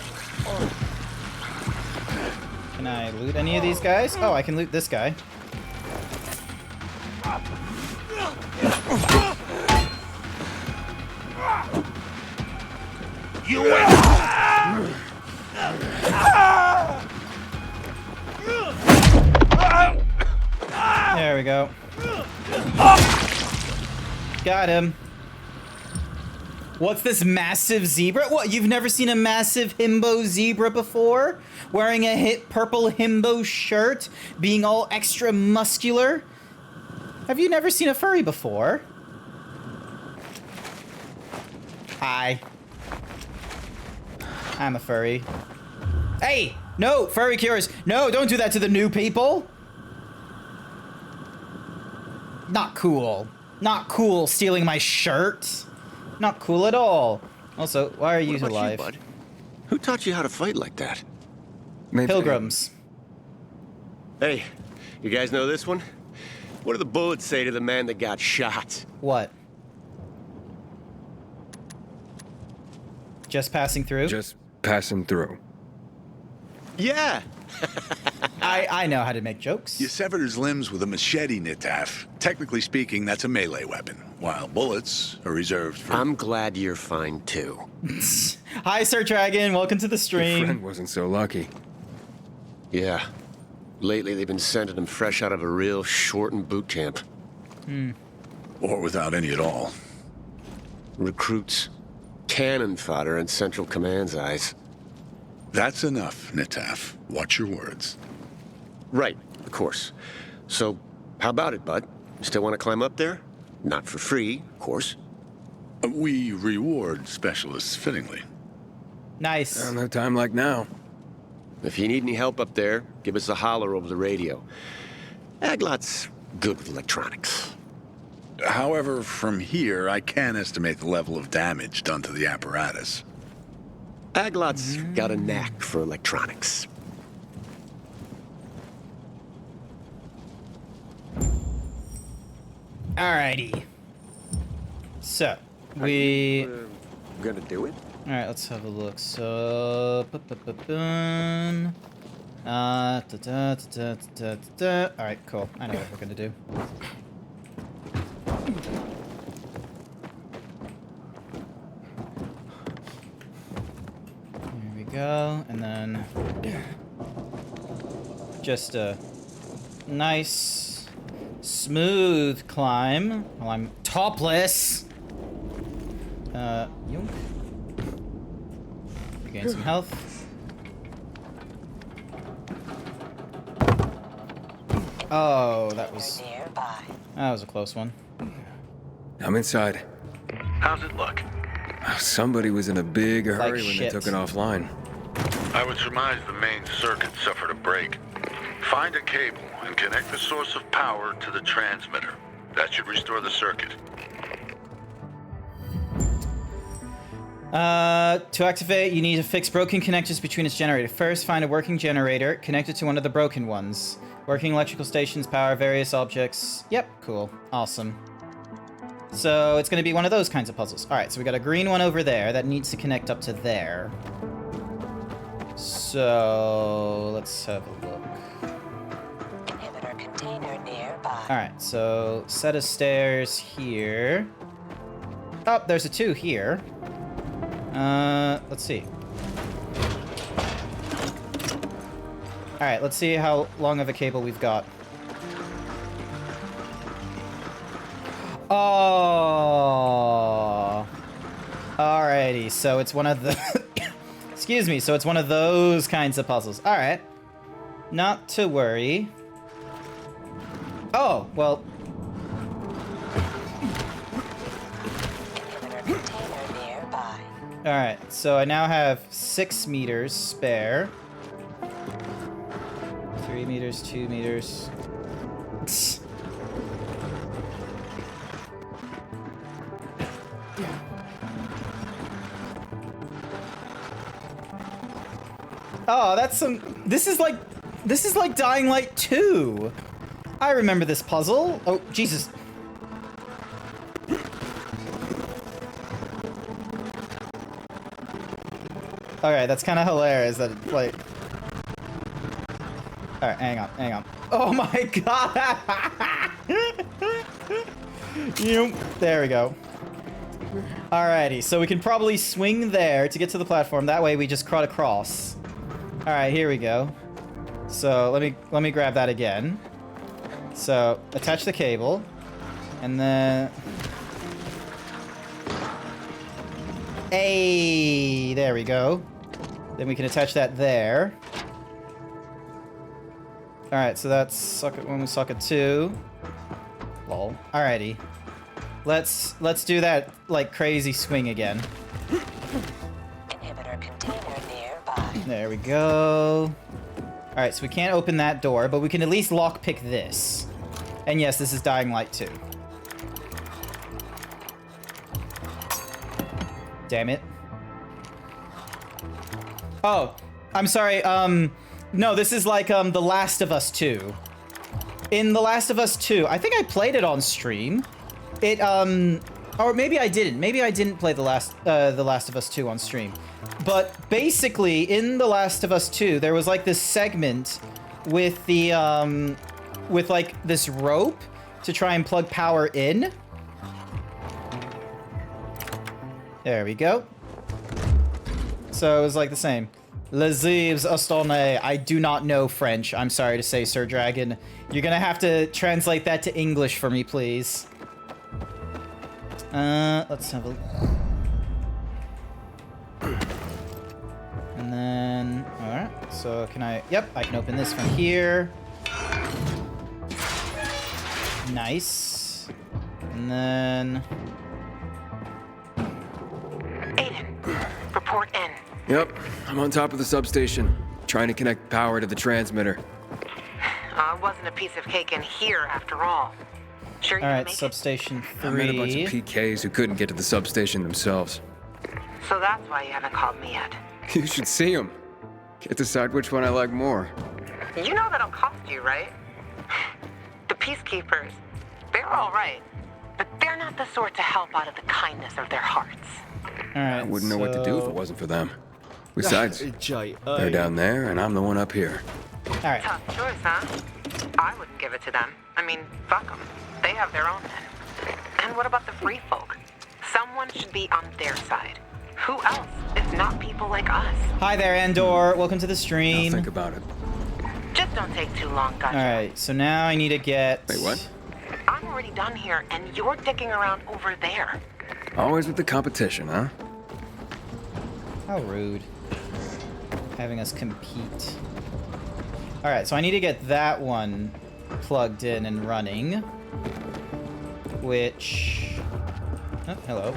Can I loot any of these guys? Oh, I can loot this guy. You win! There we go. Got him. What's this massive zebra? What, you've never seen a massive himbo zebra before? Wearing a purple himbo shirt? Being all extra muscular? Have you never seen a furry before? Hi. I'm a furry. Hey! No! Furry cures! No, don't do that to the new people! Not cool. Not cool stealing my shirt. Not cool at all. Also, why are you What about alive? You, bud? Who taught you how to fight like that? Pilgrims. Hey, you guys know this one? What do the bullets say to the man that got shot? What? Just passing through? Just passing through. Yeah. I know how to make jokes. You severed his limbs with a machete, Nitaf. Technically speaking, that's a melee weapon, while bullets are reserved for... I'm glad you're fine, too. Hi, Sir Dragon. Welcome to the stream. Your friend wasn't so lucky. Yeah. Lately, they've been sending him fresh out of a real shortened boot camp. Or without any at all. Recruits. Cannon fodder in Central Command's eyes. That's enough, Nitaf. Watch your words. Right, of course. So, how about it, bud? Still want to climb up there? Not for free, of course. We reward specialists fittingly. Nice. No time like now. If you need any help up there, give us a holler over the radio. Aglot's good with electronics. However, from here, I can estimate the level of damage done to the apparatus. Aglot's got a knack for electronics. Alrighty. So, we... gonna do it? Alright, let's have a look. So... Alright, cool. I know what we're gonna do. There we go, and then... just a nice, smooth climb while I'm topless. Yoink. Regain some health. Oh, that was a close one. I'm inside. How's it look? Somebody was in a big hurry when they shit. took it offline. I would surmise the main circuit suffered a break. Find a cable and connect the source of power to the transmitter. That should restore the circuit. To activate, you need to fix broken connectors between its generator. First, find a working generator, connect it to one of the broken ones. Working electrical stations power various objects. Yep, cool. Awesome. So it's going to be one of those kinds of puzzles. All right, so we got a green one over there that needs to connect up to there. So let's have a look. Inhibitor container nearby. All right, so set of stairs here. Oh, there's a 2 here. Let's see. All right, let's see how long of a cable we've got. Oh. Alrighty, so it's one of the... Excuse me, so it's one of those kinds of puzzles. All right. Not to worry. Oh, well... Alright, so I now have 6 meters spare. 3 meters, 2 meters. Oh, that's some... This is like Dying Light 2. I remember this puzzle. Oh, Jesus. Alright, that's kind of hilarious that it's like... Alright, hang on. Oh my god! There we go. Alrighty, so we can probably swing there to get to the platform. That way we just cut across. Alright, here we go. So let me grab that again. So attach the cable. And then... Hey, there we go. Then we can attach that there. Alright, so that's socket 1 with socket 2. Lol. Alrighty. Let's do that like crazy swing again. Inhibitor container nearby. There we go. Alright, so we can't open that door, but we can at least lockpick this. And yes, this is Dying Light 2. Damn it. Oh, I'm sorry. No, this is like The Last of Us 2. In The Last of Us 2, I think I played it on stream. It or maybe I didn't. Maybe I didn't play The Last of Us 2 on stream. But basically, in The Last of Us 2, there was like this segment with the with like this rope to try and plug power in. There we go. So it was like the same. GrantZeebs astonné. I do not know French. I'm sorry to say, Sir Dragon. You're gonna have to translate that to English for me, please. Let's have a... And then... Alright, so can I... Yep, I can open this from here. Nice. And then... Aiden, report in. Yep, I'm on top of the substation, trying to connect power to the transmitter. It wasn't a piece of cake in here after all. Sure you Alright, can make substation 3. I met a bunch of PKs who couldn't get to the substation themselves. it? So that's why you haven't called me yet. You should see them. Can't decide which one I like more. You know that'll cost you, right? The Peacekeepers, they're all right, but they're not the sort to help out of the kindness of their hearts. Alright, I wouldn't know what to do if it wasn't for them. Besides, they're down there and I'm the one up here. Alright. Tough choice, huh? I wouldn't give it to them. I mean, fuck them. They have their own men. And what about the free folk? Someone should be on their side. Who else, if not people like us? Hi there, Andor. Welcome to the stream. I'll think about it. Just don't take too long, gotcha. Alright, so now I need to get... Wait, what? I'm already done here, and you're dicking around over there. Always with the competition, huh? How rude. Having us compete. Alright, so I need to get that one plugged in and running. Which... Oh, hello.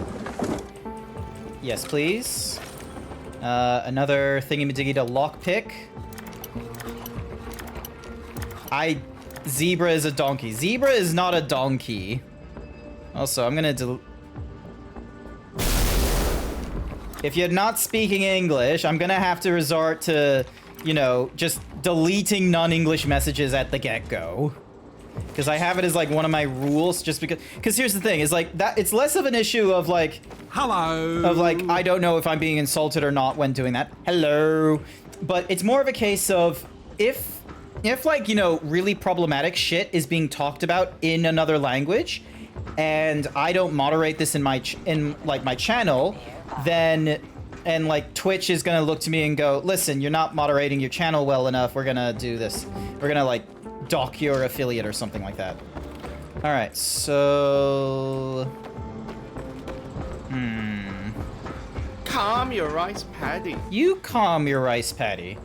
Yes, please. Another thingy-majiggy to lockpick. Zebra is a donkey. Zebra is not a donkey. Also, I'm gonna if you're not speaking English, I'm gonna have to resort to, you know, just deleting non-English messages at the get-go. Because I have it as like one of my rules, just because here's the thing, is like that it's less of an issue of like hello, of like I don't know if I'm being insulted or not when doing that. Hello. But it's more of a case of if like, you know, really problematic shit is being talked about in another language and I don't moderate this in my channel, then and like Twitch is gonna look to me and go, listen, you're not moderating your channel well enough, we're gonna do this, we're gonna like dock your affiliate or something like that. All right, so Calm your rice paddy. You calm your rice paddy.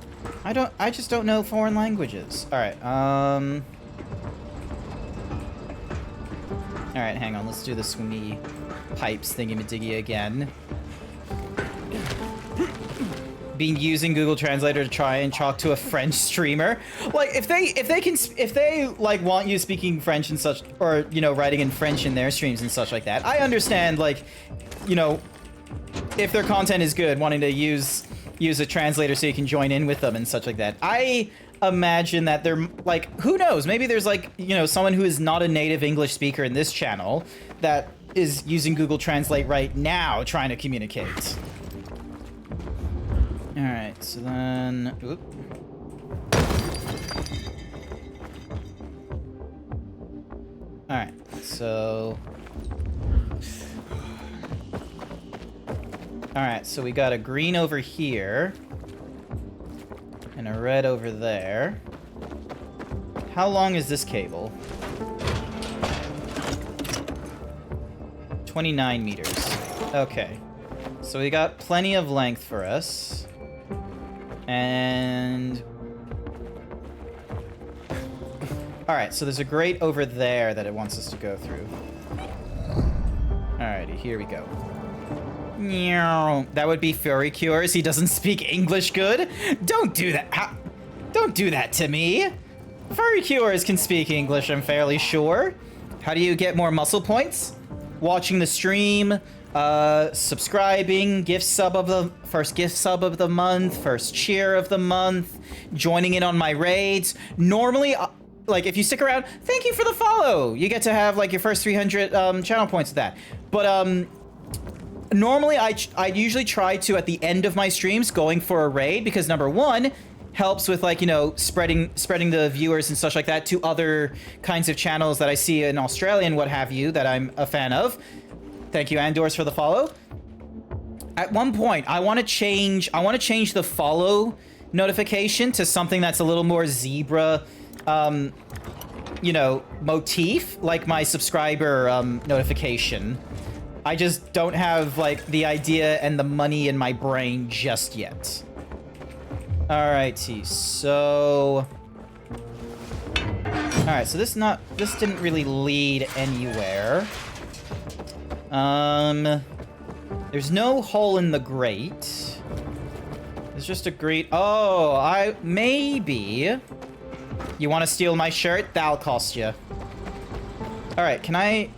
I just don't know foreign languages. All right, all right, hang on, let's do the swingy pipes thingy-majiggy again. Been using Google Translator to try and talk to a French streamer. Like, if they like want you speaking French and such, or, you know, writing in French in their streams and such like that, I understand, like, you know, if their content is good, wanting to use a translator so you can join in with them and such like that. I imagine that they're, like, who knows? Maybe there's, like, you know, someone who is not a native English speaker in this channel that is using Google Translate right now trying to communicate. Alright, so then... Oop. Alright, so... Alright, so we got a green over here. And a red over there. How long is this cable? 29 meters. Okay. So we got plenty of length for us. And... Alright, so there's a grate over there that it wants us to go through. Alrighty, here we go. That would be Fury Cures. He doesn't speak English good. Don't do that. Don't do that to me. Furry Cures can speak English, I'm fairly sure. How do you get more muscle points? Watching the stream, subscribing, first gift sub of the month, first cheer of the month, joining in on my raids. Normally, like, if you stick around, thank you for the follow. You get to have, like, your first 300 channel points with that. But, normally, I usually try to, at the end of my streams, going for a raid, because number one, helps with, like, you know, spreading the viewers and such like that to other kinds of channels that I see in Australia and what have you that I'm a fan of. Thank you, Andors, for the follow. At one point, I want to change the follow notification to something that's a little more zebra, you know, motif, like my subscriber notification. I just don't have, like, the idea and the money in my brain just yet. Alrighty, so... Alright, so this didn't really lead anywhere. There's no hole in the grate. There's just a grate. Oh, maybe... You want to steal my shirt? That'll cost you. Alright, can I...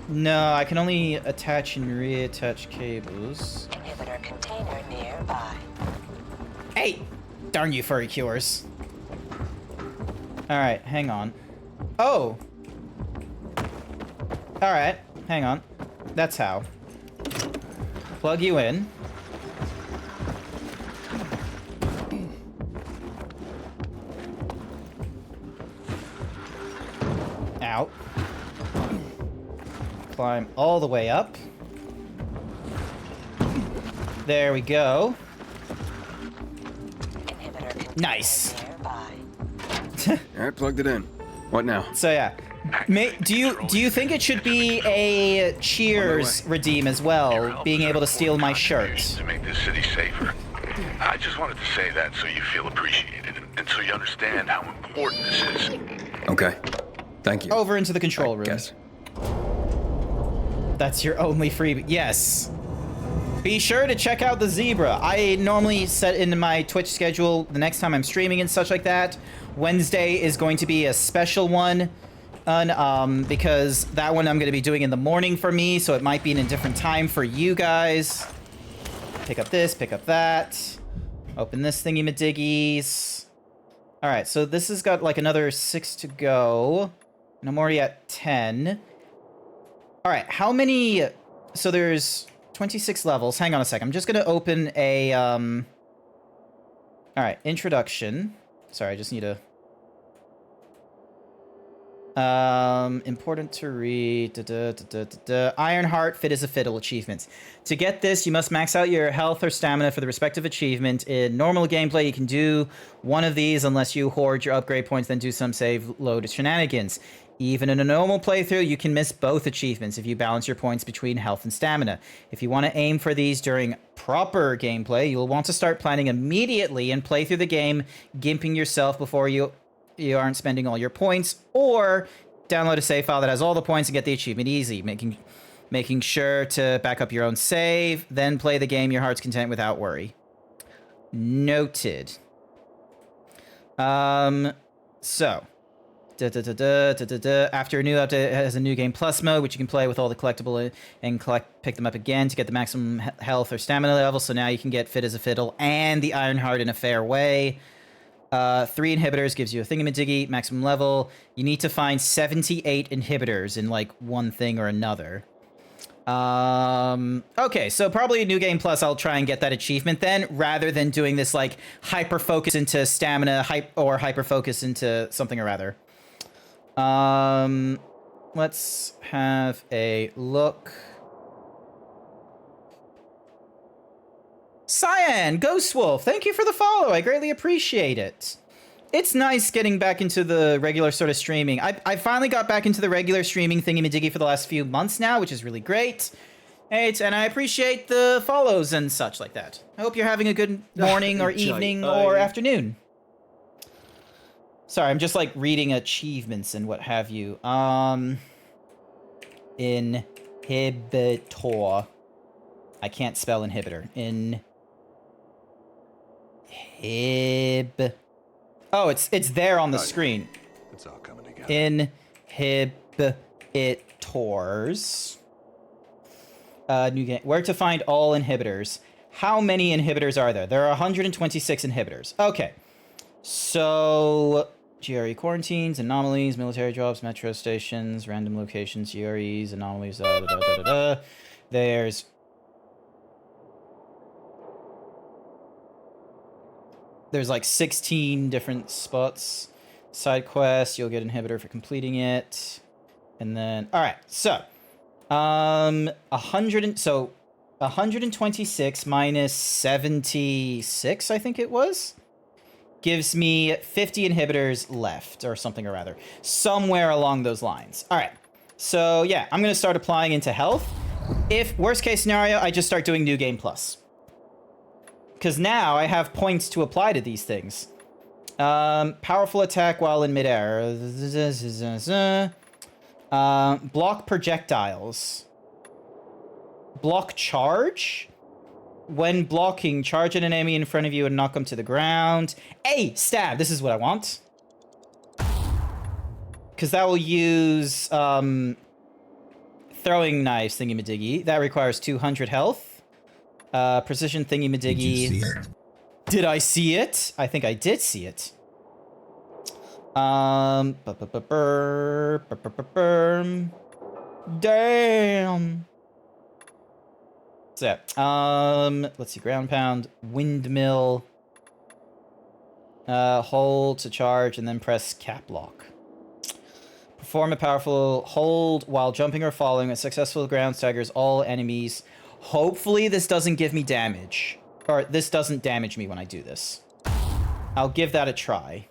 No, I can only attach and reattach cables. Inhibitor container nearby. Hey! Darn you, Furry Cures. Alright, hang on. Oh! Alright, hang on. That's how. Plug you in. Out. Climb all the way up. There we go. Nice. Alright, plugged it in. What now? So yeah. Do you think it should be a cheers redeem as well, being able to steal my shirt? To make this city safer. I just wanted to say that so you feel appreciated and so you understand how important this is. Okay. Thank you. Over into the control room. Guess. That's your only freebie. Yes. Be sure to check out the zebra. I normally set in my Twitch schedule the next time I'm streaming and such like that. Wednesday is going to be a special one. Because that one I'm going to be doing in the morning for me, so it might be in a different time for you guys. Pick up this, pick up that. Open this thingy-madiggies. Alright, so this has got like another 6 to go. And I'm already at 10. Alright, how many... So there's 26 levels. Hang on a sec. I'm just going to open a... Alright, introduction. Sorry, I just need a... Important to read. Ironheart, fit as a fiddle achievements. To get this, you must max out your health or stamina for the respective achievement. In normal gameplay, you can do one of these unless you hoard your upgrade points, then do some save load shenanigans. Even in a normal playthrough, you can miss both achievements if you balance your points between health and stamina. If you want to aim for these during proper gameplay, you'll want to start planning immediately and play through the game, gimping yourself before you aren't spending all your points, or download a save file that has all the points and get the achievement easy, making sure to back up your own save, then play the game your heart's content without worry. Noted. So, after a new update, it has a new game plus mode, which you can play with all the collectible and pick them up again to get the maximum health or stamina level. So now you can get fit as a fiddle and the Ironheart in a fair way. 3 inhibitors gives you a thingamadiggy, maximum level. You need to find 78 inhibitors in, like, one thing or another. Okay, so probably a New Game Plus, I'll try and get that achievement then, rather than doing this, like, hyper-focus into stamina, or hyper-focus into something or other. Let's have a look. Cyan, Ghost Wolf, thank you for the follow. I greatly appreciate it. It's nice getting back into the regular sort of streaming. I finally got back into the regular streaming thingy-majiggy for the last few months now, which is really great. And I appreciate the follows and such like that. I hope you're having a good morning or evening or afternoon. Sorry, I'm just like reading achievements and what have you. Inhibitor. I can't spell inhibitor. Oh, it's there on the screen. It's all coming together. Inhibitors. New game. Where to find all inhibitors? How many inhibitors are there? There are 126 inhibitors. Okay. So, GRE quarantines, anomalies, military jobs, metro stations, random locations, GREs, anomalies, There's like 16 different spots. Side quest, you'll get inhibitor for completing it. And then, all right, so 126 minus 76, I think it was, gives me 50 inhibitors left, or something or rather, somewhere along those lines. All right, so yeah, I'm gonna start applying into health. If worst case scenario, I just start doing New Game Plus, because now I have points to apply to these things. Powerful attack while in midair. Block projectiles. Block charge. When blocking, charge an enemy in front of you and knock them to the ground. Hey, stab. This is what I want. Because that will use throwing knives thingy-majiggy. That requires 200 health. Precision thingy-majiggy. Did you see it? Did I see it? I think I did see it. Damn. What's that? Let's see. Ground pound, windmill. Hold to charge and then press cap lock. Perform a powerful hold while jumping or falling. A successful ground staggers all enemies. Hopefully this doesn't give me damage. Or this doesn't damage me when I do this. I'll give that a try.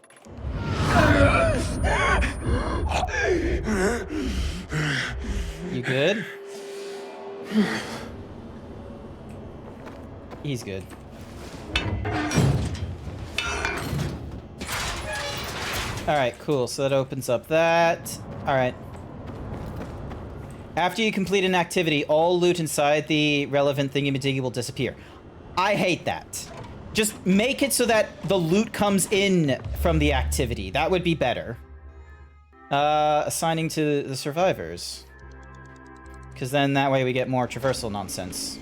You good? He's good. Alright, cool. So that opens up that. Alright. After you complete an activity, all loot inside the relevant thingy-majiggy will disappear. I hate that. Just make it so that the loot comes in from the activity. That would be better. Assigning to the survivors. Because then that way we get more traversal nonsense.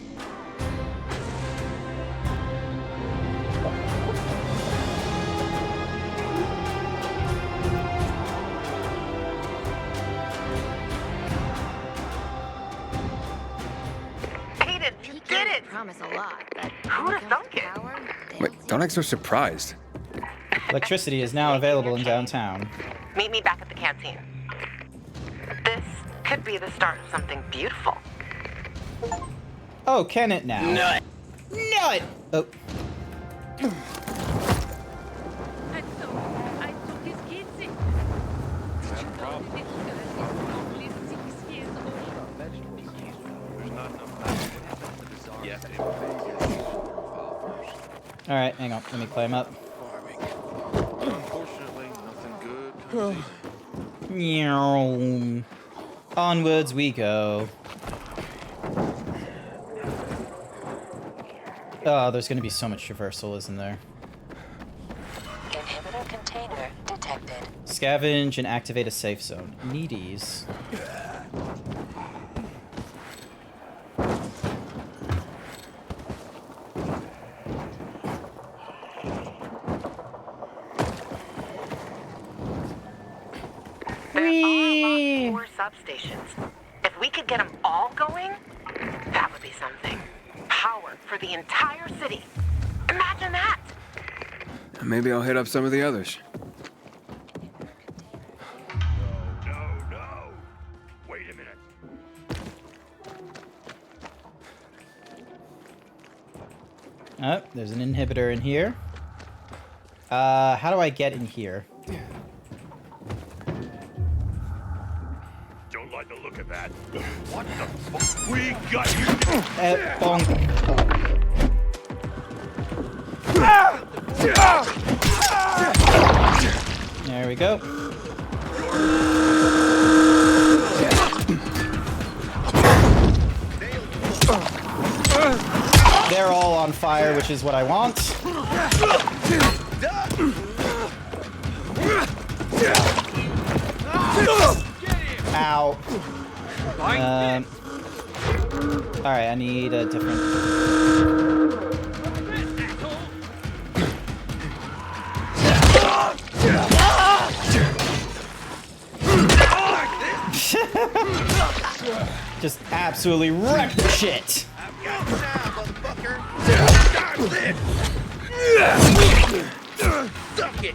Promise a lot, but who'd have thunk it? Wait, don't act so surprised. Electricity is now available in downtown. Meet me back at the canteen. This could be the start of something beautiful. Oh, can it now? Nut! Nut! Oh. Alright, hang on. Let me climb up. Unfortunately, nothing good. Onwards we go. Oh, there's gonna be so much traversal, isn't there? Inhibitor container detected. Scavenge and activate a safe zone. Needies. There are a lot more substations. If we could get them all going, for the entire city. Imagine that! Maybe I'll hit up some of the others. No. Wait a minute. Oh, there's an inhibitor in here. How do I get in here? Don't like the look of that. What the fuck? We got you. Bonk. There we go. They're all on fire, which is what I want. Ow. Alright, I need a different... Just absolutely wreck the shit. Suck it.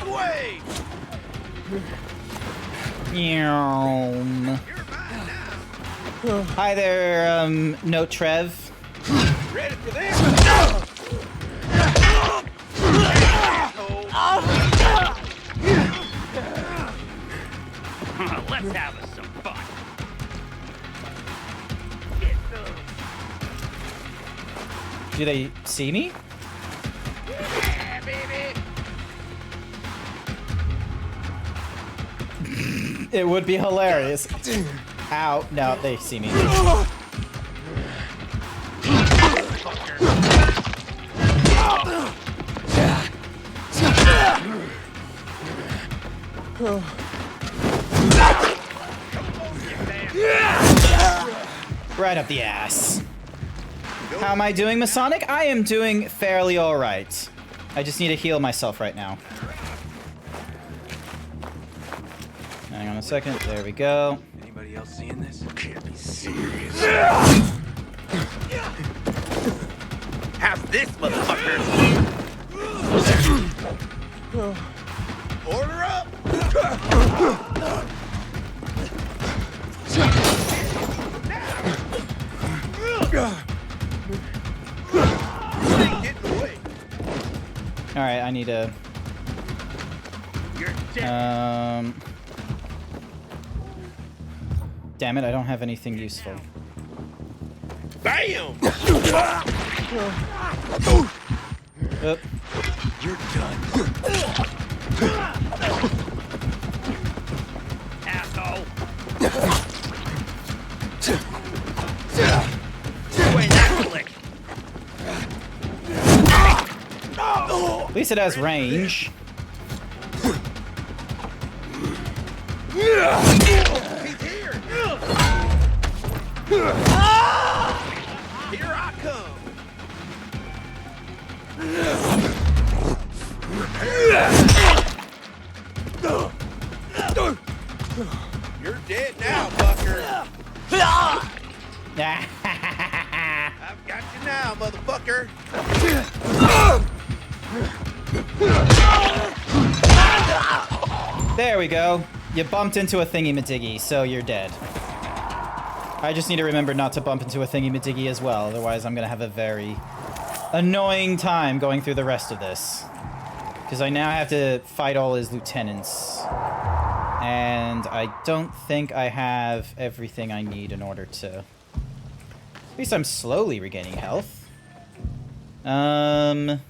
Way. Hi there, no Trev. Ready for this? Let's have us some fun. Do they see me? Yeah, baby. It would be hilarious. Ow. No, they see me. Right up the ass. How am I doing, Masonic? I am doing fairly alright. I just need to heal myself right now. Hang on a second. There we go. Anybody else seeing this? Can't be serious. Have this, motherfucker. Order up. Alright, I need to... Damn it, I don't have anything useful. Bam! Oop. You're done. Asshole. Wait, that click. At least it has range. He's here. Here I come. You're dead now, fucker. I've got you now, motherfucker. There we go. You bumped into a thingy-majiggy, so you're dead. I just need to remember not to bump into a thingy-majiggy as well, otherwise I'm gonna have a very annoying time going through the rest of this. Because I now have to fight all his lieutenants. And I don't think I have everything I need in order to... At least I'm slowly regaining health. Alright,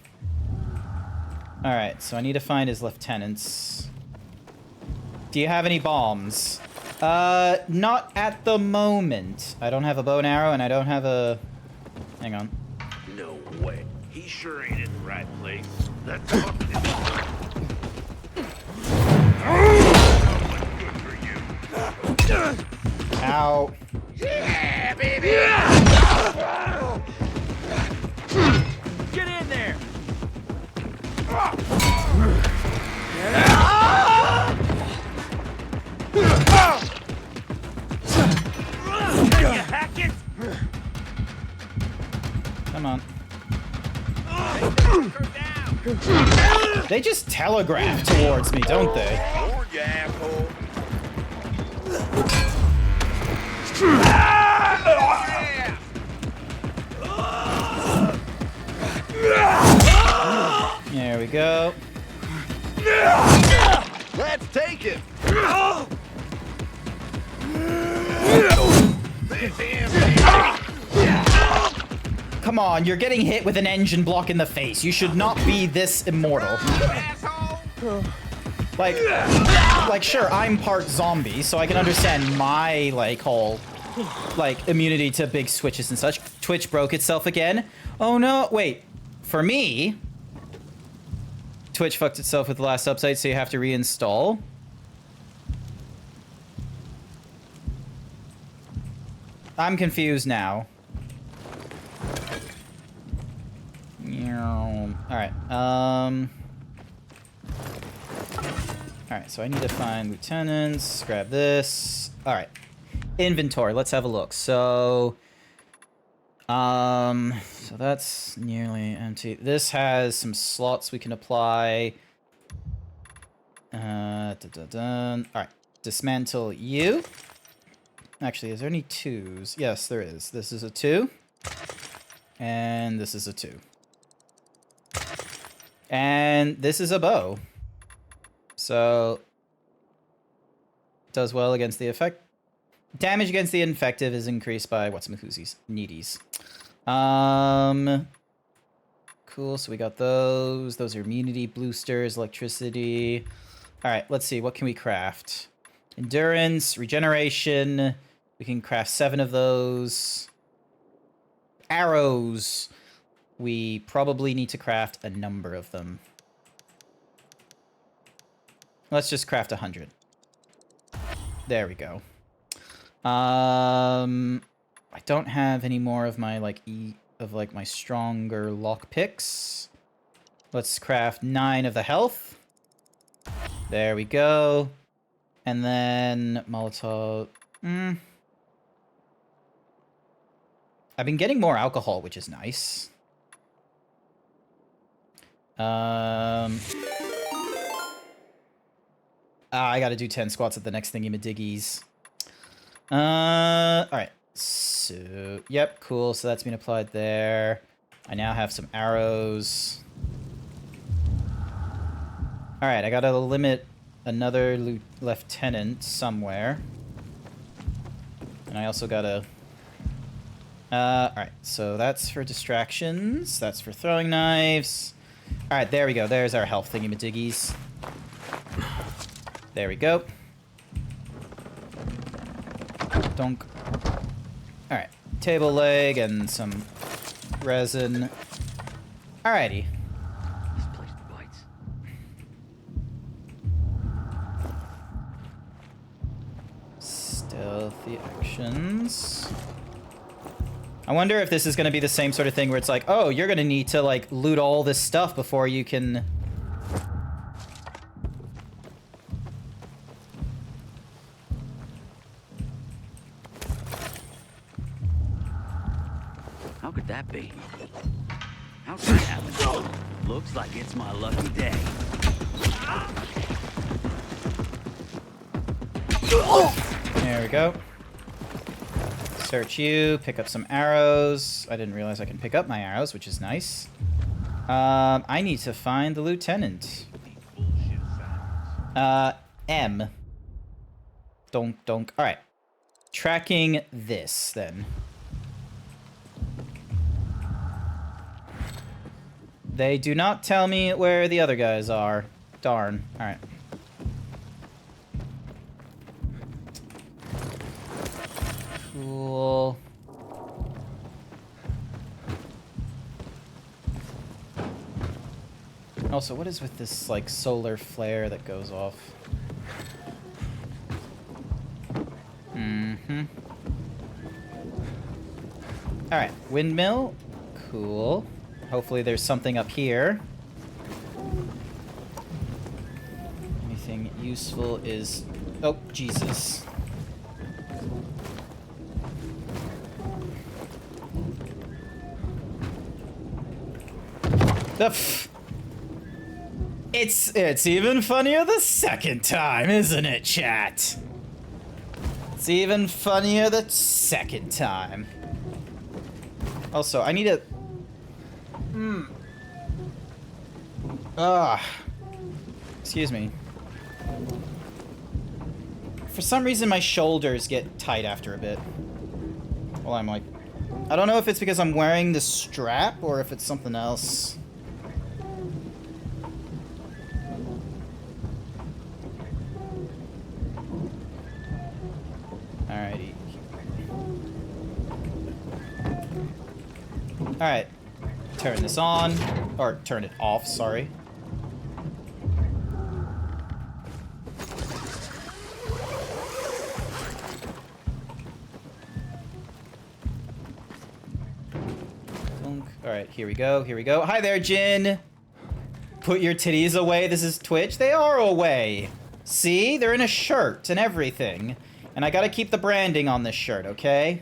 so I need to find his lieutenants. Do you have any bombs? Not at the moment. I don't have a bow and arrow, and I don't have a... Hang on. No way. He sure ain't in the right place. That's fucking Ow. Yeah, baby. Get in there. They just telegraph towards me, don't they? Lord, you asshole. There we go. Let's take it. Come on, you're getting hit with an engine block in the face. You should not be this immortal. Like, sure, I'm part zombie, so I can understand my, like, whole, like, immunity to big switches and such. Twitch broke itself again. Oh, no. Wait. For me, Twitch fucked itself with the last update, so you have to reinstall. I'm confused now. Alright, Alright, so I need to find lieutenants, grab this. Alright. Inventory, let's have a look. So that's nearly empty. This has some slots we can apply. Alright, dismantle you. Actually, is there any 2s? Yes, there is. This is a 2. And this is a 2. And this is a bow. So, does well against the effect. Damage against the infective is increased by what's-my-whoosies? Needies. Cool, so we got those. Those are immunity boosters, electricity. Alright, let's see. What can we craft? Endurance, regeneration. We can craft 7 of those. Arrows. We probably need to craft a number of them. Let's just craft 100. There we go. I don't have any more of my my stronger lockpicks. Let's craft 9 of the health. There we go. And then Molotov. I've been getting more alcohol, which is nice. I gotta do 10 squats at the next thingy-madiggies. Alright. So, yep, cool. So that's been applied there. I now have some arrows. Alright, I gotta limit another lieutenant somewhere. And I also gotta... alright, so that's for distractions. That's for throwing knives. Alright, there we go. There's our health thingy-madiggies. There we go. Donk. Alright, table leg and some resin. Alrighty. This place bites. Stealthy actions. I wonder if this is going to be the same sort of thing where it's like, oh, you're going to need to, like, loot all this stuff before you can... How could that be? How could that happen? Looks like it's my lucky day. There we go. Search you, pick up some arrows. I didn't realize I can pick up my arrows, which is nice. I need to find the lieutenant. M. Donk, donk. Alright. Tracking this, then. They do not tell me where the other guys are. Darn. Alright. Cool. Also, what is with this, like, solar flare that goes off? Alright, windmill. Cool. Hopefully there's something up here. Anything useful is... Oh, Jesus. It's even funnier the second time, isn't it, chat? It's even funnier the second time. Also, I need a... Excuse me. For some reason, my shoulders get tight after a bit. Well, I'm like... I don't know if it's because I'm wearing the strap or if it's something else. Alrighty. Alright. Turn this on. Or turn it off, sorry. Alright, here we go, here we go. Hi there, Jin! Put your titties away, this is Twitch. They are away! See? They're in a shirt and everything. And I gotta keep the branding on this shirt, okay?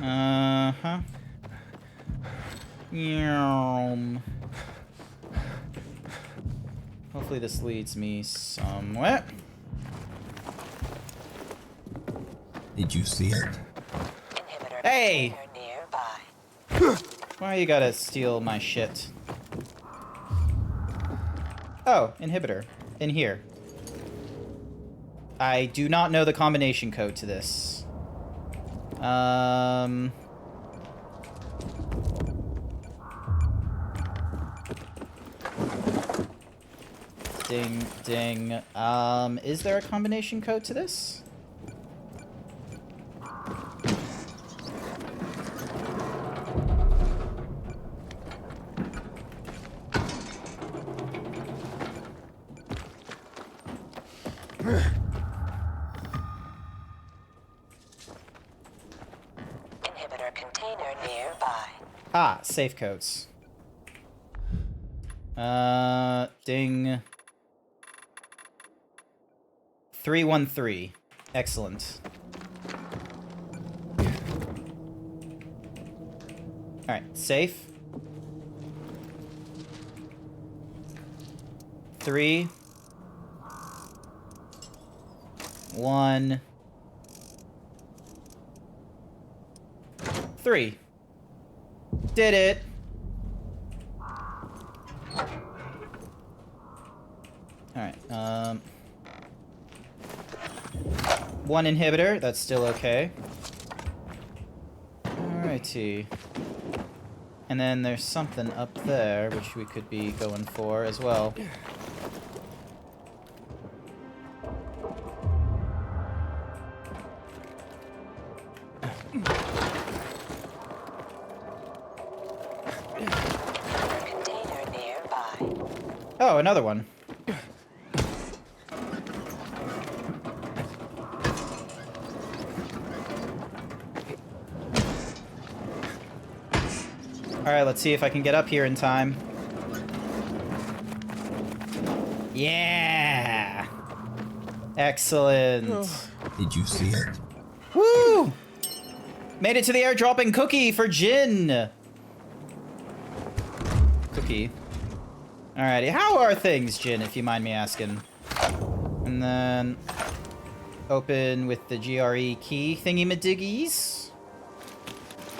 Uh-huh. Hopefully this leads me somewhere. Did you see it? Hey! Why you gotta steal my shit? Oh, inhibitor. In here. I do not know the combination code to this. Ding, ding. Is there a combination code to this? Inhibitor container nearby. Ah, safe codes. Ding. 313. Excellent. Alright, safe. 3 1 3. Did it. Alright, one inhibitor, that's still okay. Alrighty. And then there's something up there, which we could be going for as well. Container nearby. Oh, another one. Alright, let's see if I can get up here in time. Yeah! Excellent. Did you see it? Woo! Made it to the airdropping cookie for Jin! Cookie. Alrighty, how are things, Jin, if you mind me asking? And then... open with the GRE key thingy-madiggies.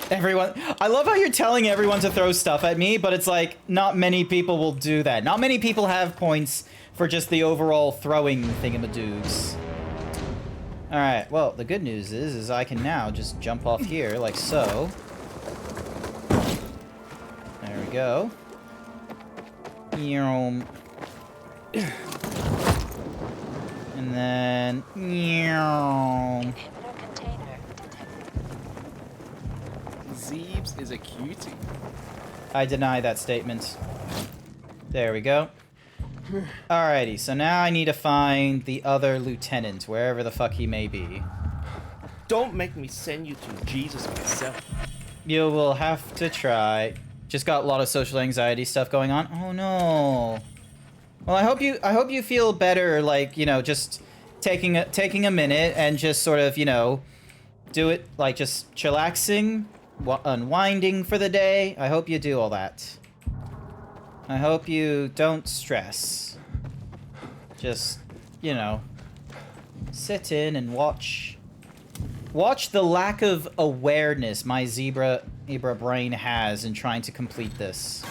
Everyone, I love how you're telling everyone to throw stuff at me, but it's like, not many people will do that. Not many people have points for just the overall throwing thingamadoogs. Alright, well, the good news is I can now just jump off here, like so. There we go. And then... Zeebs is a cutie. I deny that statement. There we go. Alrighty, so now I need to find the other lieutenant, wherever the fuck he may be. Don't make me send you to Jesus myself. You will have to try. Just got a lot of social anxiety stuff going on. Oh no. Well, I hope you feel better, like, you know, just taking a minute and just sort of, you know, do it, like, just chillaxing, unwinding for the day. I hope you do all that. I hope you don't stress. Just, you know, sit in and watch. Watch the lack of awareness my zebra brain has in trying to complete this.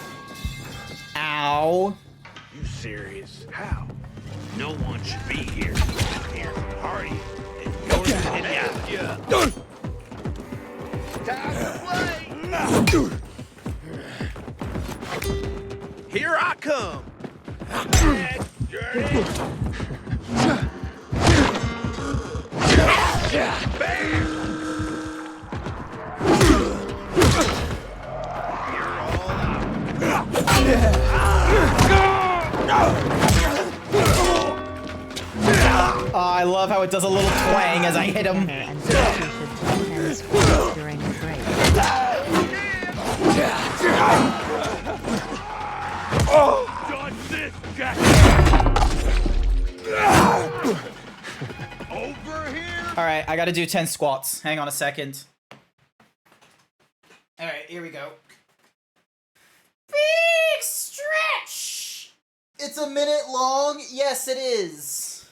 Ow. You serious? How? No one should be here. Here's a party. And you're getting out. Yeah. Time to play! Here I come. Oh, I love how it does a little twang as I hit him. During the break. Dodge this, Jack. Over here. All right, I gotta do 10 squats. Hang on a second. All right, here we go. Big stretch! It's a minute long? Yes, it is.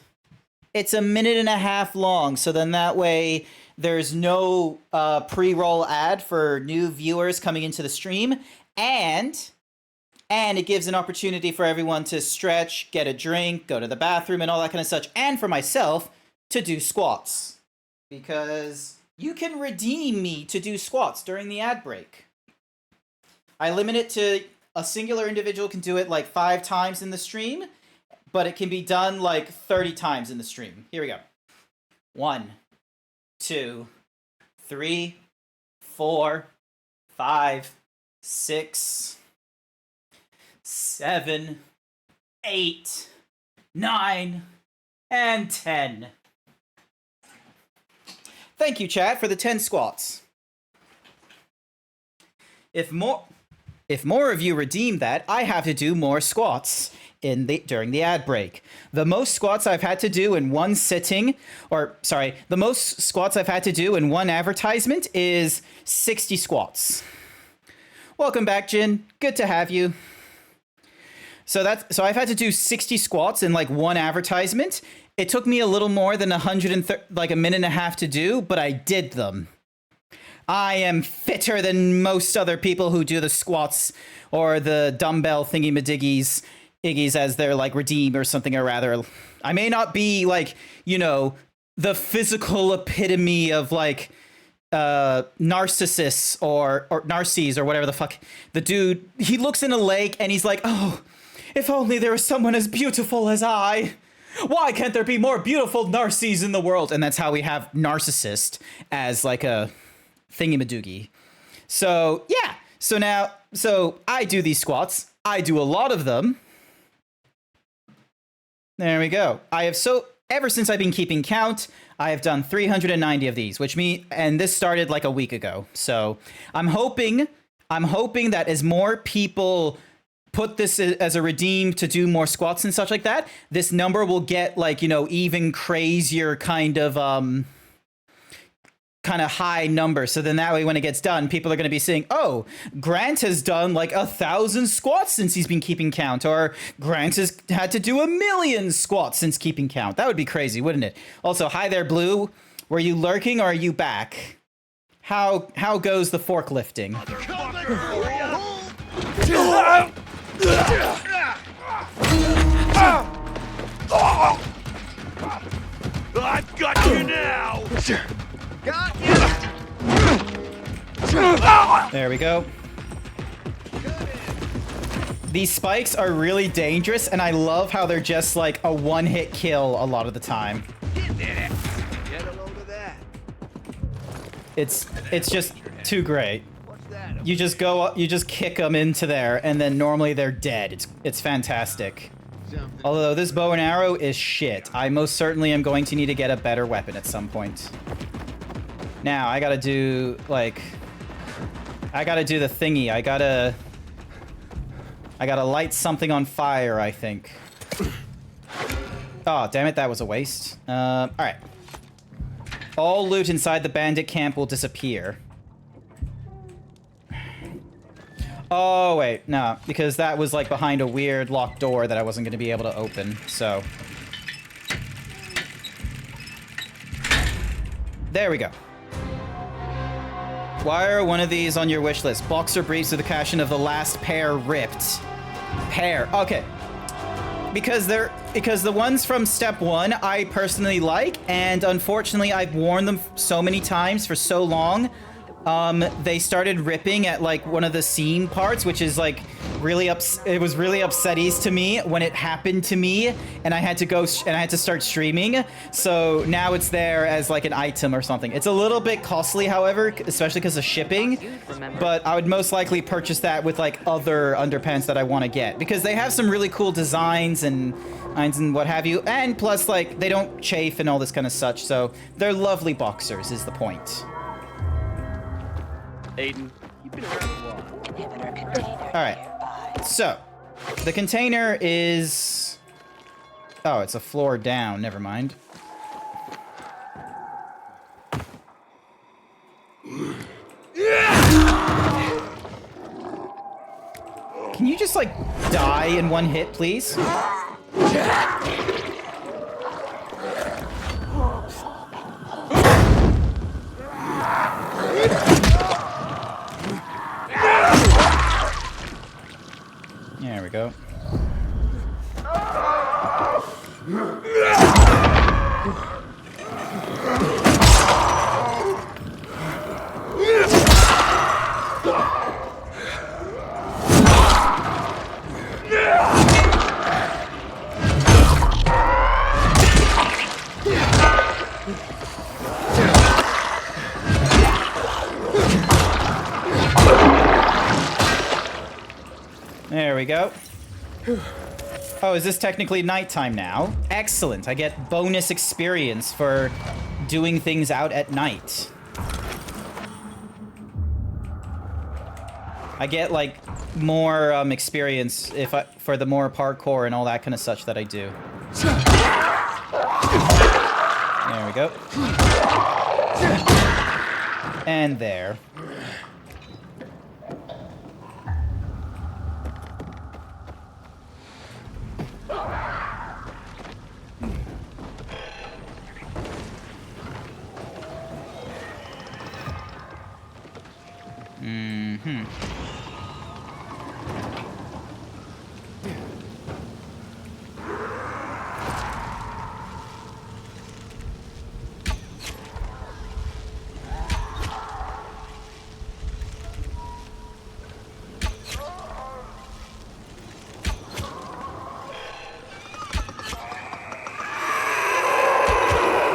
It's a minute and a half long, so then that way there's no pre-roll ad for new viewers coming into the stream, and it gives an opportunity for everyone to stretch, get a drink, go to the bathroom, and all that kind of such, and for myself to do squats. Because you can redeem me to do squats during the ad break. I limit it to a singular individual can do it like 5 times in the stream, but it can be done like 30 times in the stream. Here we go. 1, 2, 3, 4, 5, 6, 7, 8, 9, and 10. Thank you, chat, for the 10 squats. If more of you redeem that, I have to do more squats during the ad break. The most squats I've had to do in one sitting, the most squats I've had to do in one advertisement is 60 squats. Welcome back, Jin. Good to have you. So I've had to do 60 squats in like one advertisement. It took me a little more than like a minute and a half to do, but I did them. I am fitter than most other people who do the squats or the dumbbell thingy-madiggies, iggies as their like redeem or something, or rather. I may not be like, you know, the physical epitome of like narcissists or narcies or whatever the fuck. The dude, he looks in a lake and he's like, oh, if only there was someone as beautiful as I. Why can't there be more beautiful narcies in the world? And that's how we have narcissist as like a thingy-madoogie. So yeah, so I do these squats. I do a lot of them. There we go. Ever since I've been keeping count, I have done 390 of these, and this started like a week ago. So I'm hoping that as more people put this as a redeem to do more squats and such like that, this number will get like, you know, even crazier kind of high number. So then that way when it gets done, people are going to be saying, oh, Grant has done like 1,000 squats since he's been keeping count, or Grant has had to do 1,000,000 squats since keeping count. That would be crazy, wouldn't it? Also, hi there, Blue. Were you lurking or are you back? How goes the forklifting? I've got you now. Got you. There we go. These spikes are really dangerous, and I love how they're just like a one-hit kill a lot of the time. Get a load of that. It's just too great. You just kick them into there, and then normally they're dead. It's fantastic. Although this bow and arrow is shit. I most certainly am going to need to get a better weapon at some point. Now, I gotta do, like... I gotta do the thingy. I gotta light something on fire, I think. Oh, damn it, that was a waste. Alright. All loot inside the bandit camp will disappear. Oh, wait, no, because that was like behind a weird locked door that I wasn't going to be able to open, so. There we go. Why are one of these on your wish list? Boxer briefs with the caption of the last pair ripped. Pair, okay. Because the ones from step 1 I personally like, and unfortunately I've worn them so many times for so long. They started ripping at like one of the seam parts, which is like really it was really upsetting to me when it happened to me, and I had to go and I had to start streaming. So now it's there as like an item or something. It's a little bit costly, however, especially because of shipping, but I would most likely purchase that with like other underpants that I want to get, because they have some really cool designs and what have you, and plus like they don't chafe and all this kind of such, so they're lovely boxers is the point. Aiden, you've been around a while. Alright, so the container is... Oh, it's a floor down, never mind. Can you just like die in one hit, please? There we go. There we go. Oh, is this technically nighttime now? Excellent. I get bonus experience for doing things out at night. I get like more experience for the more parkour and all that kind of such that I do. There we go. And there. Mm-hmm.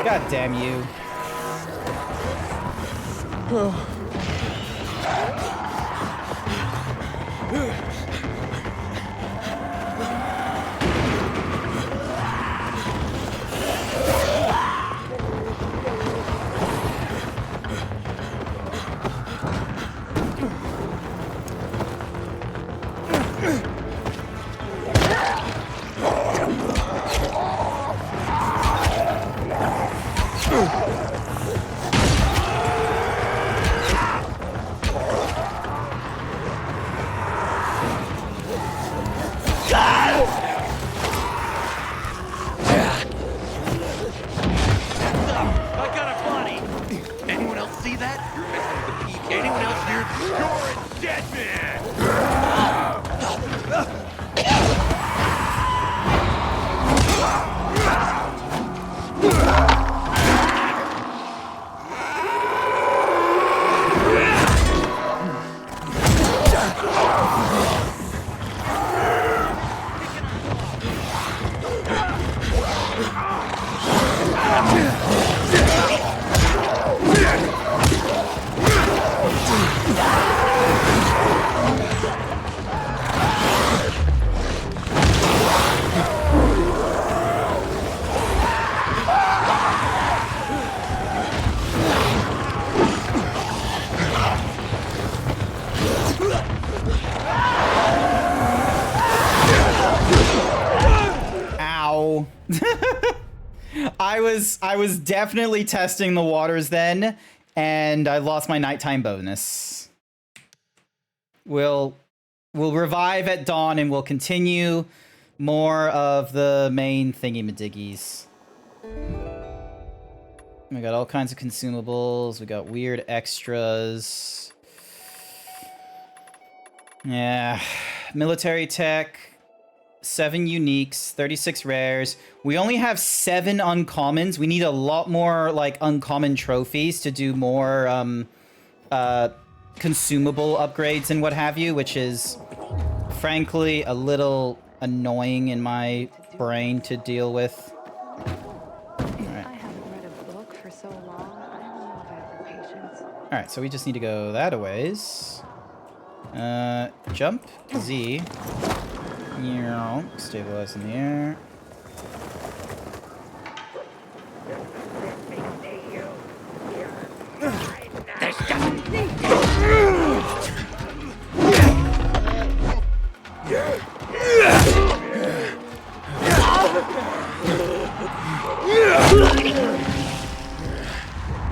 God damn you. I was definitely testing the waters then, and I lost my nighttime bonus. We'll We'll revive at dawn and we'll continue more of the main thingy-madiggies. We got all kinds of consumables. We got weird extras. Yeah. Military tech. 7 uniques. 36 rares. We only have 7 uncommons. We need a lot more, like, uncommon trophies to do more, consumable upgrades and what have you, which is, frankly, a little annoying in my brain to deal with. Alright, so we just need to go that a ways. Jump, Z. Stabilize in the air.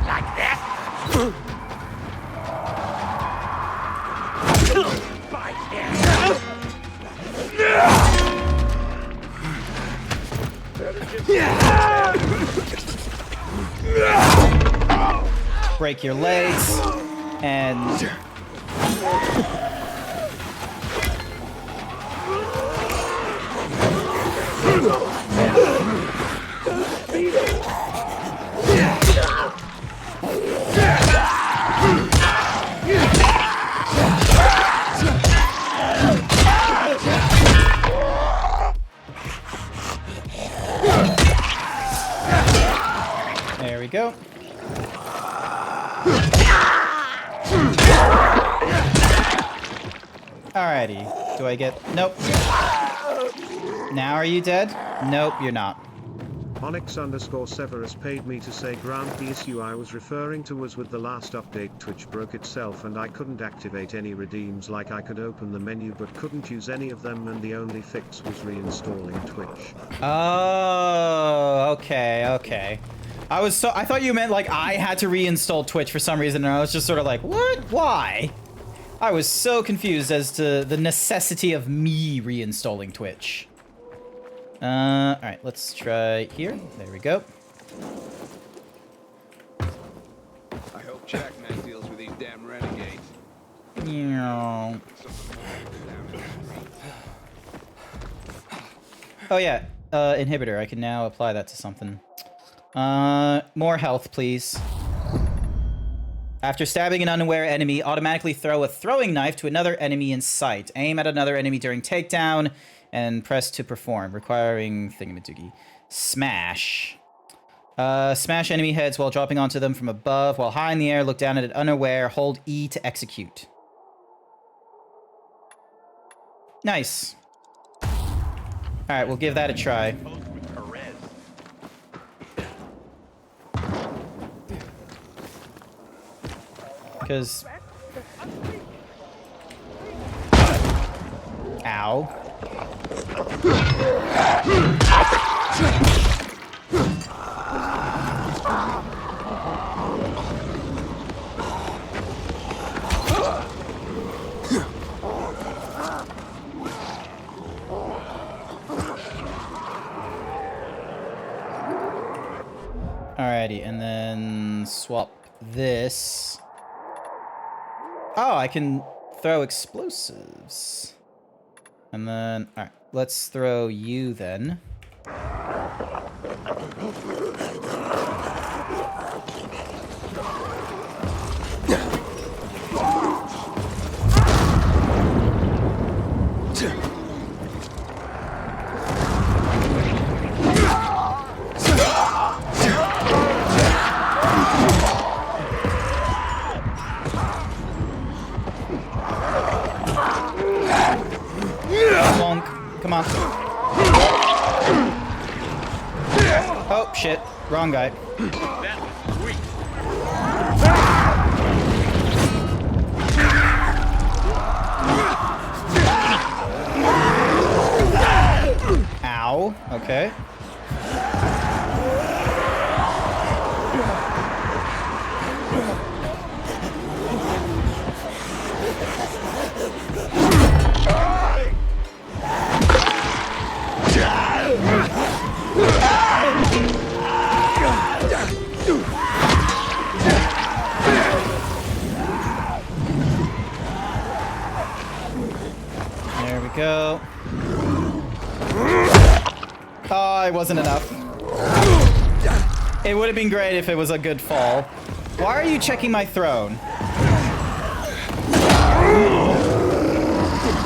Like that? Break your legs and there we go. Alrighty. Do I get... Nope. Now are you dead? Nope, you're not. Onyx_Severus paid me to say Grant, the issue I was referring to was with the last update Twitch broke itself and I couldn't activate any redeems. Like I could open the menu but couldn't use any of them, and the only fix was reinstalling Twitch. Oh, okay. I thought you meant like I had to reinstall Twitch for some reason, and I was just sort of like, what? Why? I was so confused as to the necessity of me reinstalling Twitch. Alright, let's try here. There we go. I hope Jackman deals with these damn renegades. Oh yeah, inhibitor. I can now apply that to something. More health, please. After stabbing an unaware enemy, automatically throw a throwing knife to another enemy in sight. Aim at another enemy during takedown, and press to perform, requiring thingamajiggy. Smash. Smash enemy heads while dropping onto them from above. While high in the air, look down at it unaware. Hold E to execute. Nice. Alright, we'll give that a try. Because... Ow. Alrighty, and then swap this. Oh, I can throw explosives. And then, alright, let's throw you then. Come on. Oh, shit. Wrong guy. That was sweet. Ow. Okay. There we go. Oh, it wasn't enough. It would have been great if it was a good fall. Why are you checking my throne?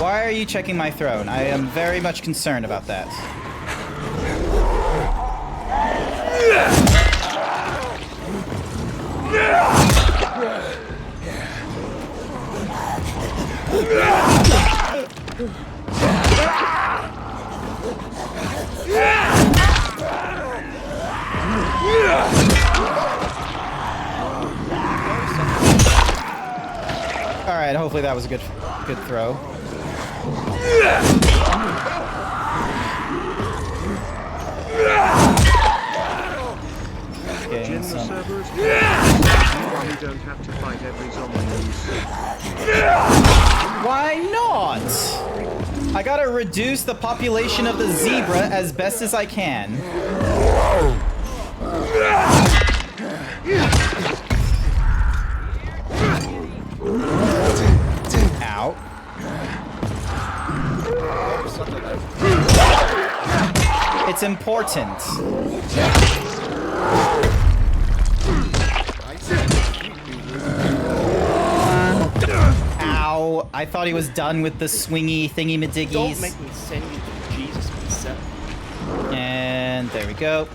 Why are you checking my throne? I am very much concerned about that. All right, hopefully that was a good throw. Jin, the server is you don't have to fight every zombie you see. Why not? I gotta reduce the population of the zebra as best as I can. Ow. It's important. Ow. I thought he was done with the swingy thingy-majiggies. Don't make me send you to Jesus myself. And there we go.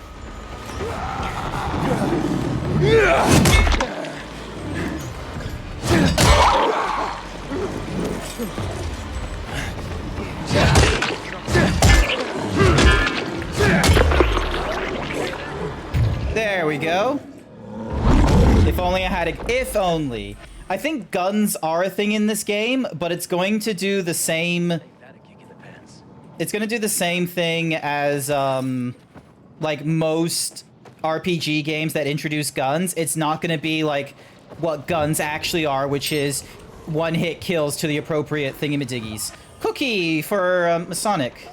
There we go. If only I had a... If only. I think guns are a thing in this game, but it's going to do the same... It's going to do the same thing as, like, most RPG games that introduce guns. It's not going to be, like, what guns actually are, which is one-hit kills to the appropriate thingy-majiggies. Cookie for, Masonic.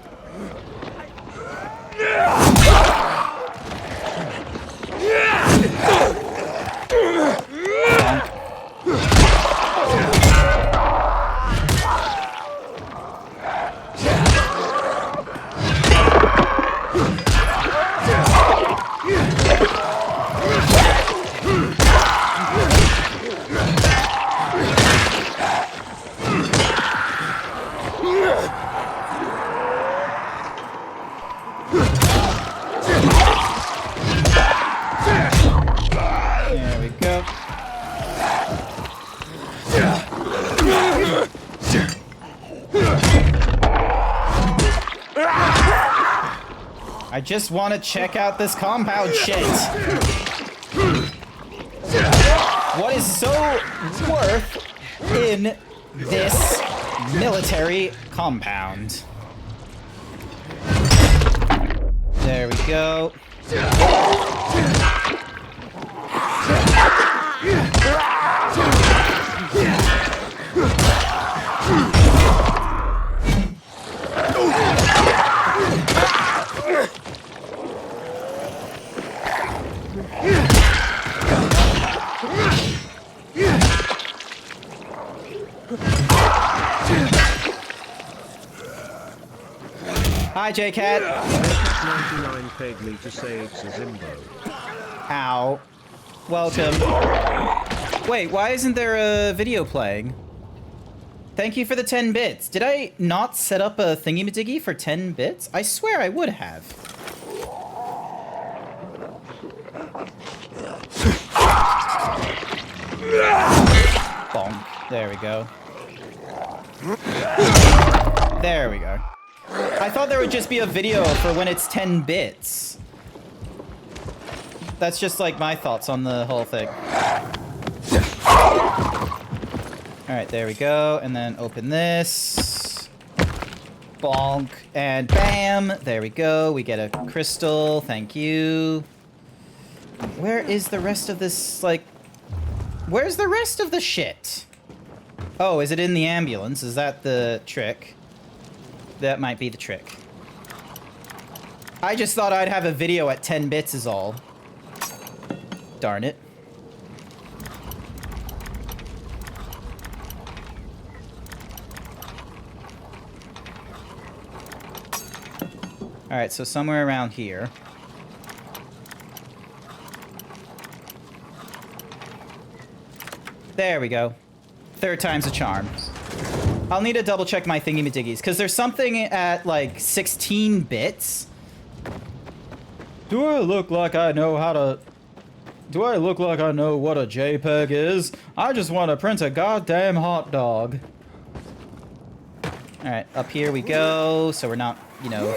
There we go. I just want to check out this compound shit. What is so worth in this military compound? There we go. Hi, J-Cat. 99 paid me to say it's a Zimbo. Ow. Welcome. Wait, why isn't there a video playing? Thank you for the 10 bits. Did I not set up a thingy-majiggy for 10 bits? I swear I would have. Bonk. There we go. There we go. I thought there would just be a video for when it's 10 bits. That's just like my thoughts on the whole thing. Alright, there we go. And then open this. Bonk. And bam! There we go. We get a crystal. Thank you. Where is the rest of this, like... Where's the rest of the shit? Oh, is it in the ambulance? Is that the trick? That might be the trick. I just thought I'd have a video at 10 bits is all. Darn it. Alright, so somewhere around here. There we go. Third time's a charm. I'll need to double check my thingy-majiggies, because there's something at, like, 16 bits. Do I look like I know how to... Do I look like I know what a JPEG is? I just want to print a goddamn hot dog. Alright, up here we go, so we're not, you know...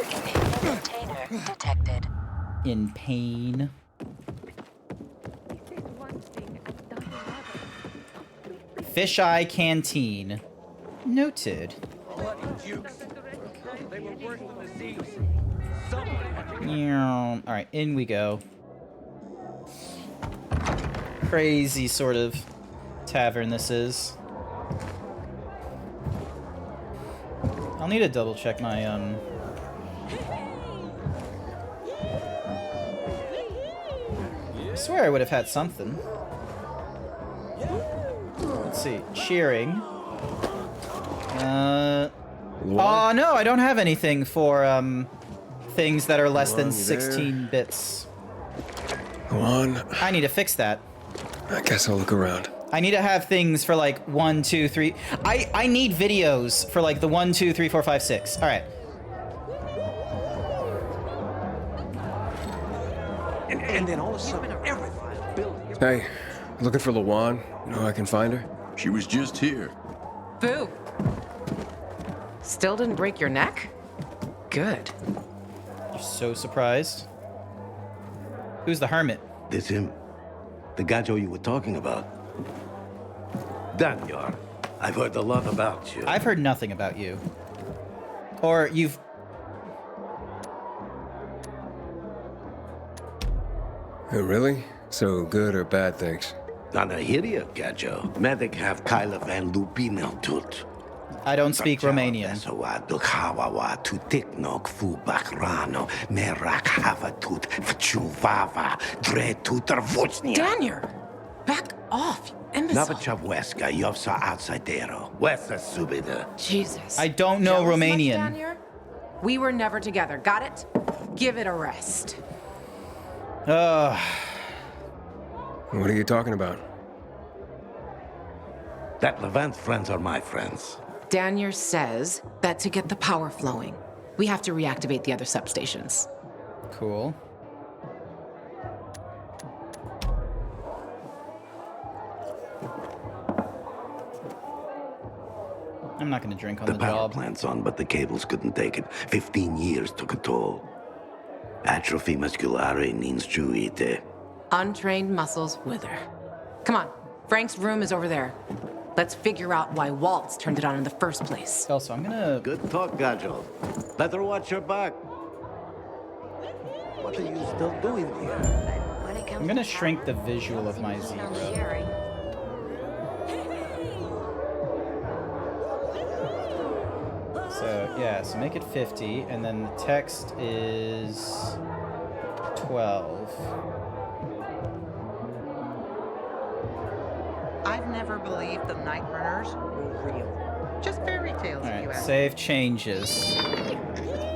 Container detected. In pain. Fisheye Canteen. Noted. Alright, in we go. Crazy sort of tavern this is. I'll need to double check my, I swear I would have had something. Let's see. Cheering. Oh, no, I don't have anything for, things that are less than 16 bits. Go on. I need to fix that. I guess I'll look around. I need to have things for, like, 1, 2, 3... I need videos for, like, the 1, 2, 3, 4, 5, 6. Alright. And then all of a sudden, everything. Hey, looking for Lawan? You know how I can find her? She was just here. Boo. Still didn't break your neck? Good. You're so surprised. Who's the hermit? This him. The gajo you were talking about. Daniel, I've heard a lot about you. I've heard nothing about you. Or you've... Oh, really? So good or bad things? Nana hiria, gajo. Medic have Kyla van Lupino tut. I don't speak Romanian. Daniel, back off, you imbecile. Jesus. I don't know Jealous much, Romanian. Daniel? We were never together, got it? Give it a rest. What are you talking about? That Levant's friends are my friends. Daniel says that to get the power flowing, we have to reactivate the other substations. Cool. I'm not gonna drink on the power job. plant's on, but the cables couldn't take it. 15 years took a toll. Atrophy musculare means juite. Untrained muscles wither. Come on, Frank's room is over there. Let's figure out why Waltz turned it on in the first place. Also, I'm gonna... Good talk, Gajo. Better watch your back. What are you still doing here? I'm gonna shrink the visual of my zebra. So, yeah, so make it 50, and then the text is 12. I've never believed the Night Runners were real. Just fairy tales, if you Alright, ask. save changes.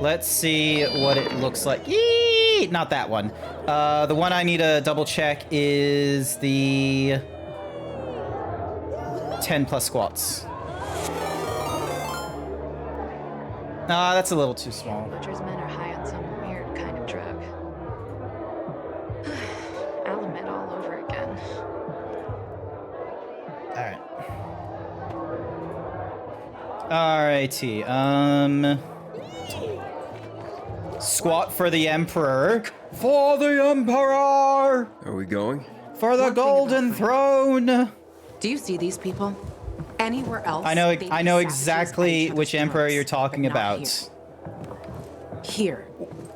Let's see what it looks like. Yee! Not that one. The one I need to double check is the 10 plus squats. That's a little too small. Butcher's men are high on some weird kind of drug. Element all over again. Alrighty, squat for the Emperor. For the Emperor! Are we going? For the Golden Throne! Do you see these people? Anywhere else? I know exactly which Emperor you're talking about. Here,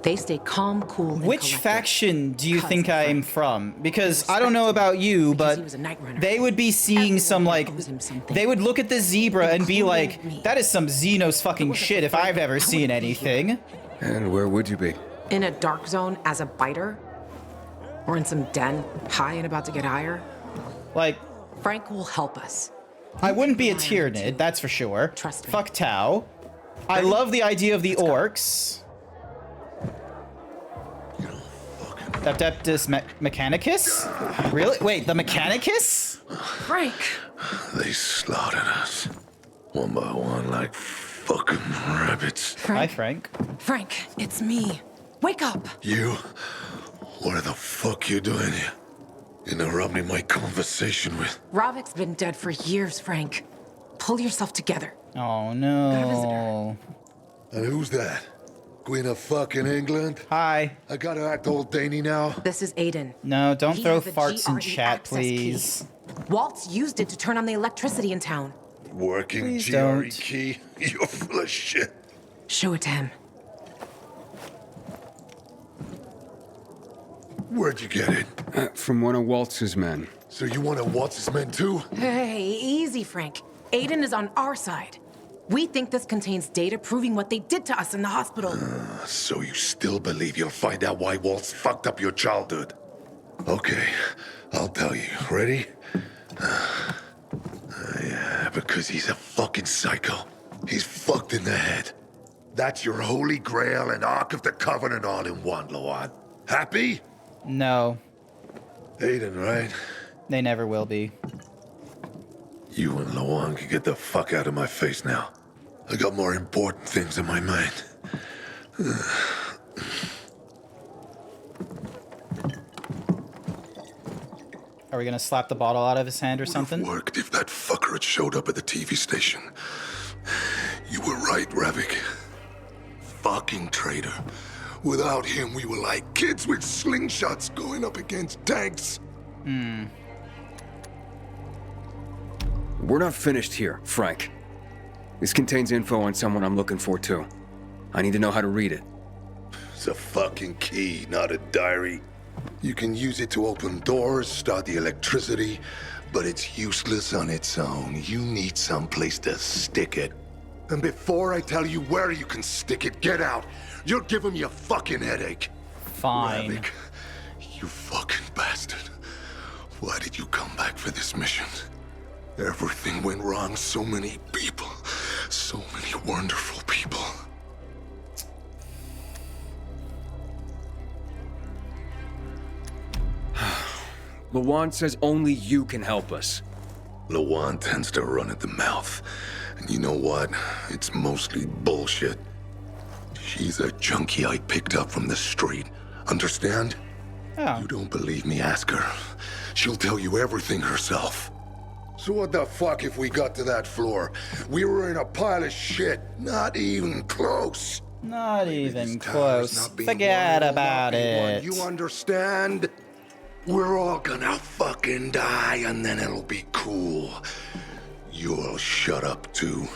they stay calm, cool, and Which collected. faction do you think I'm from? Because I don't know about you, but they would be seeing some, like, they would look at the zebra and be like, that is some Xenos fucking shit if I've ever seen anything. And where would you be? In a dark zone as a biter? Or in some den, high and about to get higher? Like, Frank will help us. I wouldn't be a Tyranid, that's for sure. Trust me. Fuck Tau. I love the idea of the orcs. Adeptus Mechanicus? Really? Wait, the Mechanicus? Frank! They slaughtered us. One by one like fucking rabbits. Hi, Frank. Frank, it's me. Wake up! You? What the fuck you doing here? Interrupting my conversation with... Ravik's been dead for years, Frank. Pull yourself together. Oh, no. And who's that? Queen of fucking England? Hi. I gotta act old Danny now? This is Aiden. No, don't He throw has a farts in GRE chat, access please. key. Waltz used it to turn on the electricity in town. Working Please GRE don't. key? You're full of shit. Show it to him. Where'd you get it? From one of Waltz's men. So you one of Waltz's men too? Hey, easy, Frank. Aiden is on our side. We think this contains data proving what they did to us in the hospital. So you still believe you'll find out why Waltz fucked up your childhood? Okay, I'll tell you. Ready? Yeah, because he's a fucking psycho. He's fucked in the head. That's your Holy Grail and Ark of the Covenant all in one, Lawan. Happy? No, Aiden, right? they never will be. You and Lawan can get the fuck out of my face now. I got more important things in my mind. Are we gonna slap the bottle out of his hand or something? Worked if that fucker had showed up at the TV station. You were right, Ravik. Fucking traitor. Without him, we were like kids with slingshots going up against tanks. We're not finished here, Frank. This contains info on someone I'm looking for, too. I need to know how to read it. It's a fucking key, not a diary. You can use it to open doors, start the electricity, but it's useless on its own. You need someplace to stick it. And before I tell you where you can stick it, get out. You're giving me a fucking headache. Fine. Ravik, you fucking bastard. Why did you come back for this mission? Everything went wrong. So many people. So many wonderful people. Lawan says only you can help us. Lawan tends to run at the mouth. And you know what? It's mostly bullshit. She's a junkie I picked up from the street. Understand? Oh. You don't believe me, ask her. She'll tell you everything herself. So what the fuck if we got to that floor? We were in a pile of shit. Not even close. Not even close. Forget about it. You understand? We're all gonna fucking die and then it'll be cool. You'll shut up too.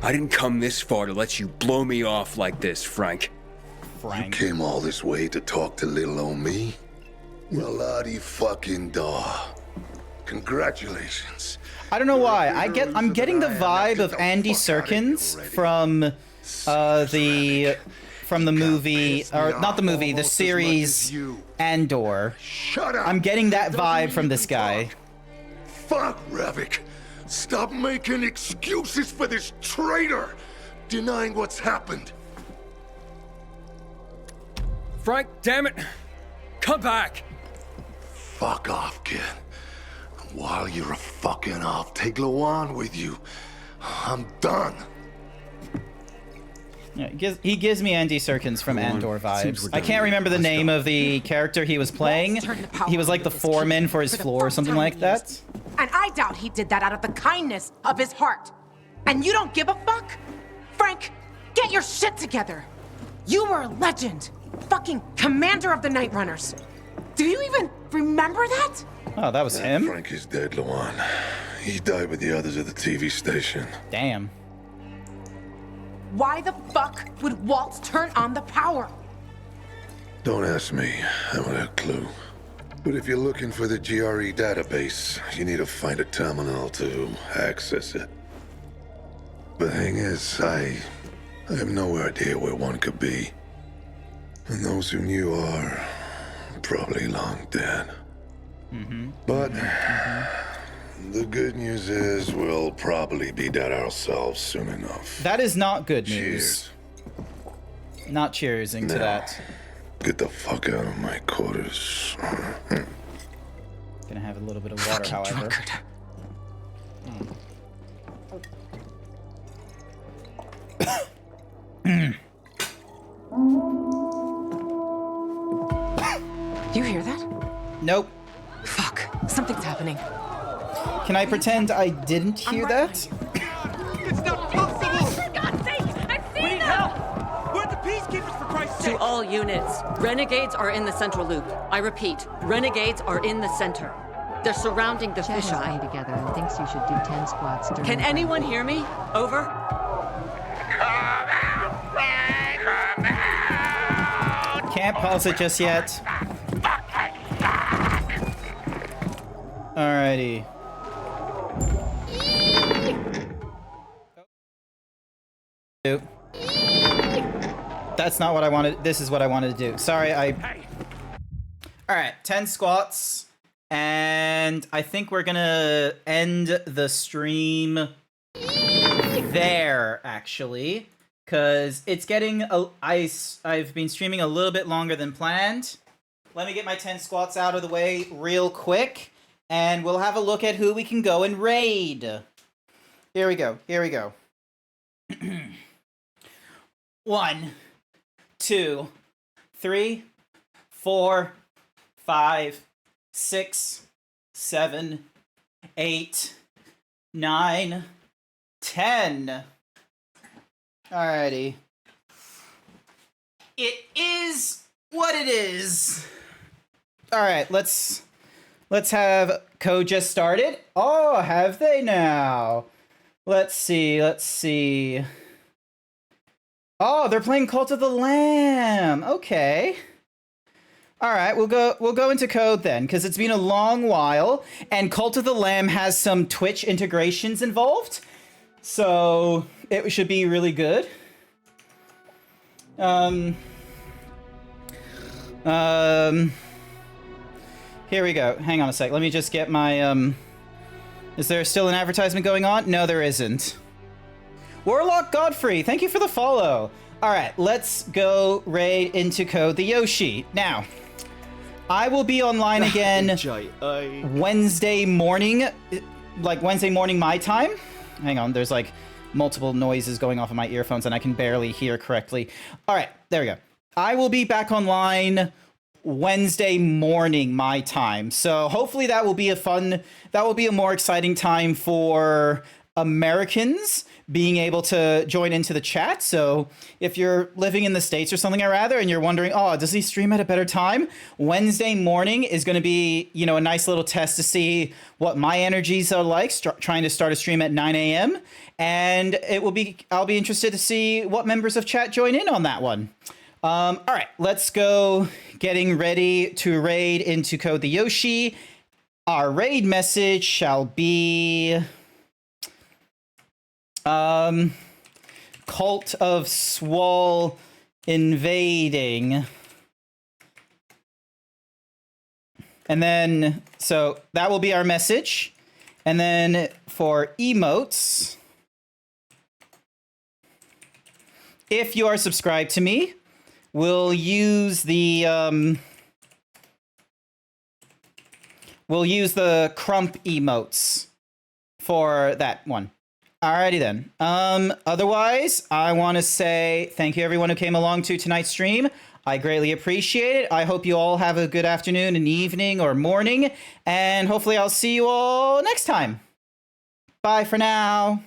I didn't come this far to let you blow me off like this, Frank. You came all this way to talk to little old me? Well, la-di fucking da. Congratulations. I don't know why. I'm getting the vibe of Andy Serkins from the movie, or not the movie, the series Andor. Shut up. I'm getting that vibe from this guy. Fuck, Ravik. Stop making excuses for this traitor. Denying what's happened. Frank, damn it! Come back! Fuck off, kid. While you're fucking off, take Lawan with you. I'm done. Yeah, he gives me Andy Serkins from Andor seems vibes. we're I done. can't remember the name of the character he was playing. He was like the foreman for his floor or something like that. And I doubt he did that out of the kindness of his heart. And you don't give a fuck? Frank, get your shit together. You were a legend. Fucking commander of the Night Runners. Do you even remember that? Oh, that was him? Frank is dead, Lawan. He died with the others at the TV station. Damn. Why the fuck would Waltz turn on the power? Don't ask me. I don't have a clue. But if you're looking for the GRE database, you need to find a terminal to access it. The thing is, I have no idea where one could be. And those who knew are probably long dead. But the good news is we'll probably be dead ourselves soon enough. That is not good news. Cheers. Not cheersing to Now, that. get the fuck out of my quarters. Gonna have a little bit of water, however. You hear that? Nope. Fuck. Something's happening. Can I pretend I didn't hear that? It's not possible! For God's sake! I've seen them! Help! We're the peacekeepers, for Christ's sake! To all units, renegades are in the central loop. I repeat, renegades are in the center. They're surrounding the Chet has fisheye. me together and thinks you should do 10 squats during Can the break. anyone hear me? Over. Can't pause it just yet. Alrighty. That's not what I wanted. This is what I wanted to do. Sorry, Alright, 10 squats. And I think we're gonna end the stream there, actually. Because it's getting... I've been streaming a little bit longer than planned. Let me get my 10 squats out of the way real quick. And we'll have a look at who we can go and raid. Here we go. Here we go. 1, 2, 3, 4, 5, 6, 7, 8, 9, 10. Alrighty. It is what it is. Alright, let's have code just started. Oh, have they now? Let's see. Oh, they're playing Cult of the Lamb. Okay. All right, we'll go into code then, because it's been a long while, and Cult of the Lamb has some Twitch integrations involved, so it should be really good. Here we go. Hang on a sec. Let me just get my, Is there still an advertisement going on? No, there isn't. Warlock Godfrey, thank you for the follow. All right, let's go raid into code the Yoshi. Now, I will be online again Wednesday morning, like Wednesday morning my time. Hang on, there's like multiple noises going off of my earphones and I can barely hear correctly. All right, there we go. I will be back online Wednesday morning my time. So hopefully that will be a more exciting time for Americans being able to join into the chat. So if you're living in the States or something, and you're wondering, oh, does he stream at a better time? Wednesday morning is going to be, a nice little test to see what my energies are like, trying to start a stream at 9 a.m. And I'll be interested to see what members of chat join in on that one. All right, let's go getting ready to raid into Code the Yoshi. Our raid message shall be Cult of Swall invading. And then, so that will be our message. And then for emotes, if you are subscribed to me, we'll use the crump emotes for that one. Alrighty then. Otherwise, I want to say thank you everyone who came along to tonight's stream. I greatly appreciate it. I hope you all have a good afternoon and evening or morning, and hopefully I'll see you all next time. Bye for now.